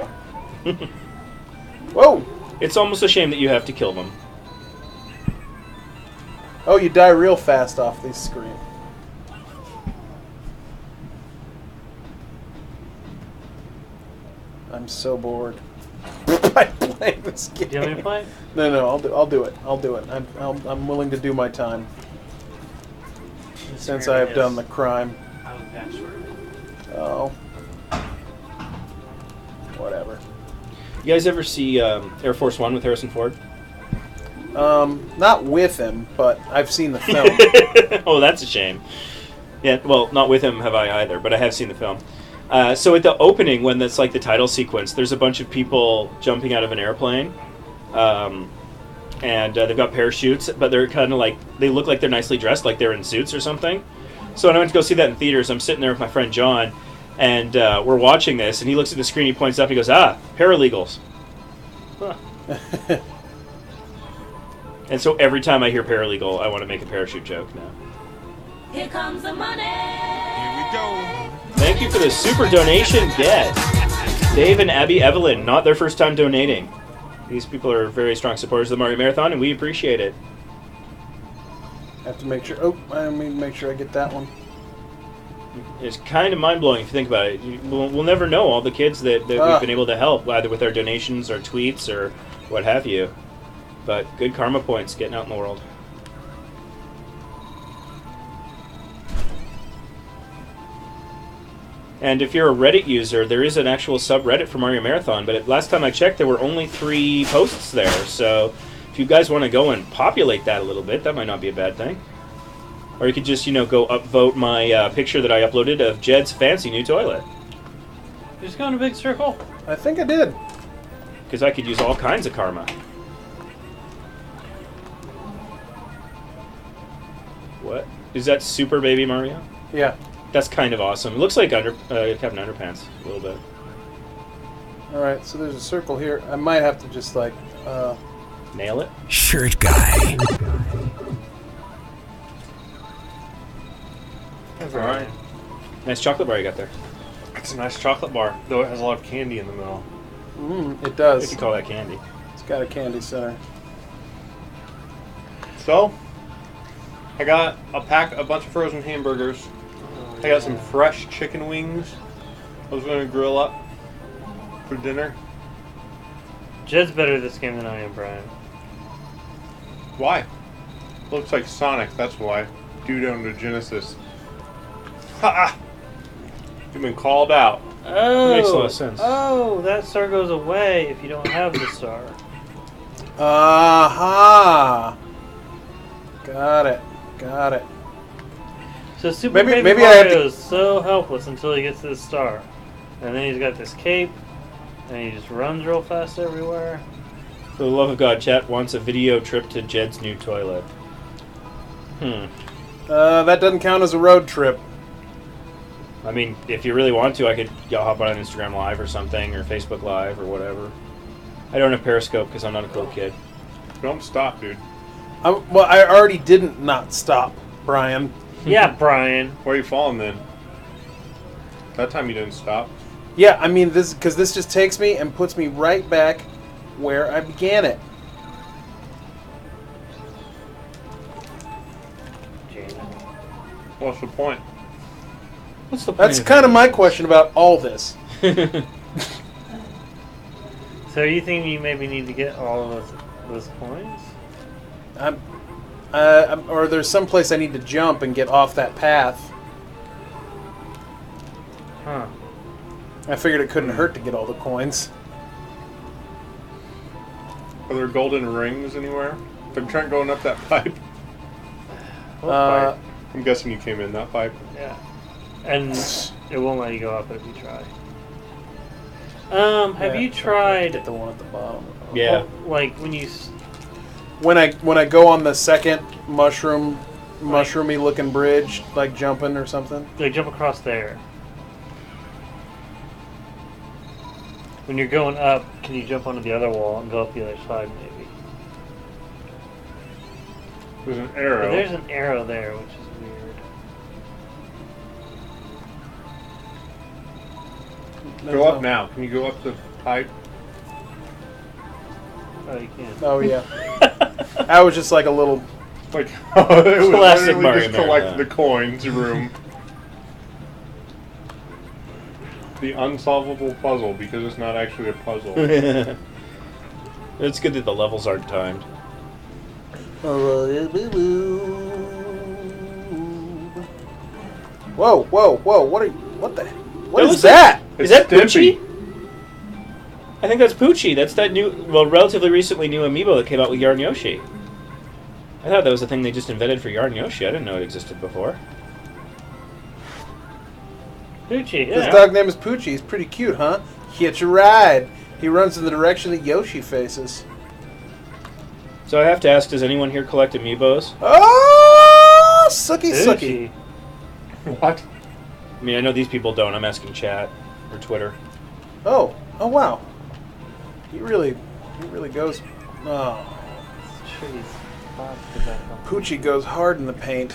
Whoa! It's almost a shame that you have to kill them. Oh, you die real fast off this screen. I'm so bored by playing this game. Do you want me to play? No, I'll do it. I'm willing to do my time. Since I have done the crime. Oh. Whatever. You guys ever see Air Force One with Harrison Ford? Not with him, but I've seen the film. Oh, that's a shame. Yeah, well, not with him have I either, but I have seen the film. So at the opening, when that's like the title sequence, there's a bunch of people jumping out of an airplane. And they've got parachutes, but they're kind of like, they look like they're nicely dressed, like they're in suits or something. So when I went to go see that in theaters, I'm sitting there with my friend John, and we're watching this, and he looks at the screen, he points up, he goes, paralegals. Huh. And so every time I hear paralegal, I want to make a parachute joke now. Here comes the money. Here we go. Thank you for the super donation, Get. Dave and Abby Evelyn, not their first time donating. These people are very strong supporters of the Mario Marathon, and we appreciate it. I have to make sure. Oh, I need to make sure I get that one. It's kind of mind-blowing if you think about it. We'll never know all the kids that we've been able to help, either with our donations or tweets or what have you. But good karma points getting out in the world. And if you're a Reddit user, there is an actual subreddit for Mario Marathon, but last time I checked, there were only 3 posts there. So if you guys want to go and populate that a little bit, that might not be a bad thing. Or you could just, go upvote my picture that I uploaded of Jed's fancy new toilet. You just go in a big circle? I think I did. Because I could use all kinds of karma. What? Is that Super Baby Mario? Yeah. That's kind of awesome. It looks like Captain Underpants a little bit. Alright, so there's a circle here. I might have to just, nail it? Shirt guy. That's alright. Nice chocolate bar you got there. It's a nice chocolate bar, though it has a lot of candy in the middle. It does. If you call that candy. It's got a candy center. So, I got a bunch of frozen hamburgers. I got some fresh chicken wings. I was going to grill up for dinner. Jed's better at this game than I am, Brian. Why? Looks like Sonic, that's why. Dude owned a Genesis. Ha! You've been called out. Oh, makes a lot of sense. Oh, that star goes away if you don't have the star. Aha! Got it. So Super Baby Mario is so helpless until he gets this star. And then he's got this cape, and he just runs real fast everywhere. For the love of God, chat wants a video trip to Jed's new toilet. That doesn't count as a road trip. I mean, if you really want to, I could hop on Instagram Live or something, or Facebook Live, or whatever. I don't have Periscope because I'm not a cool kid. Don't stop, dude. Well, I already didn't not stop, Brian. Yeah, Brian. Where are you falling then? That time you didn't stop. Yeah, I mean, this just takes me and puts me right back where I began it. What's the point? What's the point? That's kind of my question about all this. So you think you maybe need to get all of those coins? Or there's some place I need to jump and get off that path. Huh. I figured it couldn't hurt to get all the coins. Are there golden rings anywhere? Did Trent going up that pipe? What I'm guessing you came in that pipe. Yeah. And it won't let you go up if you try. Have you tried Get the one at the bottom. Yeah. like when you When I go on the second mushroomy looking bridge, like jumping or something. like jump across there? When you're going up, can you jump onto the other wall and go up the other side maybe? There's an arrow. But there's an arrow there, which is weird. Go up now. Can you go up the pipe? Oh, you can. Oh yeah. I was just like a little. Like it was Classic literally Mario just collect Marathon. the coins room. The unsolvable puzzle because it's not actually a puzzle. It's good that the levels aren't timed. Whoa! What are you? What the? What That is that? Is that Poochie? I think that's Poochie. That's that new, well, relatively recently new amiibo that came out with Yarn Yoshi. I thought that was a thing they just invented for Yarn Yoshi. I didn't know it existed before. Poochie, This dog name is Poochie. He's pretty cute, huh? Hitch a ride. He runs in the direction that Yoshi faces. So I have to ask, does anyone here collect amiibos? Oh, sucky. What? I mean, I know these people don't. I'm asking chat or Twitter. Oh wow. He really goes. Oh. Poochie goes hard in the paint.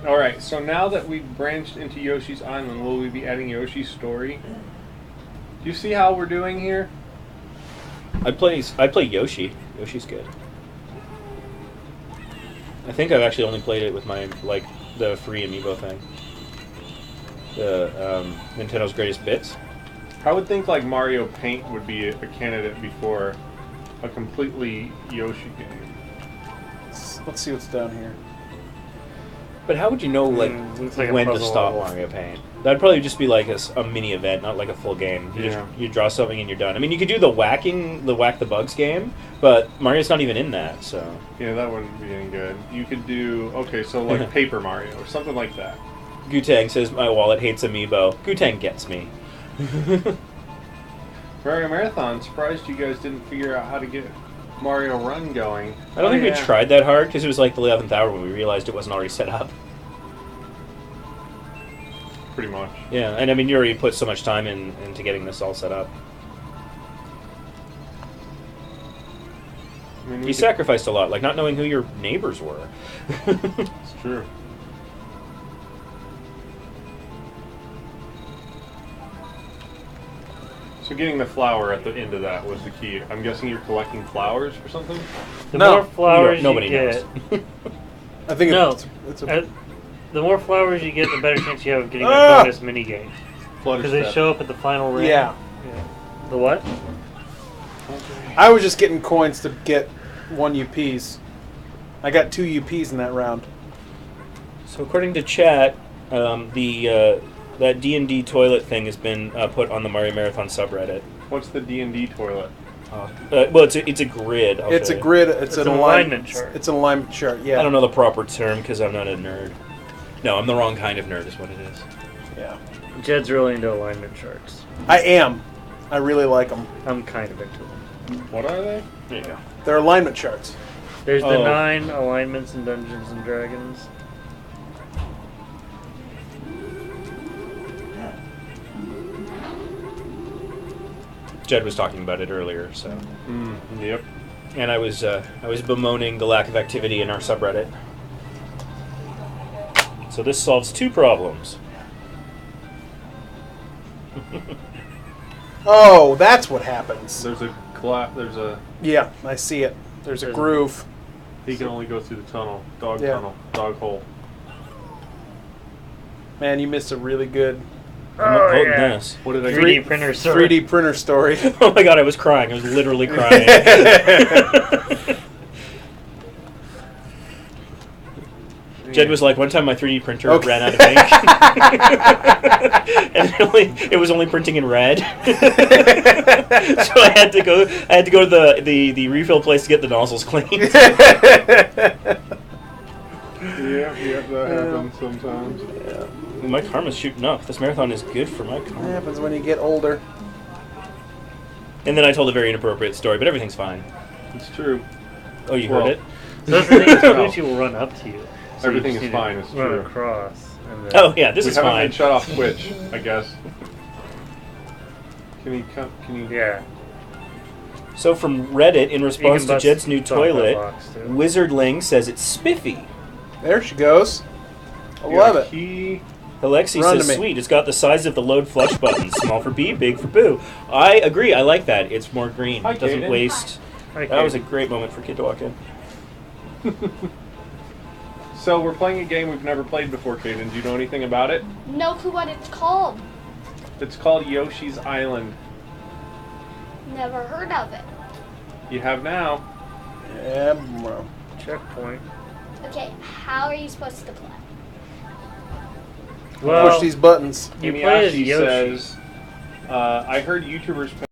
Alright, so now that we've branched into Yoshi's Island, will we be adding Yoshi's story? Do you see how we're doing here? I play Yoshi. Yoshi's good. I think I've actually only played it with my, like, the free amiibo thing. The Nintendo's Greatest Bits. I would think like Mario Paint would be a candidate before a completely Yoshi game. Let's see what's down here. But how would you know, like, looks like a when to puzzle stop level. Mario Paint? That'd probably just be like a mini event, not like a full game. You Yeah. just you draw something and you're done. I mean, you could do the whack the bugs game, but Mario's not even in that. So Yeah, that wouldn't be any good. You could do, okay, so like Paper Mario or something like that. Gutang says my wallet hates amiibo. Gutang gets me. Mario Marathon, surprised you guys didn't figure out how to get Mario Run going. I don't think we tried that hard because it was like the 11th hour when we realized it wasn't already set up. Pretty much. Yeah, and I mean, you already put so much time into getting this all set up. I mean, You sacrificed a lot, like not knowing who your neighbors were. It's true. So getting the flower at the end of that was the key. I'm guessing you're collecting flowers or something? The more flowers nobody you get, knows. I think no, it's a the more flowers you get, the better chance you have of getting a Ah! bonus minigame. Flutter Because they Step. show up at the final ring. Yeah. The what? I was just getting coins to get 1 UPs. I got 2 UPs in that round. So according to chat, that D&D toilet thing has been put on the Mario Marathon subreddit. What's the D&D toilet? Well, it's a grid. I'll It's show a you. grid. It's an alignment chart. It's an alignment chart. Yeah. I don't know the proper term because I'm not a nerd. No, I'm the wrong kind of nerd is what it is. Yeah. Jed's really into alignment charts. I am. I really like them. I'm kind of into them. What are they? There you go. They're alignment charts. There's the Oh. 9 alignments in Dungeons and Dragons. Jed was talking about it earlier, so. Yep. And I was bemoaning the lack of activity in our subreddit. So this solves 2 problems. Oh, that's what happens. There's a Yeah, I see it. There's a groove. He can only go through the tunnel. Dog Yeah. tunnel. Dog hole. Man, you missed a really good I'm not holding this. What did I 3D printer story. 3D printer story. Oh my god, I was crying. I was literally crying. Jed was like, one time my 3D printer Okay. ran out of ink. And it was only printing in red. So I had to go to the refill place to get the nozzles cleaned. Yeah, that happens sometimes. Yeah. My karma's shooting up. This marathon is good for my karma. What happens when you get older? And then I told a very inappropriate story, but everything's fine. It's true. Oh, you Well, heard it? So that's the thing, is Gucci will run up to you. So Everything you is just need fine, to it's run true. across. And then Oh, yeah, this we is haven't fine. been shut off Twitch, I guess. Can you come? Can you? Yeah. So from Reddit, in response to bust Jed's new off that toilet, box, too. Wizardling says it's spiffy. There she goes. I Yeah, love it. Alexi Run says, to me. sweet, it's got the size of the load flush button. Small for B, big for boo. I agree, I like that. It's more green. Hi, It doesn't Kaden. waste. Hi, That was a Kaden. great moment for Kid to walk in. So we're playing a game we've never played before, Kaden. Do you know anything about it? No clue what it's called. It's called Yoshi's Island. Never heard of it. You have now. Yeah, bro. Checkpoint. Okay, how are you supposed to play? Well, Push these buttons. you play as Inuyasha Yoshi. says, I heard YouTubers